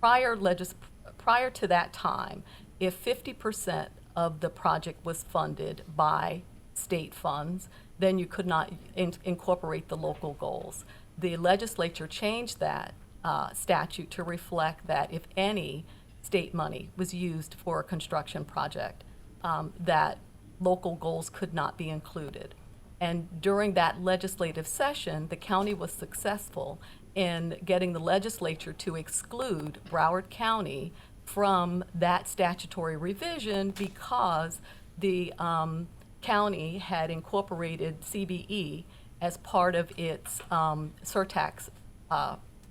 Prior to that time, if 50% of the project was funded by state funds, then you could not incorporate the local goals. The legislature changed that statute to reflect that if any state money was used for a construction project, that local goals could not be included. And during that legislative session, the county was successful in getting the legislature to exclude Broward County from that statutory revision, because the county had incorporated CBE as part of its Surtax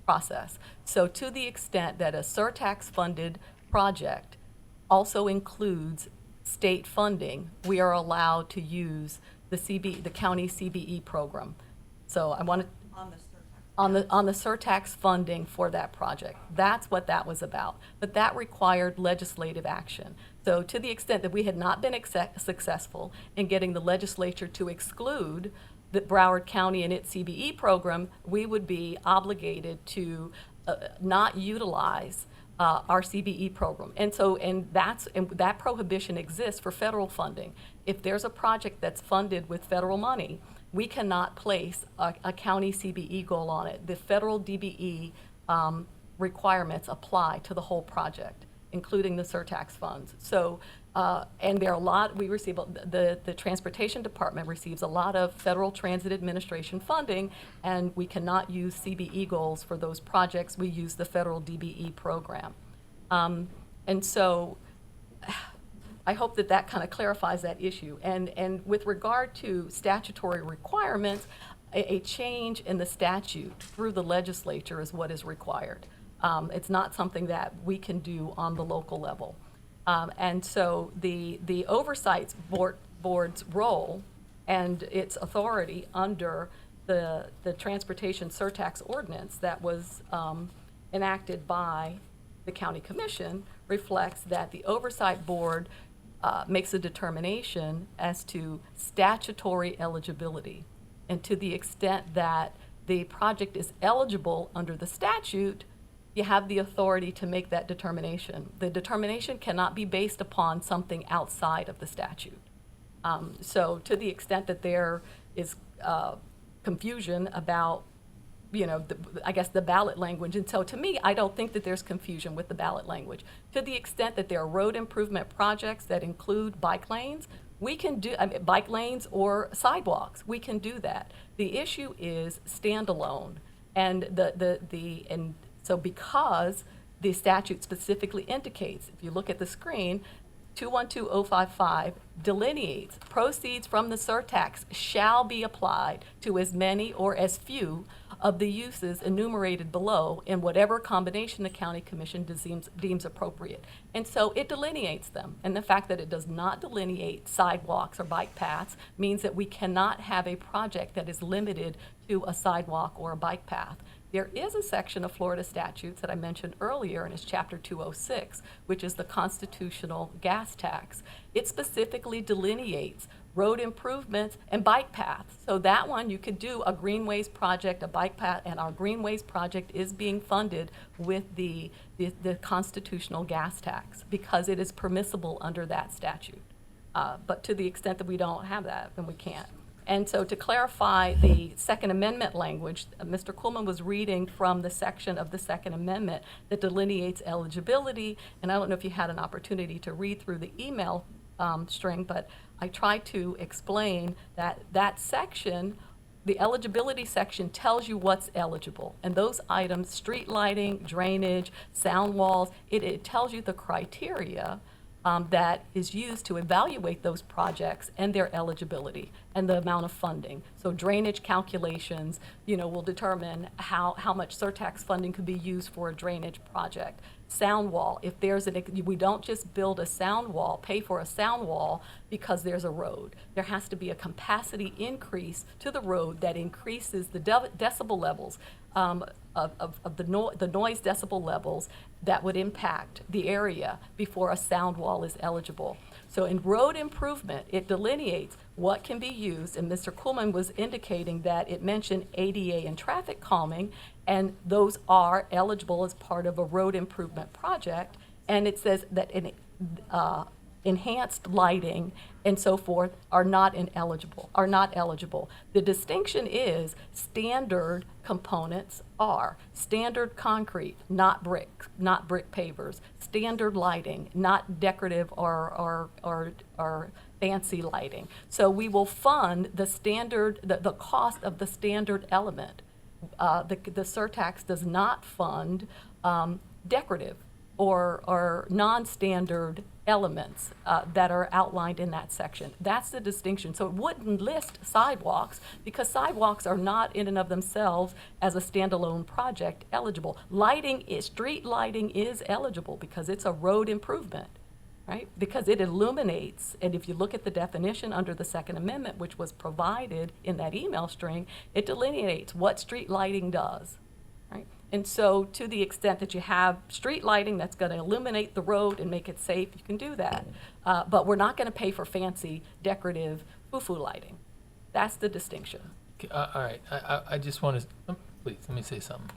process. So to the extent that a Surtax-funded project also includes state funding, we are allowed to use the county CBE program. So I want to on the Surtax funding for that project. That's what that was about. But that required legislative action. So to the extent that we had not been successful in getting the legislature to exclude the Broward County and its CBE program, we would be obligated to not utilize our CBE program. And that prohibition exists for federal funding. If there's a project that's funded with federal money, we cannot place a county CBE goal on it. The federal DBE requirements apply to the whole project, including the Surtax funds. So, and there are a lot, the Transportation Department receives a lot of Federal Transit Administration funding, and we cannot use CBE goals for those projects. We use the federal DBE program. And so I hope that that kind of clarifies that issue. And with regard to statutory requirements, a change in the statute through the legislature is what is required. It's not something that we can do on the local level. And so the Oversight Board's role and its authority under the Transportation Surtax Ordinance that was enacted by the County Commission reflects that the Oversight Board makes a determination as to statutory eligibility. And to the extent that the project is eligible under the statute, you have the authority to make that determination. The determination cannot be based upon something outside of the statute. So to the extent that there is confusion about, I guess the ballot language, and so to me, I don't think that there's confusion with the ballot language. To the extent that there are road improvement projects that include bike lanes, we can do bike lanes or sidewalks. We can do that. The issue is standalone, and so because the statute specifically indicates, if you look at the screen, 212055 delineates proceeds from the surtax shall be applied to as many or as few of the uses enumerated below in whatever combination the county commission deems appropriate. And so it delineates them. And the fact that it does not delineate sidewalks or bike paths means that we cannot have a project that is limited to a sidewalk or a bike path. There is a section of Florida statutes that I mentioned earlier, and it's Chapter 206, which is the constitutional gas tax. It specifically delineates road improvements, and bike paths. So that one, you could do a greenways project, a bike path, and our greenways project is being funded with the constitutional gas tax because it is permissible under that statute. But to the extent that we don't have that, then we can't. And so to clarify the Second Amendment language, Mr. Kuhlman was reading from the section of the Second Amendment that delineates eligibility. And I don't know if you had an opportunity to read through the email string, but I tried to explain that that section, the eligibility section, tells you what's eligible. And those items, street lighting, drainage, sound walls, it tells you the criteria that is used to evaluate those projects and their eligibility and the amount of funding. So drainage calculations, will determine how much surtax funding could be used for a drainage project. Sound wall, if there's we don't just build a sound wall, pay for a sound wall because there's a road. There has to be a capacity increase to the road that increases the decibel levels of the noise decibel levels that would impact the area before a sound wall is eligible. So in road improvement, it delineates what can be used, and Mr. Kuhlman was indicating that it mentioned ADA and traffic calming, and those are eligible as part of a road improvement project, and it says that enhanced lighting and so forth are not eligible. The distinction is standard components are standard concrete, not brick pavers, standard lighting, not decorative or fancy lighting. So we will fund the standard, the cost of the standard element. The surtax does not fund decorative or non-standard elements that are outlined in that section. That's the distinction. So it wouldn't list sidewalks because sidewalks are not in and of themselves as a standalone project eligible. Street lighting is eligible because it's a road improvement, right? Because it illuminates, and if you look at the definition under the Second Amendment, which was provided in that email string, it delineates what street lighting does, right? And so to the extent that you have street lighting that's going to illuminate the road and make it safe, you can do that. But we're not going to pay for fancy, decorative, foo-foo lighting. That's the distinction. All right, I just want to, please, let me say something.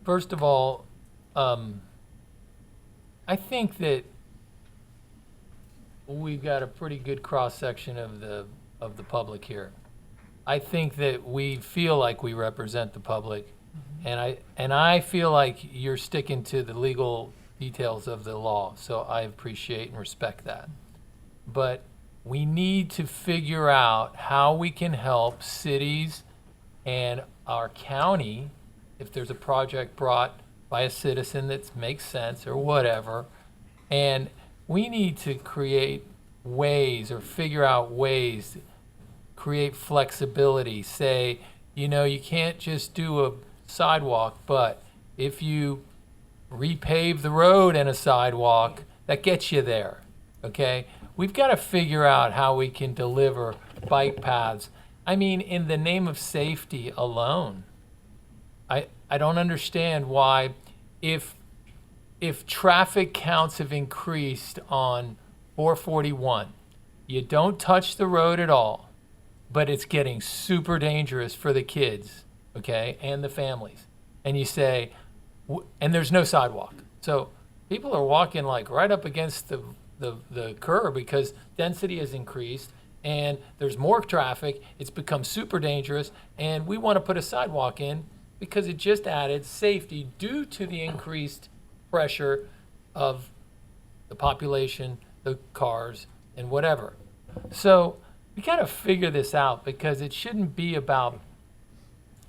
First of all, I think that we've got a pretty good cross-section of the public here. I think that we feel like we represent the public. And I feel like you're sticking to the legal details of the law, so I appreciate and respect that. But we need to figure out how we can help cities and our county, if there's a project brought by a citizen that makes sense or whatever, and we need to create ways or figure out ways, create flexibility, say, you can't just do a sidewalk, but if you repave the road and a sidewalk, that gets you there, okay? We've got to figure out how we can deliver bike paths. I mean, in the name of safety alone, I don't understand why if traffic counts have increased on 441, you don't touch the road at all, but it's getting super dangerous for the kids, okay, and the families. And you say, and there's no sidewalk. So people are walking like right up against the curb because density has increased and there's more traffic. It's become super dangerous. And we want to put a sidewalk in because it just added safety due to the increased pressure of the population, the cars, and whatever. So we got to figure this out because it shouldn't be about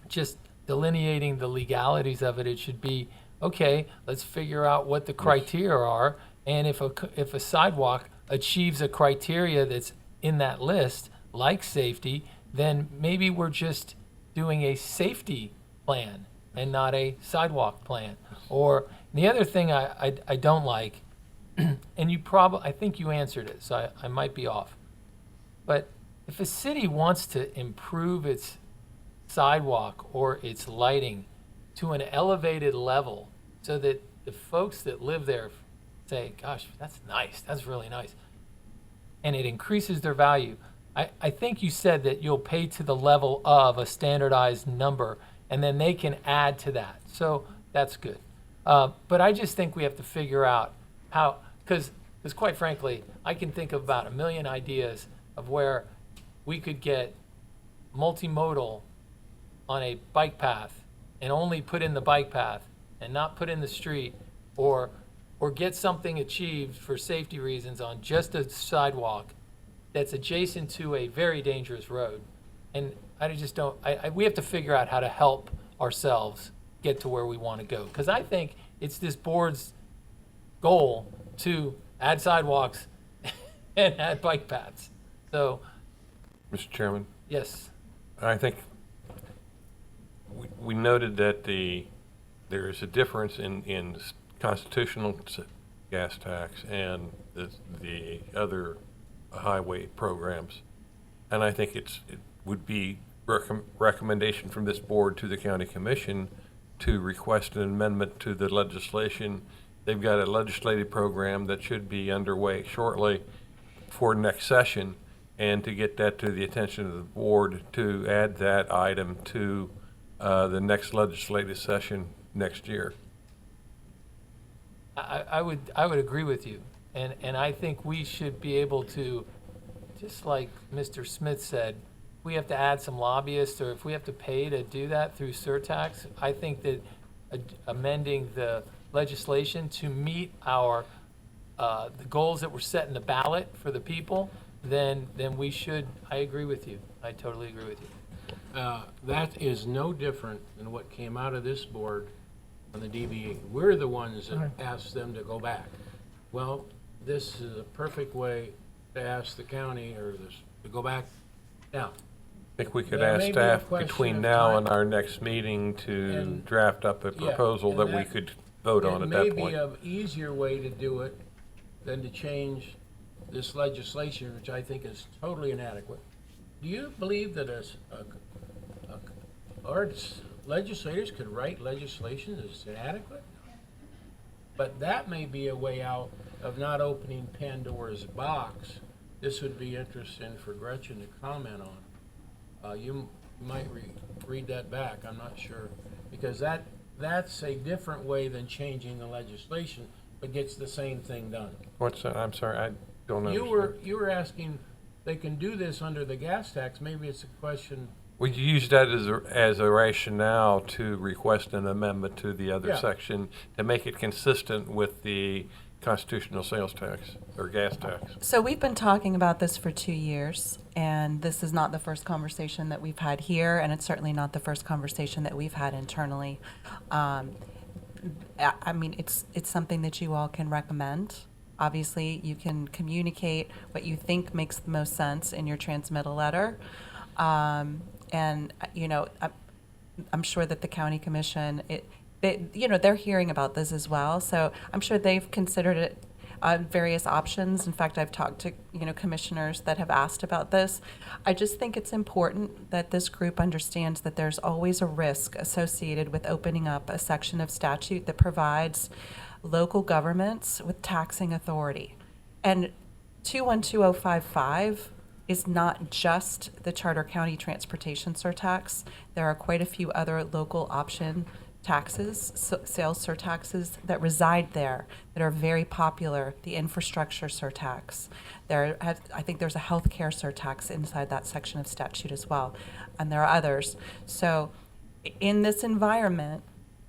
just delineating the legalities of it. It should be, okay, let's figure out what the criteria are, and if a sidewalk achieves a criteria that's in that list, like safety, then maybe we're just doing a safety plan and not a sidewalk plan. Or the other thing I don't like, and I think you answered it, so I might be off, but if a city wants to improve its sidewalk or its lighting to an elevated level so that the folks that live there say, gosh, that's nice, that's really nice. and it increases their value, I think you said that you'll pay to the level of a standardized number, and then they can add to that. So that's good. But I just think we have to figure out how, because quite frankly, I can think of about 1 million ideas of where we could get multimodal on a bike path and only put in the bike path and not put in the street, or get something achieved for safety reasons on just a sidewalk that's adjacent to a very dangerous road. And I just don't, we have to figure out how to help ourselves get to where we want to go. Because I think it's this board's goal to add sidewalks and add bike paths. So, Mr. Chairman, yes. I think we noted that there is a difference in constitutional gas tax and the other highway programs. And I think it would be recommendation from this board to the county commission to request an amendment to the legislation. They've got a legislative program that should be underway shortly for next session, and to get that to the attention of the board to add that item to the next legislative session next year. I would agree with you, and I think we should be able to, just like Mr. Smith said, we have to add some lobbyists, or if we have to pay to do that through surtax, I think that amending the legislation to meet our the goals that were set in the ballot for the people, then we should. I agree with you. I totally agree with you. That is no different than what came out of this board on the DBE. We're the ones that asked them to go back. Well, this is a perfect way to ask the county to go back. Now, I think we could There ask may be a staff question between of now time. and our next meeting to And- draft up a proposal and that we could vote on at that It may point. be an easier way to do it than to change this legislation, which I think is totally inadequate. Do you believe that our legislators could write legislation that's inadequate? But that may be a way out of not opening Pandora's box. This would be interesting for Gretchen to comment on. You might read that back, I'm not sure, because that's a different way than changing the legislation, but gets the same thing done. What's that? I'm sorry, I don't know. You were asking, they can do this under the gas tax, maybe it's a question. We used that as a rationale to request an amendment to the other Yeah. section to make it consistent with the constitutional sales tax or gas tax. So we've been talking about this for 2 years, and this is not the first conversation that we've had here, and it's certainly not the first conversation that we've had internally. I mean, it's something that you all can recommend. Obviously, you can communicate what you think makes the most sense in your transmittal letter. And, you know, I'm sure that the county commission, they're hearing about this as well. So I'm sure they've considered it various options. In fact, I've talked to, commissioners that have asked about this. I just think it's important that this group understands that there's always a risk associated with opening up a section of statute that provides local governments with taxing authority. And 212055 is not just the Charter County Transportation Surtax. There are quite a few other local option taxes, sales surtaxes that reside there that are very popular. The infrastructure surtax. I think there's a healthcare surtax inside that section of statute as well, and there are others. So, in this environment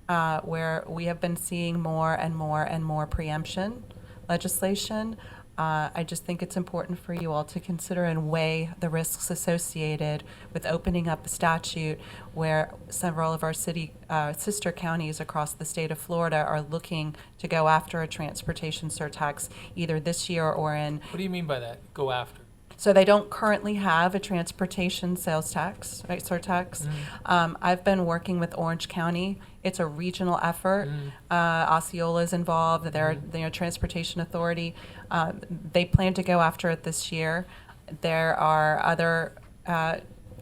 where we have been seeing more and more and more preemption legislation, I just think it's important for you all to consider and weigh the risks associated with opening up a statute where several of our city sister counties across the state of Florida are looking to go after a transportation surtax either this year or in. What do you mean by that? Go after? So they don't currently have a transportation sales tax, right, surtax. I've been working with Orange County. It's a regional effort. Osceola is involved. They're transportation authority. They plan to go after it this year. There are other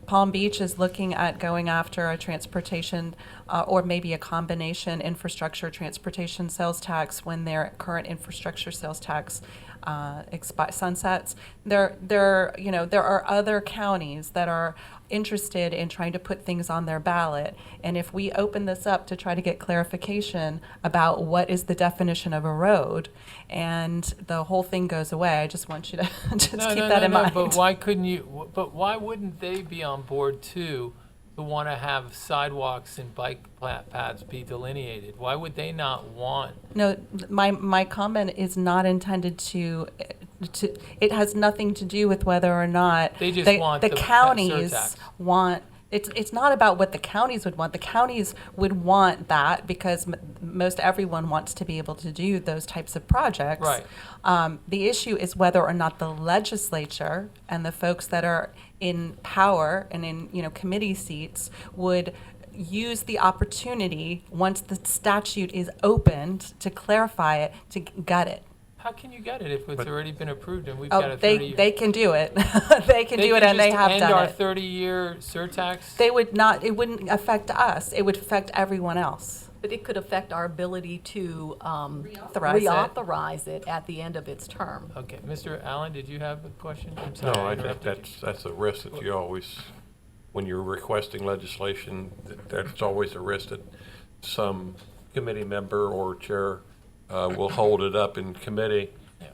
Palm Beach is looking at going after a transportation or maybe a combination infrastructure transportation sales tax when their current infrastructure sales tax sunsets. There are other counties that are interested in trying to put things on their ballot. And if we open this up to try to get clarification about what is the definition of a road, and the whole thing goes away, I just want you to just keep that in mind. But why couldn't you? But why wouldn't they be on board too? To want to have sidewalks and bike paths be delineated? Why would they not want? No, my comment is not intended to. It has nothing to do with whether or not They just want the the counties surtax. want. It's not about what the counties would want. The counties would want that because most everyone wants to be able to do those types of projects. Right. The issue is whether or not the legislature and the folks that are in power and in committee seats would use the opportunity once the statute is opened to clarify it, to gut it. How can you get it if it's already been approved and we've Oh, got a 30-year? they can do it. They can do it, and they have end done our it. 30-year surtax? They would not. It wouldn't affect us. It would affect everyone else. But it could affect our ability to Reauthorize reauthorize it at the end of its term. Okay, Mr. Allen, did you have a question? I'm No, sorry, I think interrupted you. that's a risk that you always, when you're requesting legislation, that's always a risk that some committee member or chair will hold it up in committee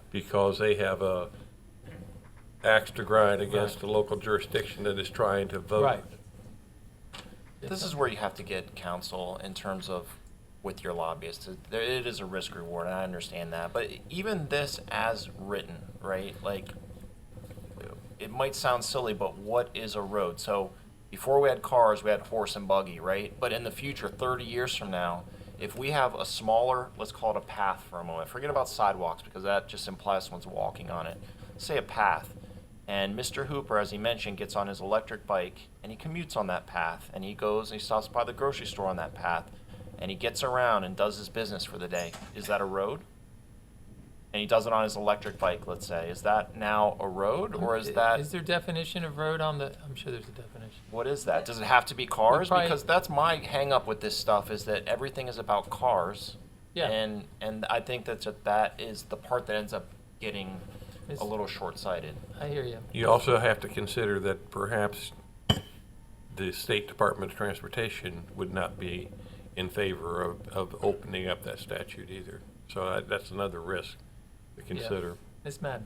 because they have a axe to grind against the local jurisdiction that is trying to vote. Right. This is where you have to get counsel in terms of with your lobbyists. It is a risk reward, and I understand that. But even this as written, right? Like, it might sound silly, but what is a road? So before we had cars, we had horse and buggy, right? But in the future, 30 years from now, if we have a smaller, let's call it a path for a moment. Forget about sidewalks because that just implies someone's walking on it. Say a path. And Mr. Hooper, as he mentioned, gets on his electric bike and he commutes on that path. And he goes and he stops by the grocery store on that path. And he gets around and does his business for the day. Is that a road? And he does it on his electric bike, let's say. Is that now a road, or is that... Is there definition of road on the, I'm sure there's a definition. What is that? Does it have to be cars? Probably- Because that's my hang up with this stuff, is that everything is about cars. Yeah. And I think that is the part that ends up getting a little short-sighted. I hear you. You also have to consider that perhaps the State Department of Transportation would not be in favor of opening up that statute either. So that's another risk to consider. Ms. Madden.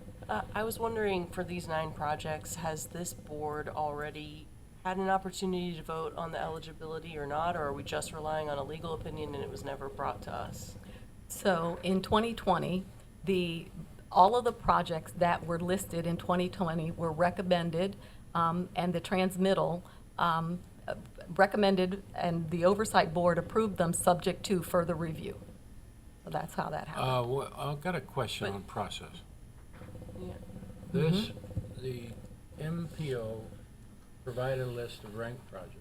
I was wondering, for these 9 projects, has this board already had an opportunity to vote on the eligibility or not, or are we just relying on a legal opinion and it was never brought to us? So in 2020, all of the projects that were listed in 2020 were recommended, and the transmittal recommended, and the Oversight Board approved them subject to further review. So that's how that happened. Well, I've got a question on process. Yeah. This, the MPO provided a list of ranked projects.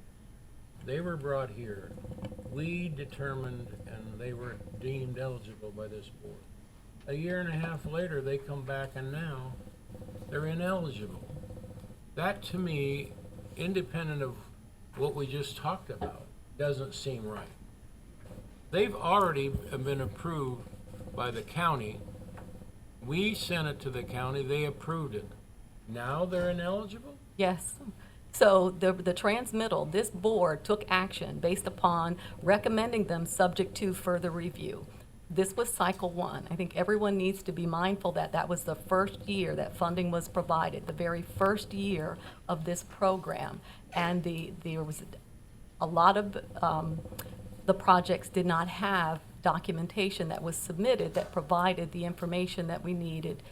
They were brought here. We determined, and they were deemed eligible by this board. A year and a half later, they come back and now they're ineligible. That, to me, independent of what we just talked about, doesn't seem right. They've already been approved by the county. We sent it to the county, they approved it. Now they're ineligible? Yes. So the transmittal, this board took action based upon recommending them subject to further review. This was cycle 1. I think everyone needs to be mindful that that was the first year that funding was provided, the very first year of this program. And there was a lot of the projects did not have documentation that was submitted that provided the information that we needed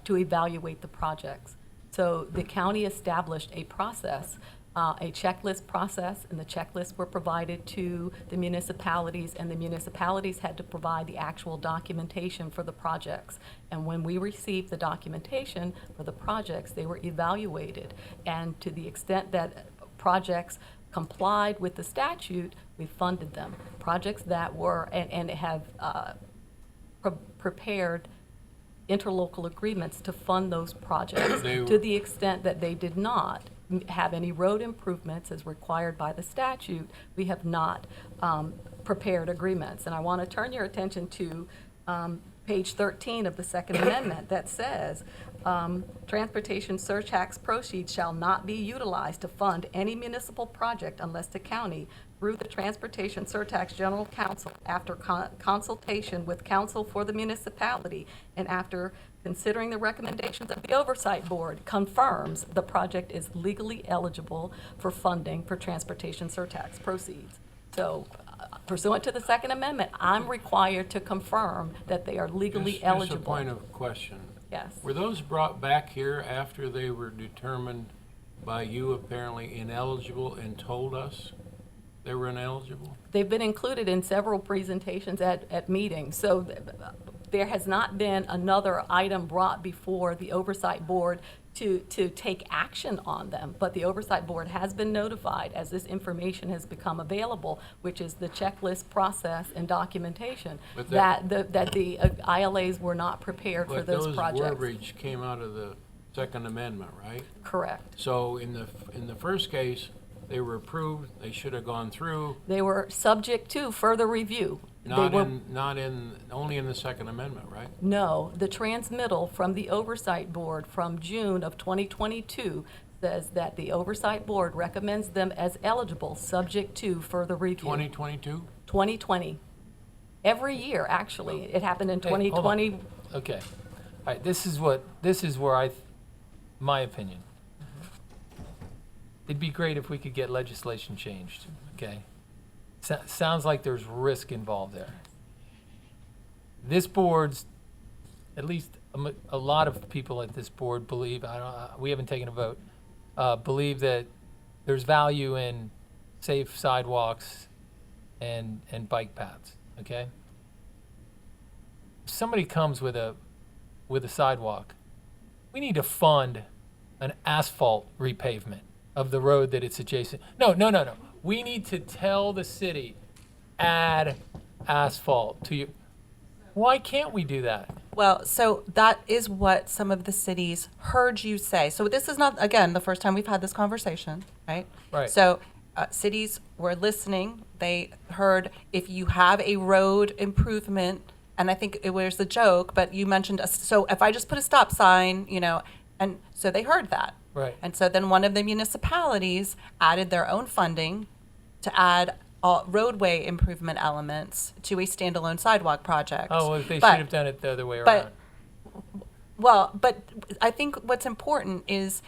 to evaluate the projects. So the county established a process, a checklist process, and the checklists were provided to the municipalities, and the municipalities had to provide the actual documentation for the projects. And when we received the documentation for the projects, they were evaluated. And to the extent that projects complied with the statute, we funded them. Projects that were, and have prepared interlocal agreements to fund those projects. To the extent that they did not, have any road improvements as required by the statute, we have not prepared agreements. And I want to turn your attention to page 13 of the Second Amendment that says, transportation surtax proceeds shall not be utilized to fund any municipal project unless the county, through the Transportation Surtax General Counsel, after consultation with counsel for the municipality and after considering the recommendations of the Oversight Board, confirms the project is legally eligible for funding for transportation surtax proceeds. So pursuant to the Second Amendment, I'm required to confirm that they are legally eligible. Just a point of question. Yes. Were those brought back here after they were determined by you apparently ineligible and told us they were ineligible? They've been included in several presentations at meetings. So there has not been another item brought before the Oversight Board to take action on them. But the Oversight Board has been notified as this information has become available, which is the checklist process and documentation, But that the ILAs were not prepared for those projects. But those verbiage came out of the Second Amendment, right? Correct. So in the first case, they were approved, they should have gone through, They were subject to further review. only in the Second Amendment, right? No, the transmittal from the Oversight Board from June of 2022 says that the Oversight Board recommends them as eligible, subject to further review. 2022? 2020. Every year, actually. It happened in Hey, hold on. 2020. Okay. All right, this is where my opinion. It'd be great if we could get legislation changed, okay? Sounds like there's risk involved there. This board's, at least a lot of people at this board believe, we haven't taken a vote, believe that there's value in safe sidewalks and bike paths, okay? If somebody comes with a sidewalk, we need to fund an asphalt repavement of the road that it's adjacent. No. We need to tell the city, add asphalt to your. Why can't we do that? Well, so that is what some of the cities heard you say. So this is not, again, the first time we've had this conversation, right? Right. So cities were listening. They heard if you have a road improvement, and I think it was a joke, but you mentioned, so if I just put a stop sign, and so they heard that. Right. And so then one of the municipalities added their own funding to add roadway improvement elements to a standalone sidewalk project. Oh, well, they But- should have done it the other way around. but I think what's important is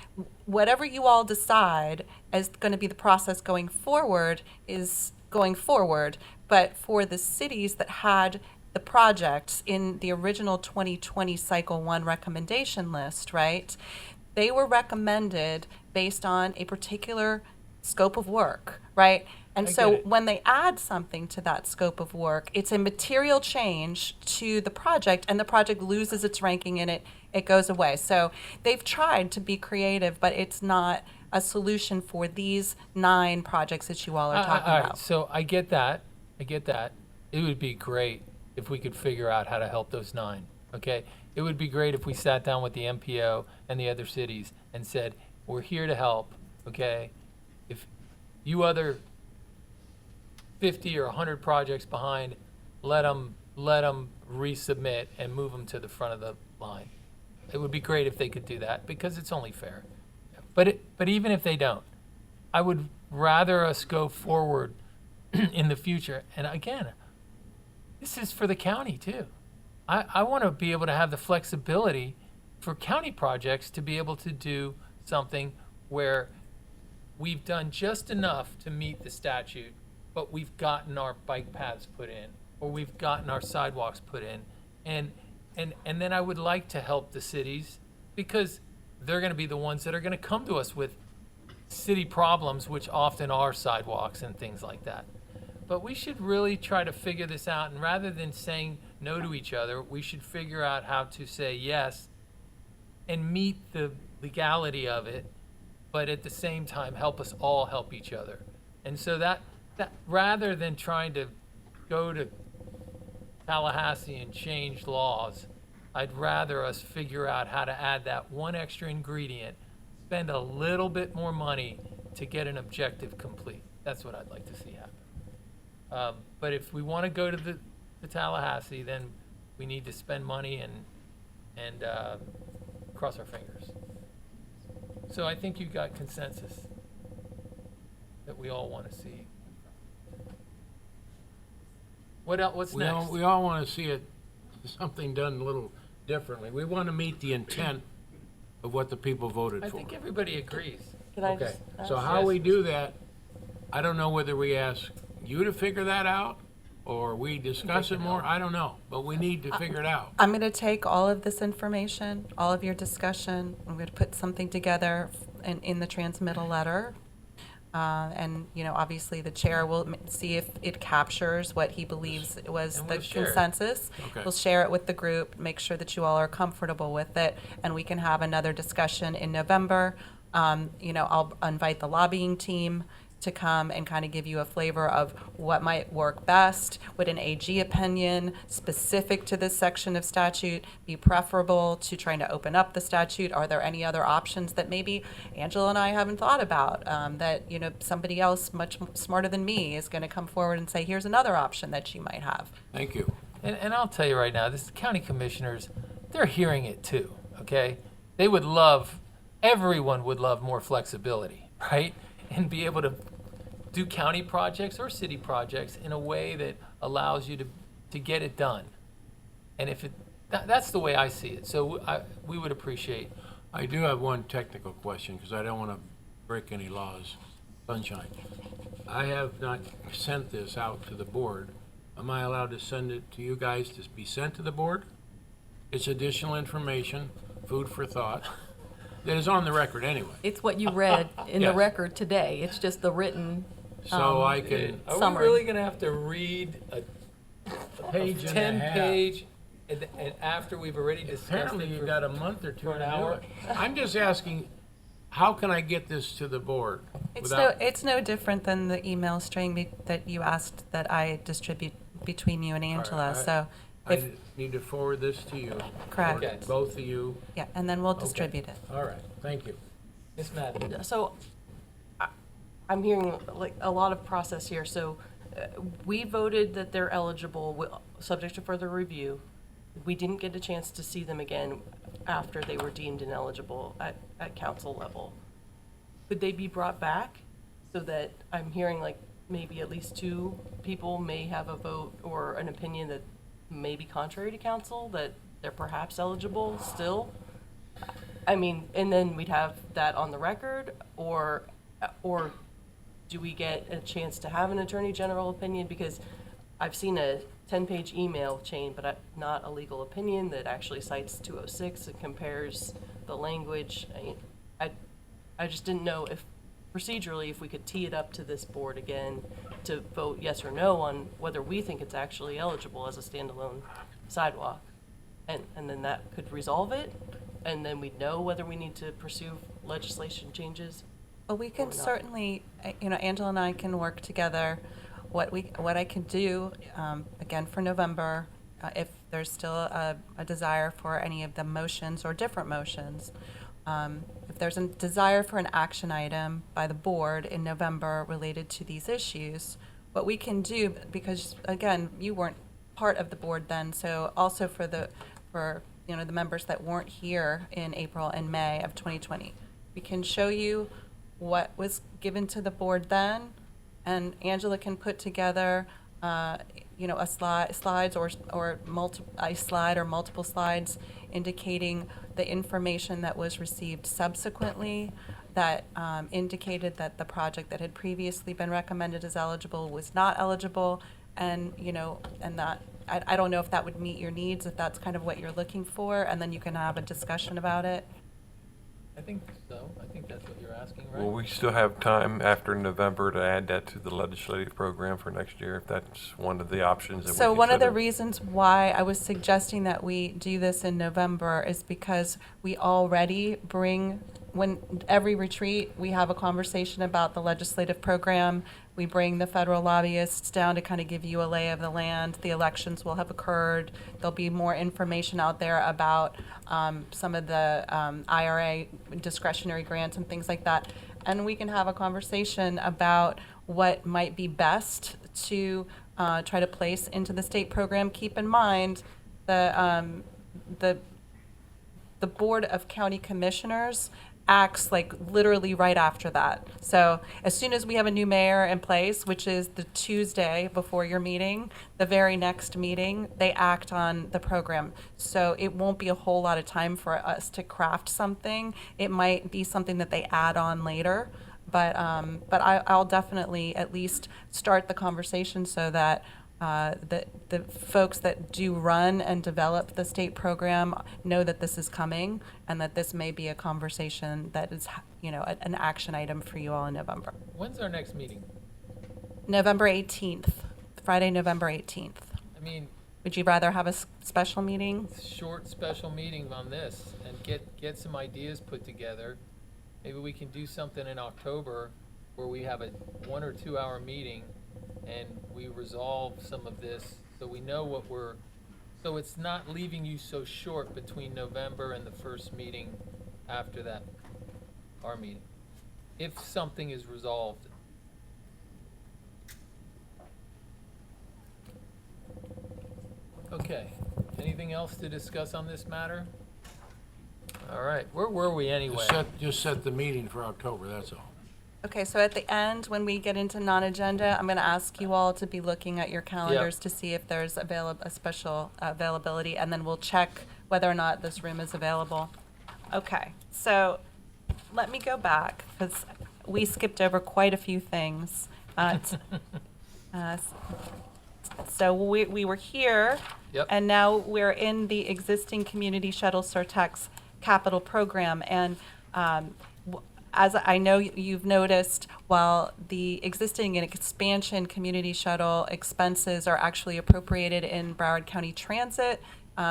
whatever you all decide is going to be the process going forward is going forward. But for the cities that had the projects in the original 2020 Cycle 1 recommendation list, right, they were recommended based on a particular scope of work, right? And I so get it. when they add something to that scope of work, it's a material change to the project, and the project loses its ranking and it goes away. So they've tried to be creative, but it's not a solution for these 9 projects that you all are talking all right, about. so I get that. It would be great if we could figure out how to help those 9, okay? It would be great if we sat down with the MPO and the other cities and said, we're here to help, okay? If you other 50 or 100 projects behind, let them resubmit and move them to the front of the line. It would be great if they could do that because it's only fair. But even if they don't, I would rather us go forward in the future. And again, this is for the county too. I want to be able to have the flexibility for county projects to be able to do something where we've done just enough to meet the statute, but we've gotten our bike paths put in, or we've gotten our sidewalks put in. And then I would like to help the cities because they're going to be the ones that are going to come to us with city problems, which often are sidewalks and things like that. But we should really try to figure this out, and rather than saying no to each other, we should figure out how to say yes and meet the legality of it, but at the same time help us all help each other. And so that rather than trying to go to Tallahassee and change laws, I'd rather us figure out how to add that one extra ingredient spend a little bit more money to get an objective complete. That's what I'd like to see happen. But if we want to go to the Tallahassee, then we need to spend money and cross our fingers. So I think you got consensus that we all want to see. What else? What's next? We all want to see it, something done a little differently. We want to meet the intent of what the people voted I for. think everybody agrees. Can I Okay, just so ask? how we do that, I don't know whether we ask you to figure that out, or we discuss it more, I don't know, but we need to figure it out. I'm going to take all of this information, all of your discussion, I'm going to put something together in the transmittal letter. And, you know, obviously the chair will see if it captures what he believes was And the we'll share it. consensus. Okay. We'll share it with the group, make sure that you all are comfortable with it, and we can have another discussion in November. You know, I'll invite the lobbying team to come and kind of give you a flavor of what might work best. Would an AG opinion specific to this section of statute be preferable to trying to open up the statute? Are there any other options that maybe Angela and I haven't thought about, that, you know, somebody else much smarter than me is going to come forward and say, here's another option that you might have? Thank you. And I'll tell you right now, this county commissioners, they're hearing it too, okay? They would love, everyone would love more flexibility, right? And be able to do county projects or city projects in a way that allows you to get it done. And if it, that's the way I see it. So we would appreciate. I do have one technical question, because I don't want to break any laws. Sunshine. I have not sent this out to the board. Am I allowed to send it to you guys to be sent to the board? It's additional information, food for thought, that is on the record anyway. It's what you read in the Yes. record today. It's just the written. So I can, Are Summary. we really going to have to read a page and a half. 10-page and after we've already discussed Apparently it you for- got a month or two for an to do hour? it. I'm just asking, how can I get this to the board? It's no different than the email string that you asked that I distribute between you and Angela. So I if, need to forward this to you. Correct. or Okay. Both of you. yeah, and then we'll Okay. distribute it. All right, thank you. Ms. Madden. So I'm hearing like a lot of process here. So we voted that they're eligible, subject to further review. We didn't get a chance to see them again after they were deemed ineligible at council level. Could they be brought back so that I'm hearing like maybe at least two people may have a vote or an opinion that may be contrary to council, that they're perhaps eligible still? I mean, and then we'd have that on the record, or do we get a chance to have an attorney general opinion? Because I've seen a 10-page email chain, but not a legal opinion that actually cites 206 and compares the language. I just didn't know if procedurally, if we could tee it up to this board again to vote yes or no on whether we think it's actually eligible as a standalone sidewalk. And then that could resolve it, and then we'd know whether we need to pursue legislation changes. Well, we Or can not. certainly, you know, Angela and I can work together. What I can do, again, for November, if there's still a desire for any of the motions or different motions, if there's a desire for an action item by the board in November related to these issues, what we can do, because again, you weren't part of the board then, so also for you know, the members that weren't here in April and May of 2020, we can show you what was given to the board then, and Angela can put together, you know, a slides or a slide or multiple slides indicating the information that was received subsequently that indicated that the project that had previously been recommended as eligible was not eligible, and, you know, and that, I don't know if that would meet your needs, if that's kind of what you're looking for, and then you can have a discussion about it. I think so. I think that's what you're asking, right? Will we still have time after November to add that to the legislative program for next year, if that's one of the options that we So one of the consider? reasons why I was suggesting that we do this in November is because we already bring when every retreat, we have a conversation about the legislative program. We bring the federal lobbyists down to kind of give you a lay of the land. The elections will have occurred. There'll be more information out there about some of the IRA discretionary grants and things like that. And we can have a conversation about what might be best to try to place into the state program. Keep in mind the Board of County Commissioners acts like literally right after that. So as soon as we have a new mayor in place, which is the Tuesday before your meeting, the very next meeting, they act on the program. So it won't be a whole lot of time for us to craft something. It might be something that they add on later. But I'll definitely at least start the conversation so that the folks that do run and develop the state program know that this is coming and that this may be a conversation that is, an action item for you all in November. When's our next meeting? November 18th, Friday, November 18th. I mean, Would you rather have a special meeting? short special meeting on this and get some ideas put together. Maybe we can do something in October where we have a 1 or 2 hour meeting and we resolve some of this so we know so it's not leaving you so short between November and the first meeting after that, our meeting, if something is resolved. Okay, anything else to discuss on this matter? All right, where were we anyway? Just set the meeting for October, that's all. Okay, so at the end, when we get into non-agenda, I'm going to ask you all to be looking at your calendars to see if there's a special availability, and then we'll check whether or not this room is available. Okay, so let me go back, because we skipped over quite a few things. So we were here, Yep. and now we're in the existing community shuttle Surtax capital program. And as I know you've noticed, while the existing and expansion community shuttle expenses are actually appropriated in Broward County Transit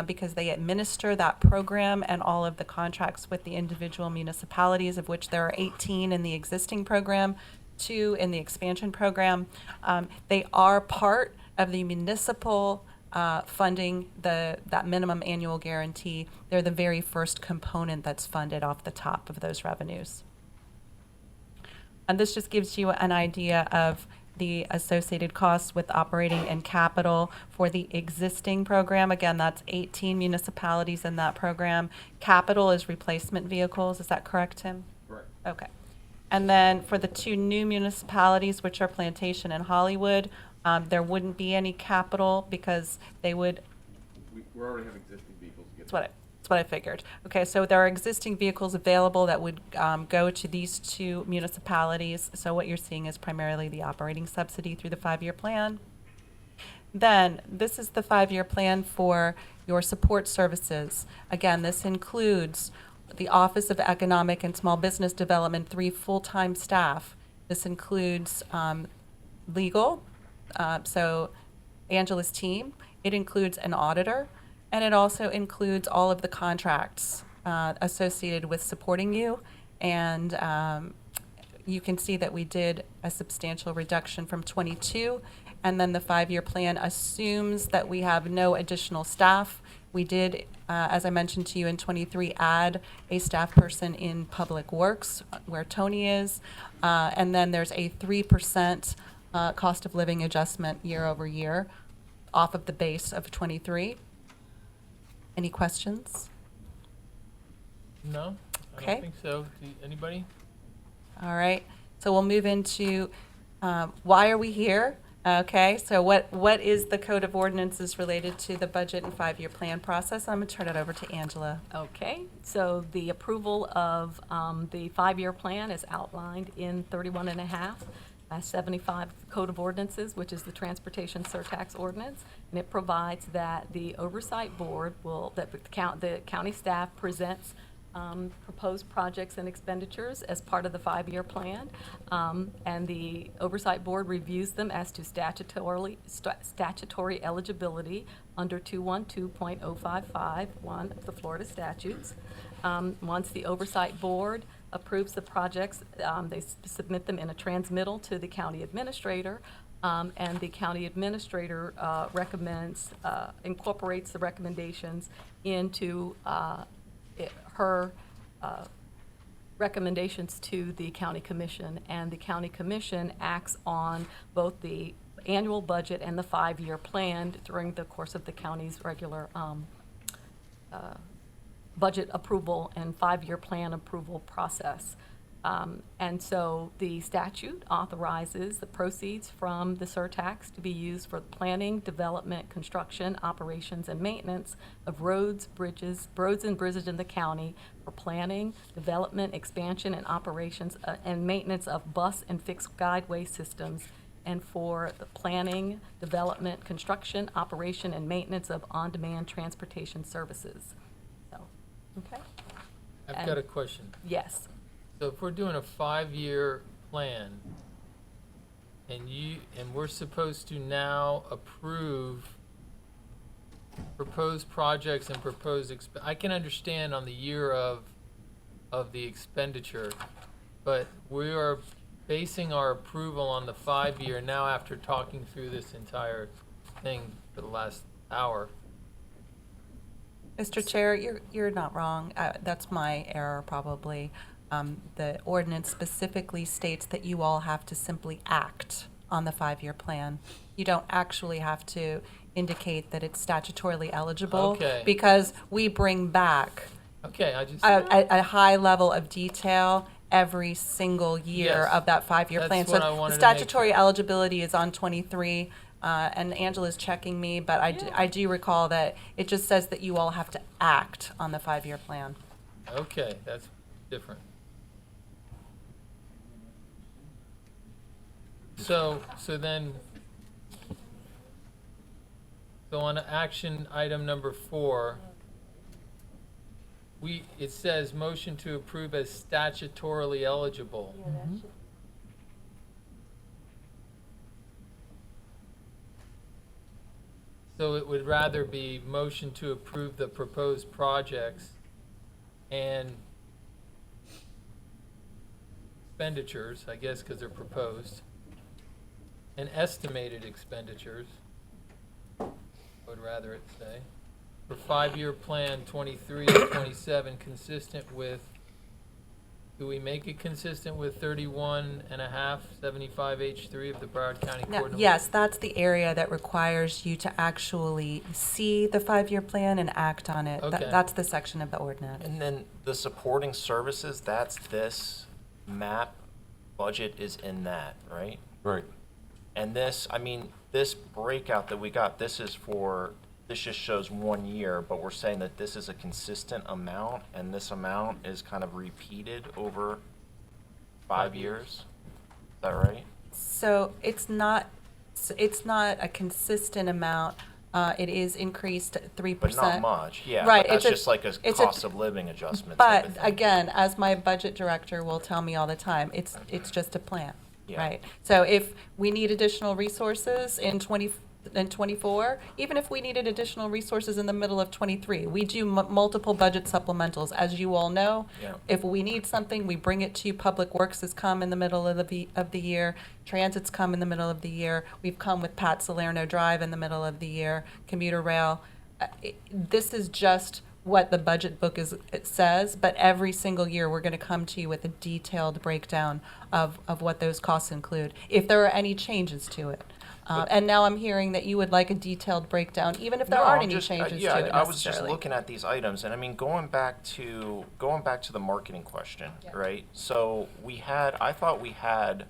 because they administer that program and all of the contracts with the individual municipalities, of which there are 18 in the existing program, 2 in the expansion program. They are part of the municipal funding, that minimum annual guarantee. They're the very first component that's funded off the top of those revenues. And this just gives you an idea of the associated costs with operating and capital for the existing program. Again, that's 18 municipalities in that program. Capital is replacement vehicles. Is that correct, Tim? Correct. Okay. And then for the 2 new municipalities, which are Plantation and Hollywood, there wouldn't be any capital because they would. We already have existing vehicles. That's what I figured. Okay, so there are existing vehicles available that would go to these 2 municipalities. So what you're seeing is primarily the operating subsidy through the 5-year plan. Then this is the 5-year plan for your support services. Again, this includes the Office of Economic and Small Business Development, 3 full-time staff. This includes legal, so Angela's team. It includes an auditor, and it also includes all of the contracts associated with supporting you. And you can see that we did a substantial reduction from 22, and then the 5-year plan assumes that we have no additional staff. We did, as I mentioned to you in 23, add a staff person in Public Works where Tony is, and then there's a 3% cost of living adjustment year over year off of the base of 23. Any questions? No, I Okay. don't think so. Anybody? All right, so we'll move into why are we here? Okay, so what is the Code of Ordinances related to the budget and 5-year plan process? I'm going to turn it over to Angela. Okay, so the approval of the 5-year plan is outlined in 31.5/75 Code of Ordinances, which is the Transportation Surtax Ordinance, and it provides that the Oversight Board that the county staff presents proposed projects and expenditures as part of the 5-year plan, and the Oversight Board reviews them as to statutory eligibility under 212.055(1) of the Florida statutes. Once the Oversight Board approves the projects. They submit them in a transmittal to the county administrator, and the county administrator incorporates the recommendations into her recommendations to the county commission, and the county commission acts on both the annual budget and the 5-year plan during the course of the county's regular budget approval and 5-year plan approval process. And so the statute authorizes the proceeds from the surtax to be used for planning, development, construction, operations, and maintenance of roads and bridges in the county, for planning, development, expansion, and operations and maintenance of bus and fixed guideway systems, and for the planning, development, construction, operation, and maintenance of on-demand transportation services. So, okay? I've got a question. Yes. So if we're doing a 5-year plan, and we're supposed to now approve proposed projects and proposed I can understand on the year of the expenditure, but we are basing our approval on the 5-year now after talking through this entire thing for the last hour. Mr. Chair, you're not wrong. That's my error, probably. The ordinance specifically states that you all have to simply act on the 5-year plan. You don't actually have to indicate that it's statutorily eligible. Okay. Because we bring back Okay, I just. a high level of detail every single year Yes. of that 5-year plan. That's what I So the wanted to make statutory sure. eligibility is on 23, and Angela's checking me, but I do recall that it just says that you all have to act on the 5-year plan. Okay, that's different. So on action item number 4, it says motion to approve as statutorily eligible. So it would rather be motion to approve the proposed projects and expenditures, I guess, because they're proposed, and estimated expenditures, I would rather it say, for 5-year plan 23 to 27, consistent with, do we make it consistent with 31.5 75H3 of the Broward County Now, Code? yes, that's the area that requires you to actually see the 5-year plan and act on it. Okay. That's the section of the ordinance. And then the supporting services, that's this map budget is in that, right? Right. And this, I mean, this breakout that we got, this just shows 1 year, but we're saying that this is a consistent amount, and this amount is kind of repeated over 5 years. Is that right? So it's not a consistent amount. It is increased 3%. But not much, yeah. Right, But that's it's a- just like a it's a- cost of living adjustment type of But thing. again, as my budget director will tell me all the time, it's just a plan, Yeah. right? So if we need additional resources in 24, even if we needed additional resources in the middle of 23, we do multiple budget supplementals. As you all know, Yeah. if we need something, we bring it to you. Public Works has come in the middle of the year. Transit's come in the middle of the year. We've come with Pat Salerno Drive in the middle of the year. Commuter rail. This is just what the budget book it says, but every single year we're going to come to you with a detailed breakdown of what those costs include, if there are any changes to it. And now I'm hearing that you would like a detailed breakdown, even if there No, aren't I'm any just- changes yeah, to it I was just necessarily. looking at these items, and I mean, going back to the marketing question, right? So I thought we had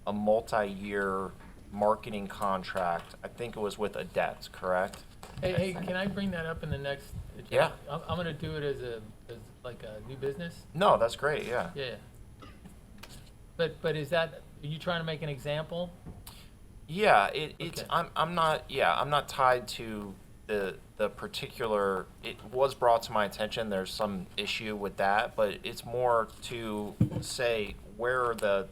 a multi-year marketing contract. I think it was with Adept, correct? Hey, can I bring that up in the next? Yeah. I'm gonna do it as like a new business. No, that's great. Yeah. Yeah. But are you trying to make an example? Yeah, it's Okay. I'm not tied to the particular. It was brought to my attention. There's some issue with that, but it's more to say where are the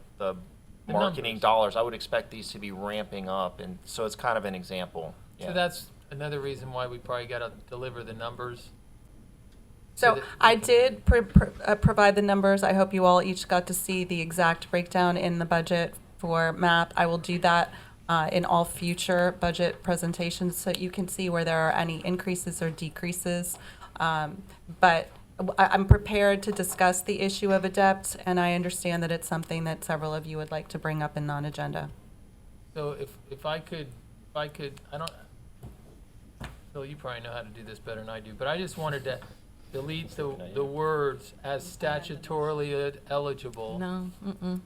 marketing numbers. dollars. I would expect these to be ramping up, and so it's kind of an example. Yeah. So that's another reason why we probably gotta deliver the numbers. So that- I did provide the numbers. I hope you all each got to see the exact breakdown in the budget for MAP. I will do that in all future budget presentations so you can see where there are any increases or decreases. But I'm prepared to discuss the issue of adept, and I understand that it's something that several of you would like to bring up in non-agenda. So if I could, I don't, Phil, you probably know how to do this better than I do, but I just wanted to delete the words as statutorily eligible. No,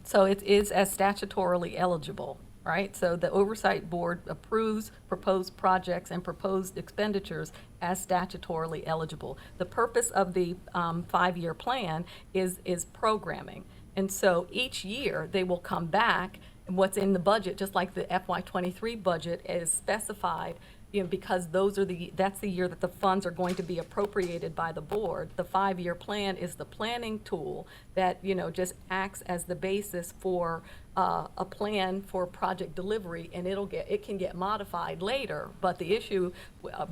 so it is as statutorily eligible, right? So the Oversight Board approves proposed projects and proposed expenditures as statutorily eligible. The purpose of the 5-year plan is programming. And so each year, they will come back, and what's in the budget, just like the FY23 budget is specified, you know, because that's the year that the funds are going to be appropriated by the board. The 5-year plan is the planning tool that, you know, just acts as the basis for a plan for project delivery, and it can get modified later. But the issue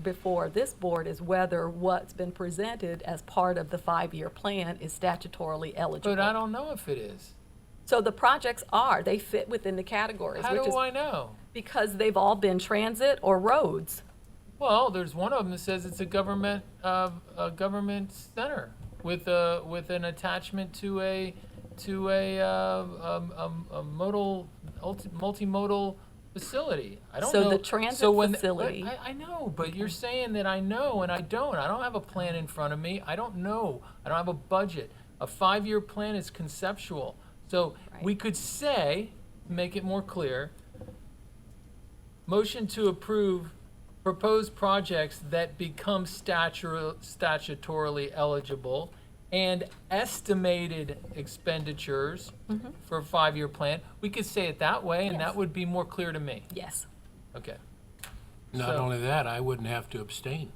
before this board is whether what's been presented as part of the 5-year plan is statutorily eligible. But I don't know if it is. So the projects they fit within the categories. How which do is I know? because they've all been transit or roads. Well, there's one of them that says it's a government center with an attachment to a multimodal facility. I don't know. So the transit facility. But I know, but you're saying that I know and I don't. I don't have a plan in front of me. I don't know. I don't have a budget. A 5-year plan is conceptual. So we could say, make it more clear, motion to approve proposed projects that become statutorily eligible and estimated expenditures for a 5-year plan. We could say it that way, and Yes. that would be more clear to me. Yes. Okay. Not So- only that, I wouldn't have to abstain.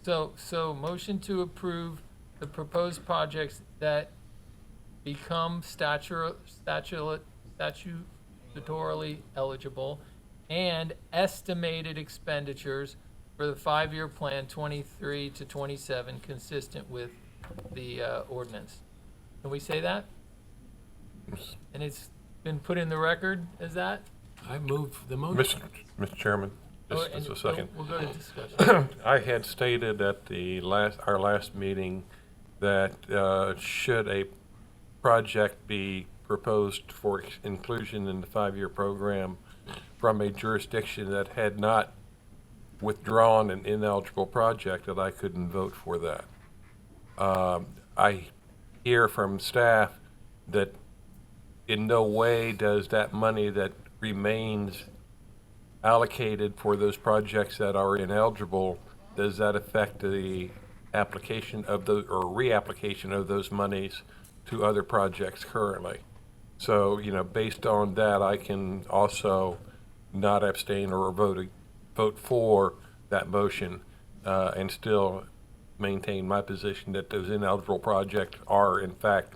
So motion to approve the proposed projects that become statutorily eligible and estimated expenditures for the 5-year plan 23 to 27, consistent with the ordinance. Can we say that? And it's been put in the record as that? I move the motion. Mr. Chairman, Oh, just and a second. We'll go to discussion. I had stated at our last meeting that should a project be proposed for inclusion in the 5-year program from a jurisdiction that had not withdrawn an ineligible project, that I couldn't vote for that. I hear from staff that in no way does that money that remains allocated for those projects that are ineligible, does that affect the application of those or reapplication of those monies to other projects currently? So, you know, based on that, I can also not abstain or vote for that motion and still maintain my position that those ineligible projects are in fact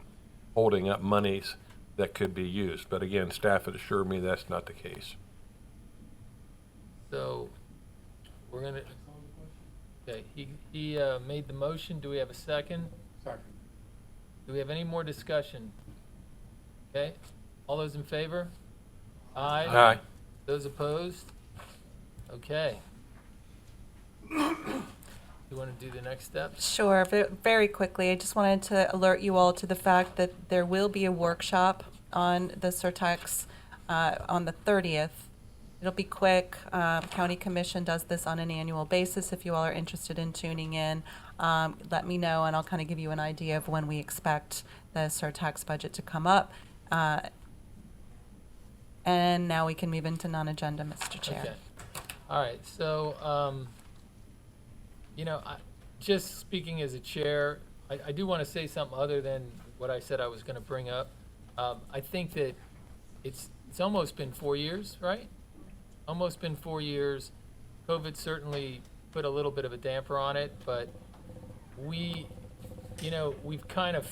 holding up monies that could be used. But again, staff had assured me that's not the case. So we're gonna, okay, he made the motion. Do we have a second? Second. Do we have any more discussion? Okay, all those in favor? Aye. Aye. Those opposed? Okay. You want to do the next steps? Sure, very quickly, I just wanted to alert you all to the fact that there will be a workshop on the Surtax on the 30th. It'll be quick. County Commission does this on an annual basis. If you all are interested in tuning in, let me know, and I'll kind of give you an idea of when we expect the Surtax budget to come up. And now we can move into non-agenda, Mr. Chair. Okay. All right, so, you know, just speaking as a chair, I do want to say something other than what I said I was going to bring up. I think that it's almost been 4 years, right? Almost been 4 years. COVID certainly put a little bit of a damper on it, but we've kind of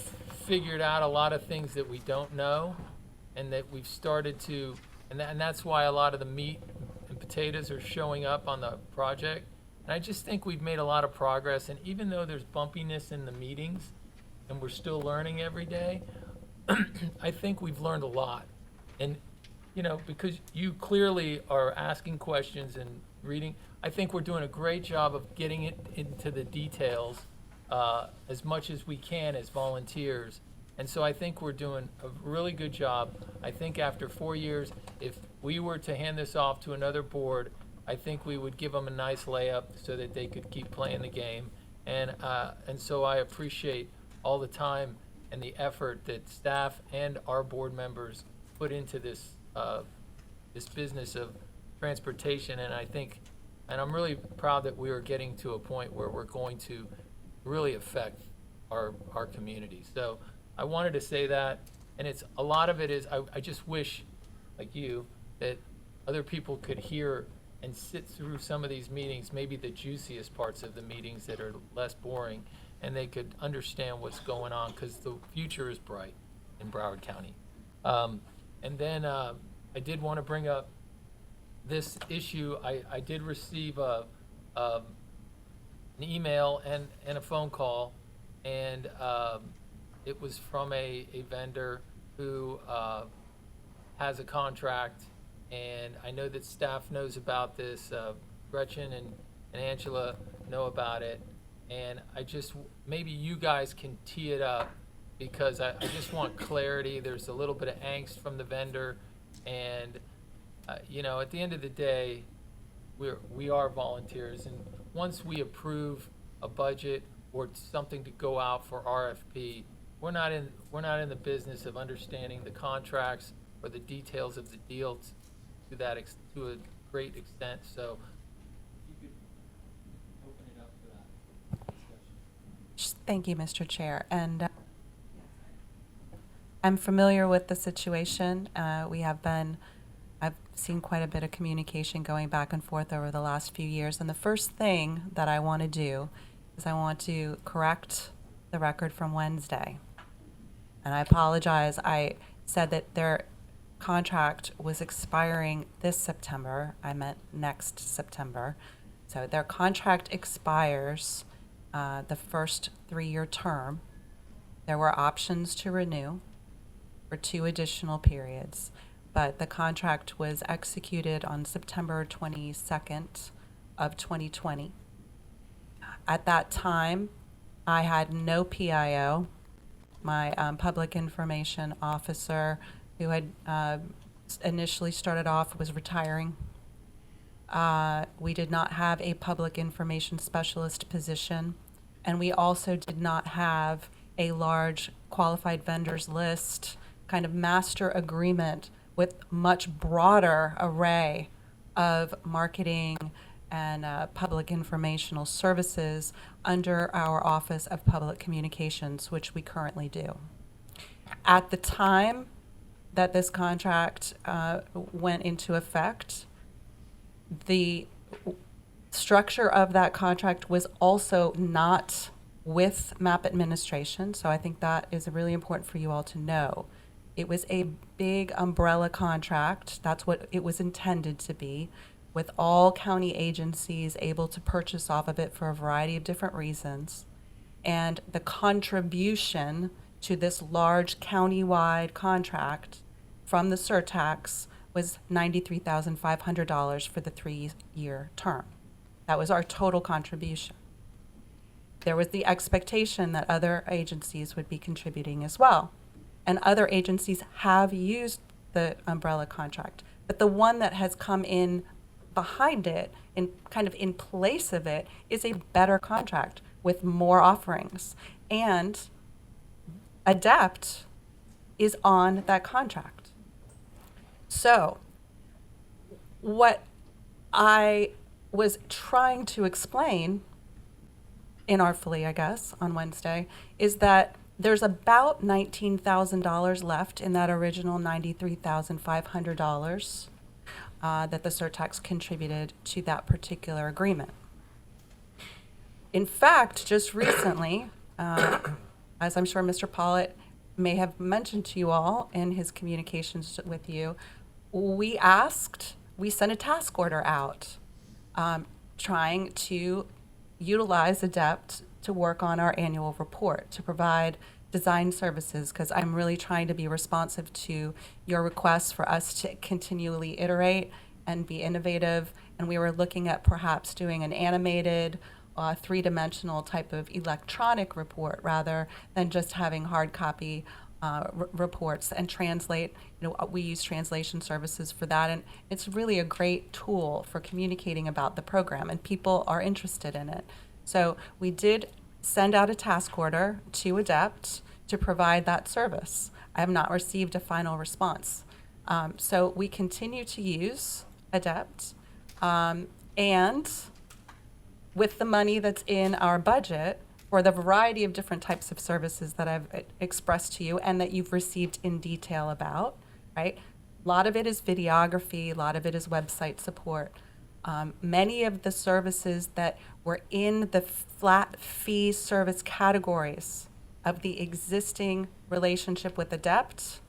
figured out a lot of things that we don't know, and that we've started to, and that's why a lot of the meat and potatoes are showing up on the project. And I just think we've made a lot of progress, and even though there's bumpiness in the meetings, and we're still learning every day, I think we've learned a lot. And, you know, because you clearly are asking questions and reading, I think we're doing a great job of getting it into the details as much as we can as volunteers. And so I think we're doing a really good job. I think after 4 years, if we were to hand this off to another board, I think we would give them a nice layup so that they could keep playing the game. And so I appreciate all the time and the effort that staff and our board members put into this this business of transportation. And I think, and I'm really proud that we are getting to a point where we're going to really affect our community. So I wanted to say that, and it's a lot of it is I just wish, like you, that other people could hear and sit through some of these meetings, maybe the juiciest parts of the meetings that are less boring, and they could understand what's going on, because the future is bright in Broward County. And then I did want to bring up this issue. I did receive an email and a phone call, and it was from a vendor who has a contract, and I know that staff knows about this. Gretchen and Angela know about it, and I just, maybe you guys can tee it up, because I just want clarity. There's a little bit of angst from the vendor, and you know, at the end of the day, we are volunteers, and once we approve a budget or something to go out for RFP, we're not in the business of understanding the contracts or the details of the deal to a great extent. So if you could open it up for that discussion. Thank you, Mr. Chair. And I'm familiar with the situation. I've seen quite a bit of communication going back and forth over the last few years. And the first thing that I want to do is I want to correct the record from Wednesday. And I apologize. I said that their contract was expiring this September. I meant next September. So their contract expires the first 3-year term. There were options to renew for 2 additional periods, but the contract was executed on September 22nd of 2020. At that time, I had no PIO. My public information officer, who had initially started off, was retiring. We did not have a public information specialist position, and we also did not have a large qualified vendors list, kind of master agreement with much broader array of marketing and public informational services under our Office of Public Communications, which we currently do. At the time that this contract went into effect, the structure of that contract was also not with MAP administration, so I think that is really important for you all to know. It was a big umbrella contract. That's what it was intended to be, with all county agencies able to purchase off of it for a variety of different reasons. And the contribution to this large county-wide contract from the surtax was $93,500 for the 3-year term. That was our total contribution. There was the expectation that other agencies would be contributing as well. And other agencies have used the umbrella contract. But the one that has come in behind it, and kind of in place of it, is a better contract with more offerings. And Adept is on that contract. So what I was trying to explain, inartfully, I guess, on Wednesday, is that there's about $19,000 left in that original $93,500 that the surtax contributed to that particular agreement. In fact, just recently, as I'm sure Mr. Pollitt may have mentioned to you all in his communications with you, we sent a task order out trying to utilize Adept to work on our annual report, to provide design services, because I'm really trying to be responsive to your requests for us to continually iterate and be innovative. And we were looking at perhaps doing an animated, three-dimensional type of electronic report rather than just having hard copy reports and translate. We use translation services for that, and it's really a great tool for communicating about the program, and people are interested in it. So we did send out a task order to Adept to provide that service. I have not received a final response. So we continue to use Adept, and with the money that's in our budget, for the variety of different types of services that I've expressed to you and that you've received in detail about, right? A lot of it is videography, a lot of it is website support. Many of the services that were in the flat fee service categories of the existing relationship with Adept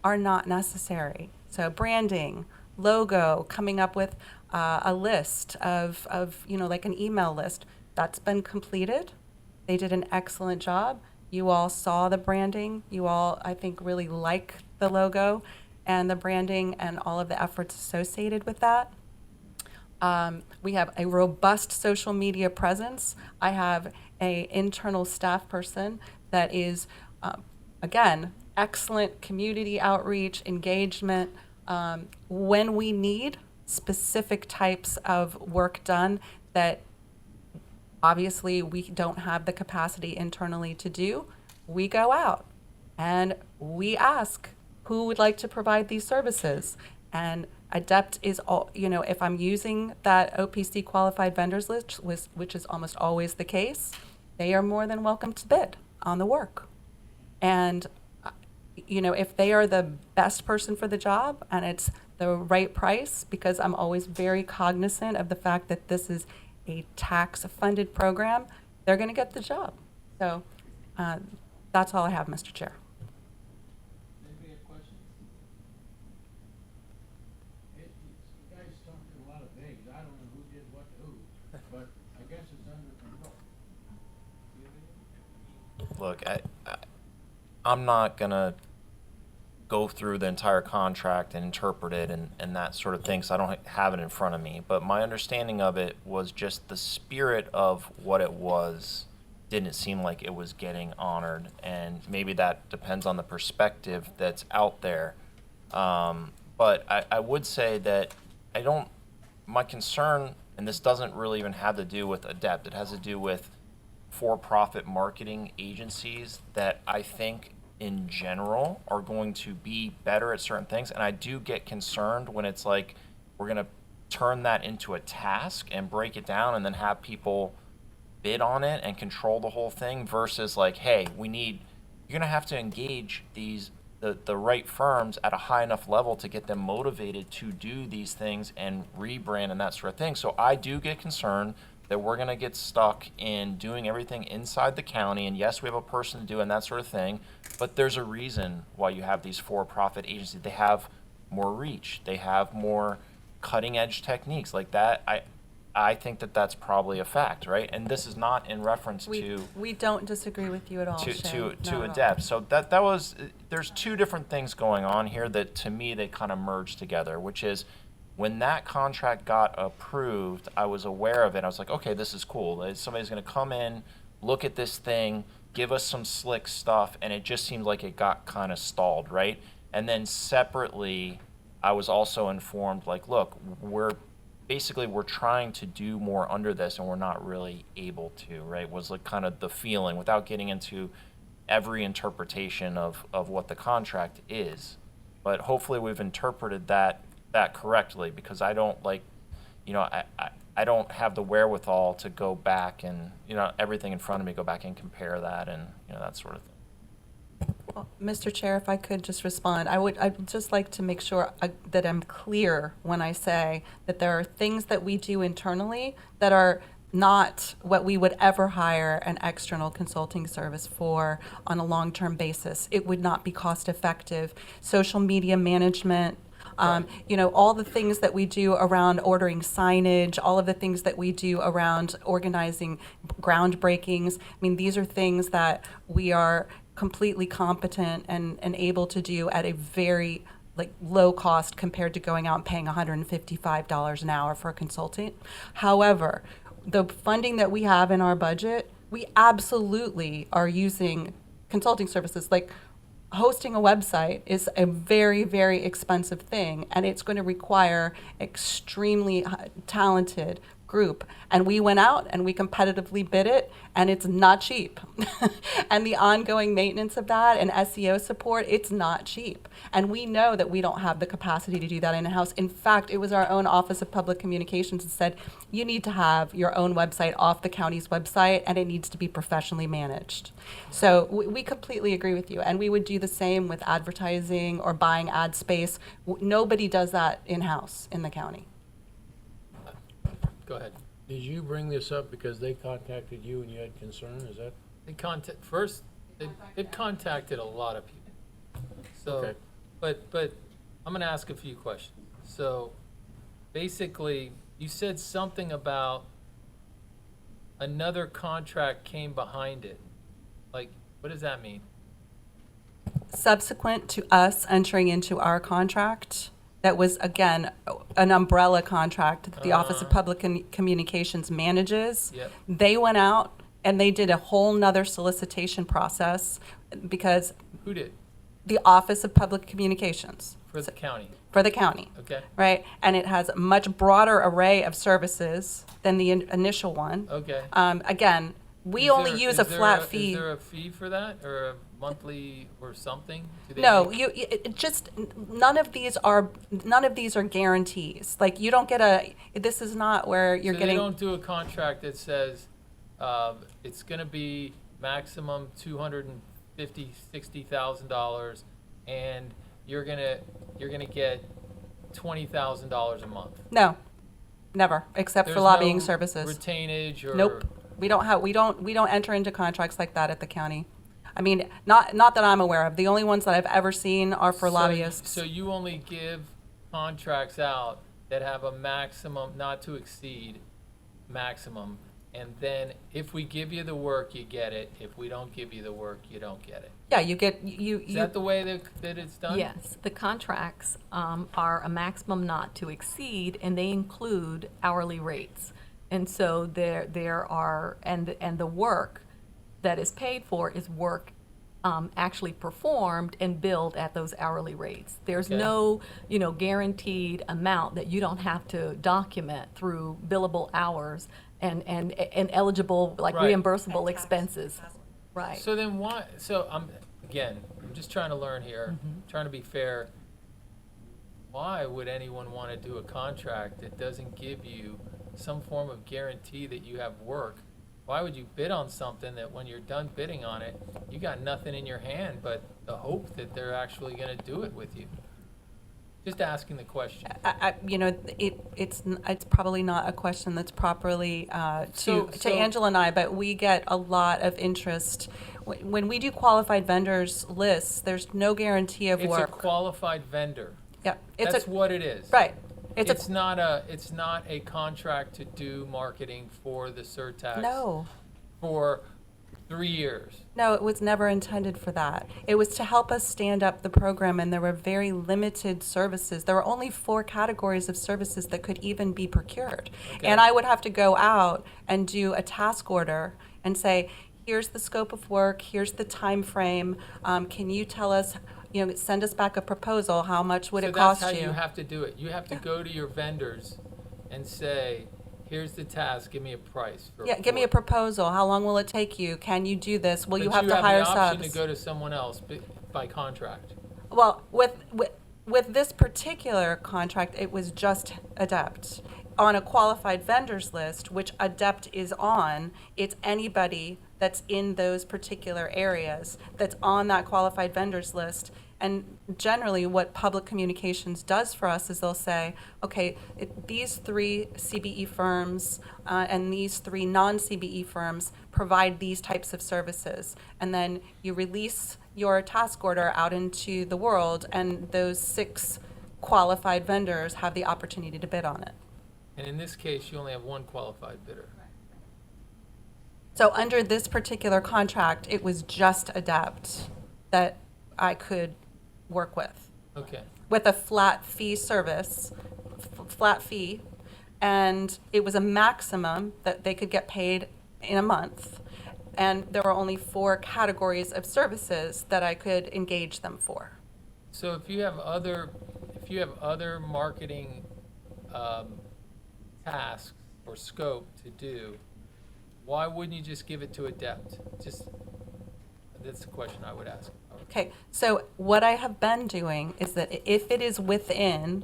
are not necessary. So branding, logo, coming up with a list of like an email list, that's been completed. They did an excellent job. You all saw the branding. You all, I think, really like the logo and the branding and all of the efforts associated with that. We have a robust social media presence. I have an internal staff person that is, again, excellent community outreach, engagement. When we need specific types of work done that obviously we don't have the capacity internally to do, we go out and we ask who would like to provide these services. And Adept is all, if I'm using that OPC qualified vendors list, which is almost always the case, they are more than welcome to bid on the work. And if they are the best person for the job and it's the right price, because I'm always very cognizant of the fact that this is a tax-funded program, they're going to get the job. So that's all I have, Mr. Chair. Anybody have questions? You guys talked in a lot of things. I don't know who did what to who, but I guess it's under control. Look, I'm not gonna go through the entire contract and interpret it and that sort of thing, so I don't have it in front of me. But my understanding of it was just the spirit of what it was didn't seem like it was getting honored, and maybe that depends on the perspective that's out there. But I would say that my concern, and this doesn't really even have to do with Adept, it has to do with for-profit marketing agencies that I think in general are going to be better at certain things. And I do get concerned when it's like we're going to turn that into a task and break it down and then have people bid on it and control the whole thing versus like, hey, you're going to have to engage the right firms at a high enough level to get them motivated to do these things and rebrand and that sort of thing. So I do get concerned that we're going to get stuck in doing everything inside the county, and yes, we have a person to do and that sort of thing, but there's a reason why you have these for-profit agencies. They have more reach. They have more cutting-edge techniques like that. I think that that's probably a fact, right? And this is not in reference to We don't disagree with you at all, to Shay. Adept. So that was, there's two different things going on here that to me they kind of merged together, which is when that contract got approved, I was aware of it. I was like, okay, this is cool. Somebody's going to come in, look at this thing, give us some slick stuff, and it just seemed like it got kind of stalled, right? And then separately, I was also informed, like, look, we're trying to do more under this, and we're not really able to, right? Was like kind of the feeling without getting into every interpretation of what the contract is. But hopefully we've interpreted that correctly, because I don't I don't have the wherewithal to go back and, everything in front of me, go back and compare that and, that sort of thing. Well, Mr. Chair, if I could just respond, I'd just like to make sure that I'm clear when I say that there are things that we do internally that are not what we would ever hire an external consulting service for on a long-term basis. It would not be cost effective. Social media management, You know, all the things that we do around ordering signage, all of the things that we do around organizing groundbreakings. I mean, these are things that we are completely competent and able to do at a very low cost compared to going out and paying $155 an hour for a consultant. However, the funding that we have in our budget, we absolutely are using consulting services. Like hosting a website is a very, very expensive thing, and it's going to require extremely talented group. And we went out and we competitively bid it, and it's not cheap. And the ongoing maintenance of that and SEO support, it's not cheap. And we know that we don't have the capacity to do that in-house. In fact, it was our own Office of Public Communications that said, you need to have your own website off the county's website, and it needs to be professionally managed. So we completely agree with you. And we would do the same with advertising or buying ad space. Nobody does that in-house in the county. Go ahead. Did you bring this up because they contacted you and you had concern? Is that? They've contacted a lot of people. So, Okay. but I'm gonna ask a few questions. So, basically, you said something about another contract came behind it. Like, what does that mean? Subsequent to us entering into our contract, that was, again, an umbrella contract that the Office of Public Communications manages. Yep. They went out and they did a whole nother solicitation process because Who did? the Office of Public Communications For the county. for the county, Okay. right? And it has a much broader array of services than the initial one. Okay. Again, we Is only there- use is a there flat fee. Is there a fee for that, or a monthly or something? Do they No, make- it just, none of these are guarantees. Like, you don't get this is not where you're So getting. they don't do a contract that says it's going to be maximum $250,000, $60,000, and you're gonna get $20,000 a month. No, never, except for There's lobbying no services. Retainage or Nope. We don't enter into contracts like that at the county. I mean, not that I'm aware of. The only ones that I've ever seen are for lobbyists. So you only give contracts out that have a maximum, not to exceed maximum, and then if we give you the work, you get it. If we don't give you the work, you don't get it. Yeah, you get, Is that the way that it's done? Yes, the contracts are a maximum not to exceed, and they include hourly rates. And so there are, and the work that is paid for is work actually performed and billed at those hourly rates. There's Okay. no, guaranteed amount that you don't have to document through billable hours and eligible, like Right. reimbursable expenses. Right. So then why, so I'm just trying to learn here, trying to be fair. Why would anyone want to do a contract that doesn't give you some form of guarantee that you have work? Why would you bid on something that when you're done bidding on it, you got nothing in your hand but the hope that they're actually going to do it with you? Just asking the question. It's probably not a question that's properly So- to Angela and I, but we get a lot of interest. When we do qualified vendors lists, there's no guarantee of It's a work. qualified vendor. Yeah, That's what it is. right. It's not a contract to do marketing for the Surtax. No. For 3 years. No, it was never intended for that. It was to help us stand up the program, and there were very limited services. There were only 4 categories of services that could even be procured. Okay. And I would have to go out and do a task order and say, here's the scope of work, here's the time frame. Can you tell us, send us back a proposal, how much would it cost So that's how you? you have to do it. You have to go to your vendors and say, here's the task, give me a price. Yeah, give me a proposal. How long will it take you? Can you do this? Will you But have to hire the option subs? to go to someone else by contract. Well, with this particular contract, it was just Adept. On a qualified vendors list, which Adept is on, it's anybody that's in those particular areas that's on that qualified vendors list. And generally, what public communications does for us is they'll say, okay, these 3 CBE firms and these 3 non-CBE firms provide these types of services. And then you release your task order out into the world, and those 6 qualified vendors have the opportunity to bid on it. And in this case, you only have one qualified bidder. So under this particular contract, it was just Adept that I could work with a flat fee service, flat fee, and it was a maximum that they could get paid in a month. And there were only 4 categories of services that I could engage them for. So if you have other marketing tasks or scope to do, why wouldn't you just give it to Adept? That's the question I would ask. Okay, so what I have been doing is that if it is within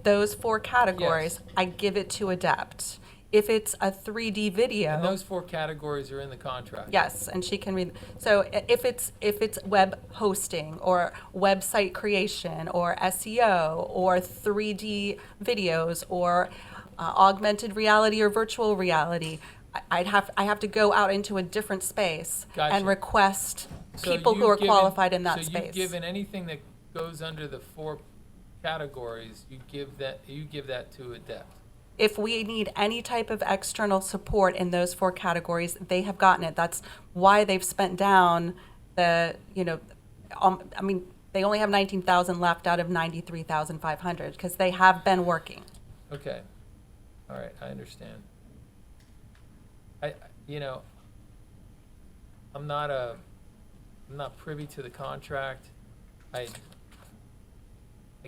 those 4 categories, Yes. I give it to Adept. If it's a 3D video. And those 4 categories are in the contract. Yes, and she can read. So if it's web hosting or website creation or SEO or 3D videos or augmented reality or virtual reality, I have to go out into a different space Gotcha. and request So people who you've are given- qualified in that So space. you've given anything that goes under the 4 categories, you give that to Adept. If we need any type of external support in those 4 categories, they have gotten it. That's why they've spent down the, I mean, they only have 19,000 left out of 93,500 because they have been working. Okay. All right, I understand. I'm not privy to the contract. I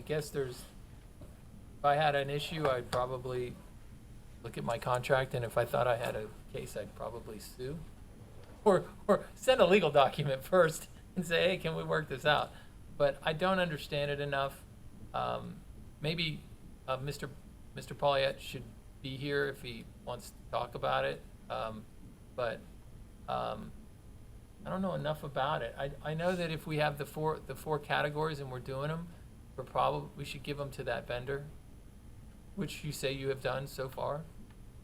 guess if I had an issue, I'd probably look at my contract, and if I thought I had a case, I'd probably sue. Or send a legal document first and say, hey, can we work this out? But I don't understand it enough. Maybe Mr. Pauliette should be here if he wants to talk about it. But I don't know enough about it. I know that if we have the four categories and we're doing them, we should give them to that vendor, which you say you have done so far.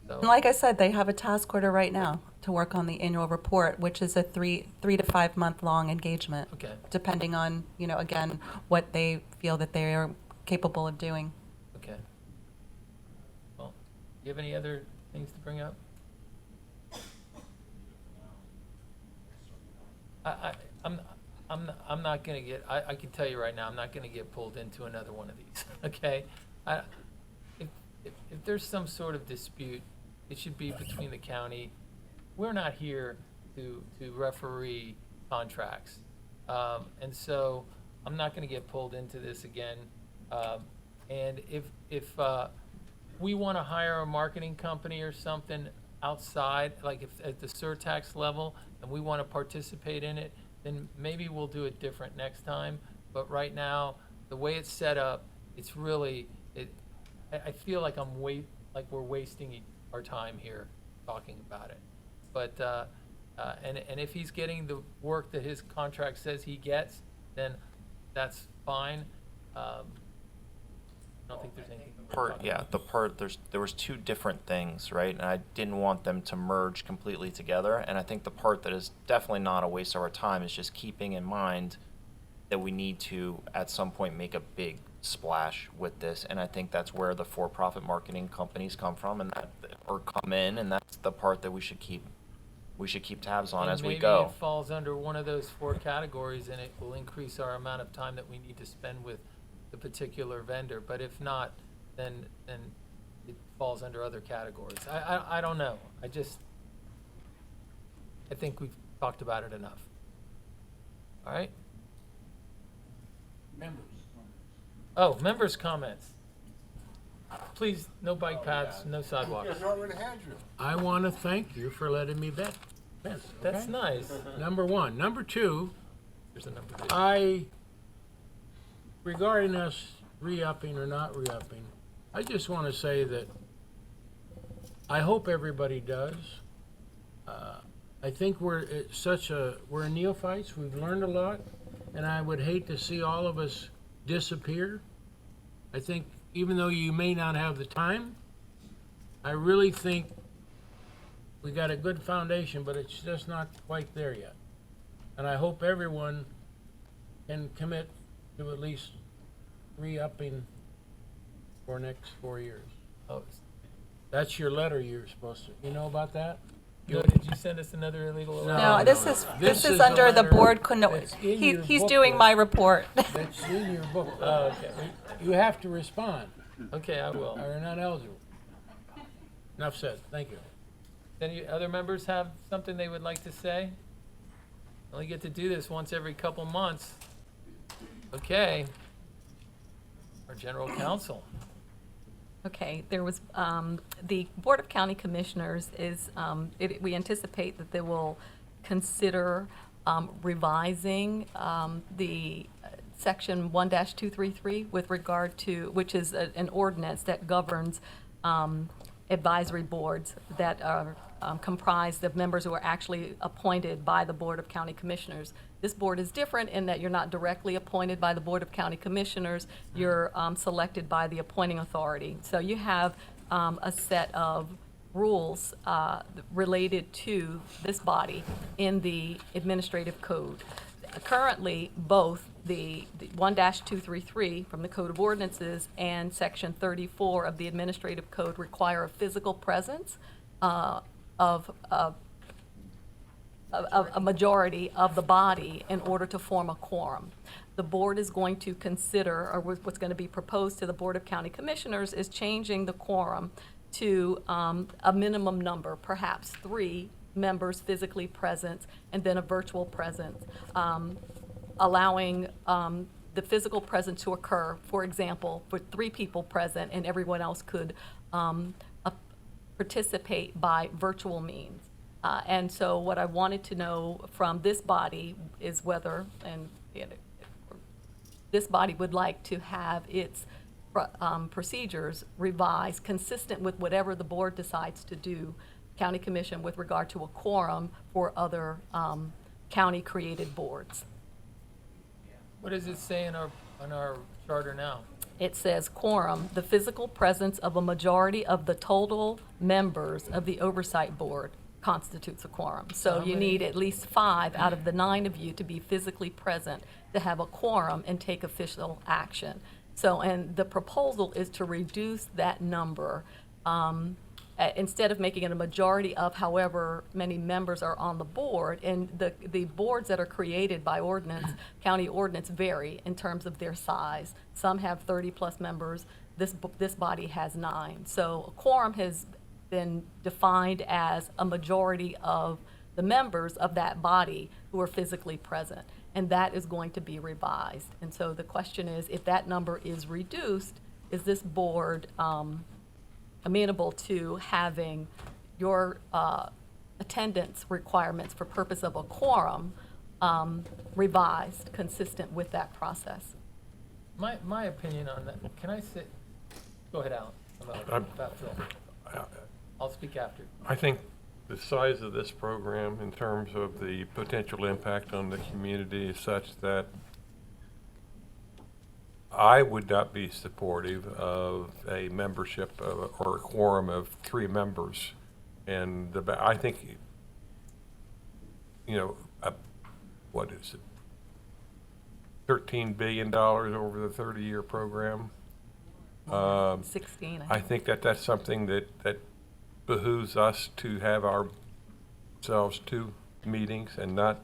So, And like I said, they have a task order right now to work on the annual report, which is a 3 to 5 month long engagement. Okay. Depending on, again, what they feel that they are capable of doing. okay. Well, do you have any other things to bring up? I'm not gonna get. I can tell you right now, I'm not gonna get pulled into another one of these. Okay. If there's some sort of dispute, it should be between the county. We're not here to referee contracts, and so I'm not going to get pulled into this again. And if we want to hire a marketing company or something outside, like if at the surtax level, and we want to participate in it, then maybe we'll do it different next time. But right now, the way it's set up, it's really I feel like we're wasting our time here talking about it. But and if he's getting the work that his contract says he gets, then that's fine. I don't think there's anything. There was 2 different things, right? And I didn't want them to merge completely together. And I think the part that is definitely not a waste of our time is just keeping in mind that we need to, at some point, make a big splash with this. And I think that's where the for-profit marketing companies come from, or come in, and that's the part that we should keep tabs on as we Maybe go. it falls under one of those 4 categories, and it will increase our amount of time that we need to spend with the particular vendor. But if not, then it falls under other categories. I don't know. I think we've talked about it enough. All right? Members' comments. Please, no bike paths, no sidewalks. I want to thank you for letting me bet. That's okay? nice. Number 1. Number 2, There's a number 2. regarding us re-upping or not re-upping, I just want to say that I hope everybody does. I think we're neophytes. We've learned a lot, and I would hate to see all of us disappear. I think even though you may not have the time, I really think we got a good foundation, but it's just not quite there yet. And I hope everyone can commit to at least re-upping for next 4 years. Oh, That's your letter you're supposed to, you know about that? no, did you send us another illegal? No, No, this no, is, no. this This is is the under the letter board, that's in your he's doing booklet. my report. That's in your book. Oh, okay. You have to respond, Okay, I will. or you're not eligible. Enough said, thank you. Any other members have something they would like to say? Only get to do this once every couple months. Okay. Our general counsel. Okay, there was, the Board of County Commissioners is, we anticipate that they will consider revising the section 1-233 with regard to, which is an ordinance that governs advisory boards that are comprised of members who are actually appointed by the Board of County Commissioners. This board is different in that you're not directly appointed by the Board of County Commissioners, you're selected by the appointing authority. So you have a set of rules related to this body in the administrative code. Currently, both the 1-233 from the Code of Ordinances and Section 34 of the Administrative Code require a physical presence of a majority of the body in order to form a quorum. The board is going to consider, or what's going to be proposed to the Board of County Commissioners is changing the quorum to a minimum number, perhaps 3 members physically present and then a virtual presence, allowing the physical presence to occur, for example, for 3 people present and everyone else could participate by virtual means. And so what I wanted to know from this body is whether, and this body would like to have its procedures revised consistent with whatever the board decides to do, county commission, with regard to a quorum for other county-created boards. What does it say in our charter now? It says quorum, the physical presence of a majority of the total members of the oversight board constitutes a quorum. So How you many? need at least 5 out of the 9 of you to be physically present to have a quorum and take official action. So, and the proposal is to reduce that number, instead of making it a majority of however many members are on the board. And the boards that are created by ordinance, county ordinance, vary in terms of their size. Some have 30-plus members. This body has 9. So a quorum has been defined as a majority of the members of that body who are physically present, and that is going to be revised. And so the question is, if that number is reduced, is this board amenable to having your attendance requirements for purpose of a quorum revised, consistent with that process? My opinion on that, can I say, go ahead, Alan. About Phil. I'll speak after. I think the size of this program in terms of the potential impact on the community is such that I would not be supportive of a membership or a quorum of 3 members. And I think, what is it? $13 billion over the 30-year program. 16, I think that's something that behooves us to have ourselves 2 meetings and not,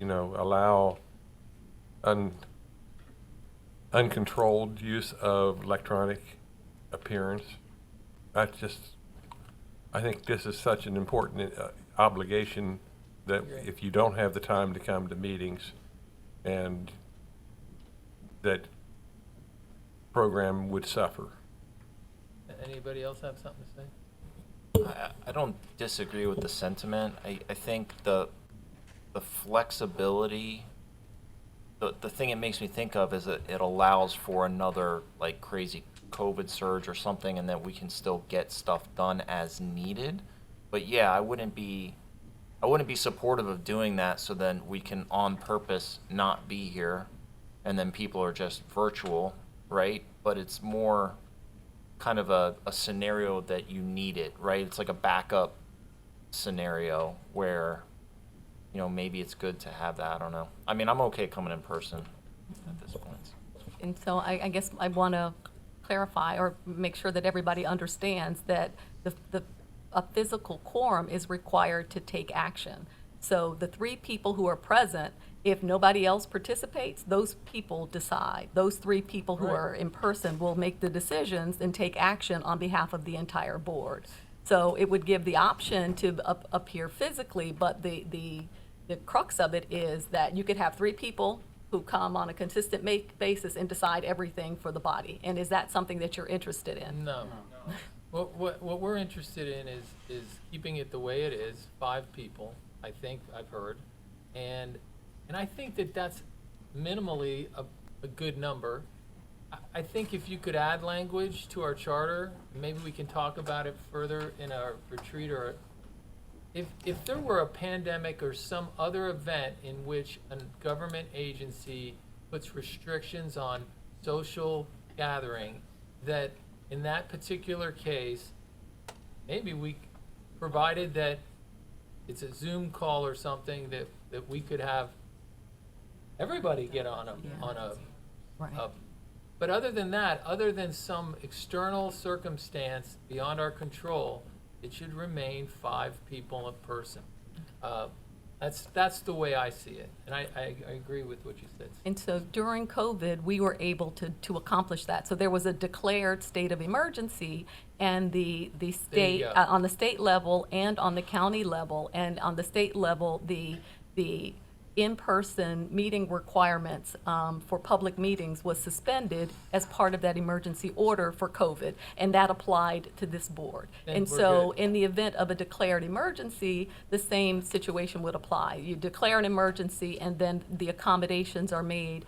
allow uncontrolled use of electronic appearance. I think this is such an important obligation that if you don't have the time to come to meetings, and that program would suffer. Anybody else have something to say? I don't disagree with the sentiment. I think the flexibility, the thing it makes me think of is that it allows for another like crazy COVID surge or something, and that we can still get stuff done as needed. But yeah, I wouldn't be supportive of doing that, so then we can on purpose not be here, and then people are just virtual, right? But it's more kind of a scenario that you need it, right? It's like a backup scenario where, maybe it's good to have that. I don't know. I mean, I'm okay coming in person at this point. And so I guess I want to clarify or make sure that everybody understands that a physical quorum is required to take action. So the 3 people who are present, if nobody else participates, those people decide. Those 3 people who are in person will make the decisions and take action on behalf of the entire board. So it would give the option to appear physically, but the crux of it is that you could have 3 people who come on a consistent basis and decide everything for the body. And is that something that you're interested in? No. What we're interested in is keeping it the way it is, 5 people, I think I've heard. And I think that that's minimally a good number. I think if you could add language to our charter, maybe we can talk about it further in our retreat, or if there were a pandemic or some other event in which a government agency puts restrictions on social gathering, that in that particular case, maybe we, provided that it's a Zoom call or something, that we could have everybody get on a Right. but other than that, other than some external circumstance beyond our control, it should remain 5 people a person. That's the way I see it, and I agree with what you said. And so during COVID, we were able to accomplish that. So there was a declared state of emergency, and the state, go. on the state level and on the county level, and on the state level, the in-person meeting requirements for public meetings was suspended as part of that emergency order for COVID, and that applied to this board. Then And we're so good. in the event of a declared emergency, the same situation would apply. You declare an emergency, and then the accommodations are made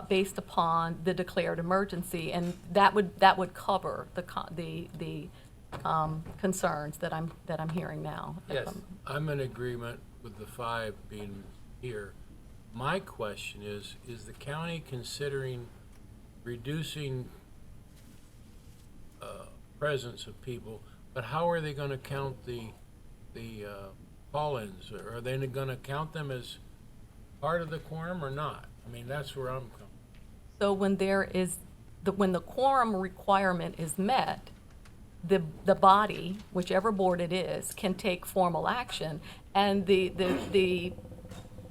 based upon the declared emergency, and that would cover the concerns that I'm hearing now. Yes. I'm in agreement with the 5 being here. My question is the county considering reducing presence of people, but how are they gonna count the call-ins? Are they gonna count them as part of the quorum or not? I mean, that's where I'm coming. So when when the quorum requirement is met, the body, whichever board it is, can take formal action, and the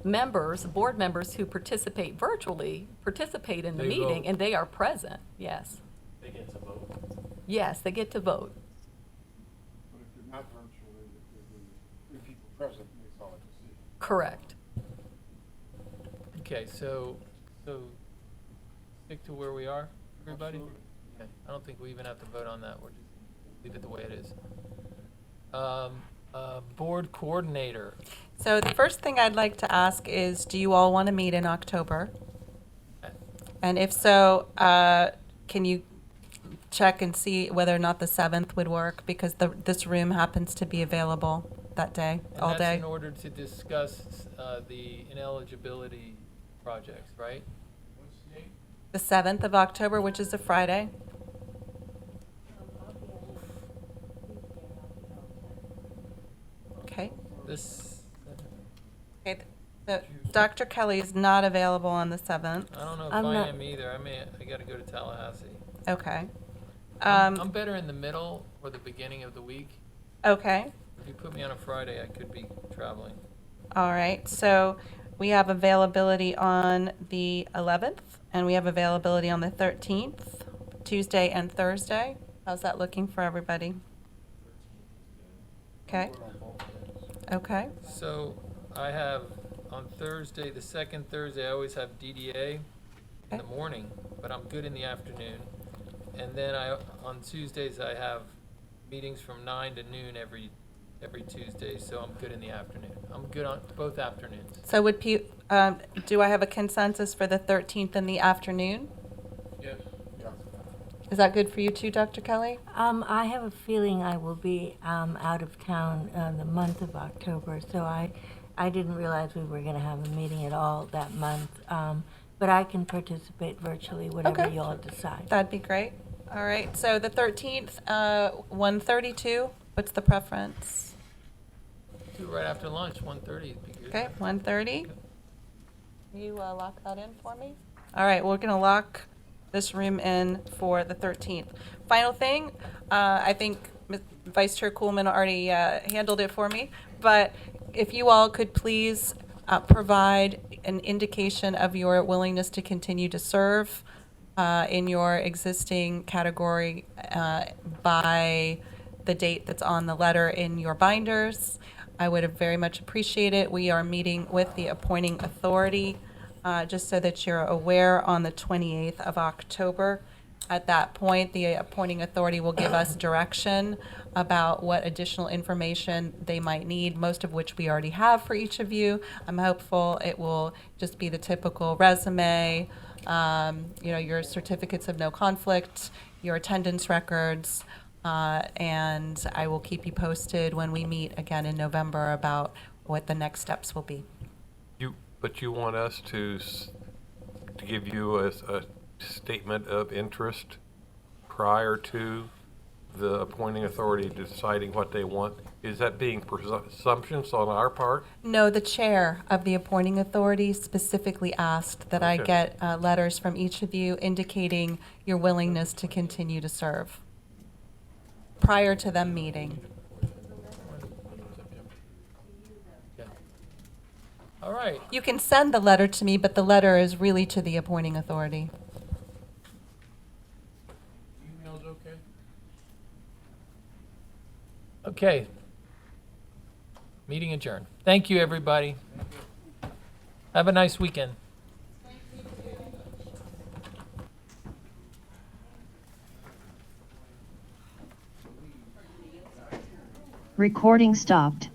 members, board members who participate virtually, participate in the They meeting, vote. and they are present, yes. They get to vote. Yes, they get to vote. But if you're not virtually, if there are 3 people present, makes all the decision. Correct. Okay, so stick to where we are, everybody? Absolutely. Okay, I don't think we even have to vote on that, we're just leave it the way it is. Board coordinator, So the first thing I'd like to ask is, do you all want to meet in October? And if so, can you check and see whether or not the 7th would work? Because this room happens to be available that day, all and that's day. in order to discuss the ineligibility projects, right? The 7th of October, which is a Friday. Okay. This, Okay, so Dr. Kelly is not available on the 7th. I don't know if I'm I not- am either, I gotta go to Tallahassee. Okay. I'm better in the middle or the beginning of the week. Okay, If you put me on a Friday, I could be traveling. all right. So we have availability on the 11th, and we have availability on the 13th, Tuesday and Thursday. How's that looking for everybody? Okay, okay, So I have on Thursday, the second Thursday, I always have DDA in the Okay. morning, but I'm good in the afternoon. And then on Tuesdays, I have meetings from 9 to noon every Tuesday, so I'm good in the afternoon. I'm good on both afternoons. so do I have a consensus for the 13th in the afternoon? Yes. Is that good for you too, Dr. Kelly? I have a feeling I will be out of town the month of October, so I didn't realize we were going to have a meeting at all that month. But I can participate virtually, whatever Okay. you all decide. That'd be great. All right, so the 13th, 1:32, what's the preference? Do it right after lunch, 1:30 would be good. Okay, 1:30. You lock that in for me? All right, we're gonna lock this room in for the 13th. Final thing, I think Vice Chair Kuhlman already handled it for me, but if you all could please provide an indication of your willingness to continue to serve in your existing category by the date that's on the letter in your binders, I would have very much appreciate it. We are meeting with the appointing authority, just so that you're aware, on the 28th of October. At that point, the appointing authority will give us direction about what additional information they might need, most of which we already have for each of you. I'm hopeful it will just be the typical resume, your certificates of no conflict, your attendance records, and I will keep you posted when we meet again in November about what the next steps will be. But you want us to give you a statement of interest prior to the appointing authority deciding what they want? Is that being presumptuous on our part? No, the chair of the appointing authority specifically asked that I Okay. get letters from each of you indicating your willingness to continue to serve prior to them meeting. All right. You can send the letter to me, but the letter is really to the appointing authority. Email's okay? Okay. Meeting adjourned. Thank you, everybody. Have a nice weekend. Recording stopped.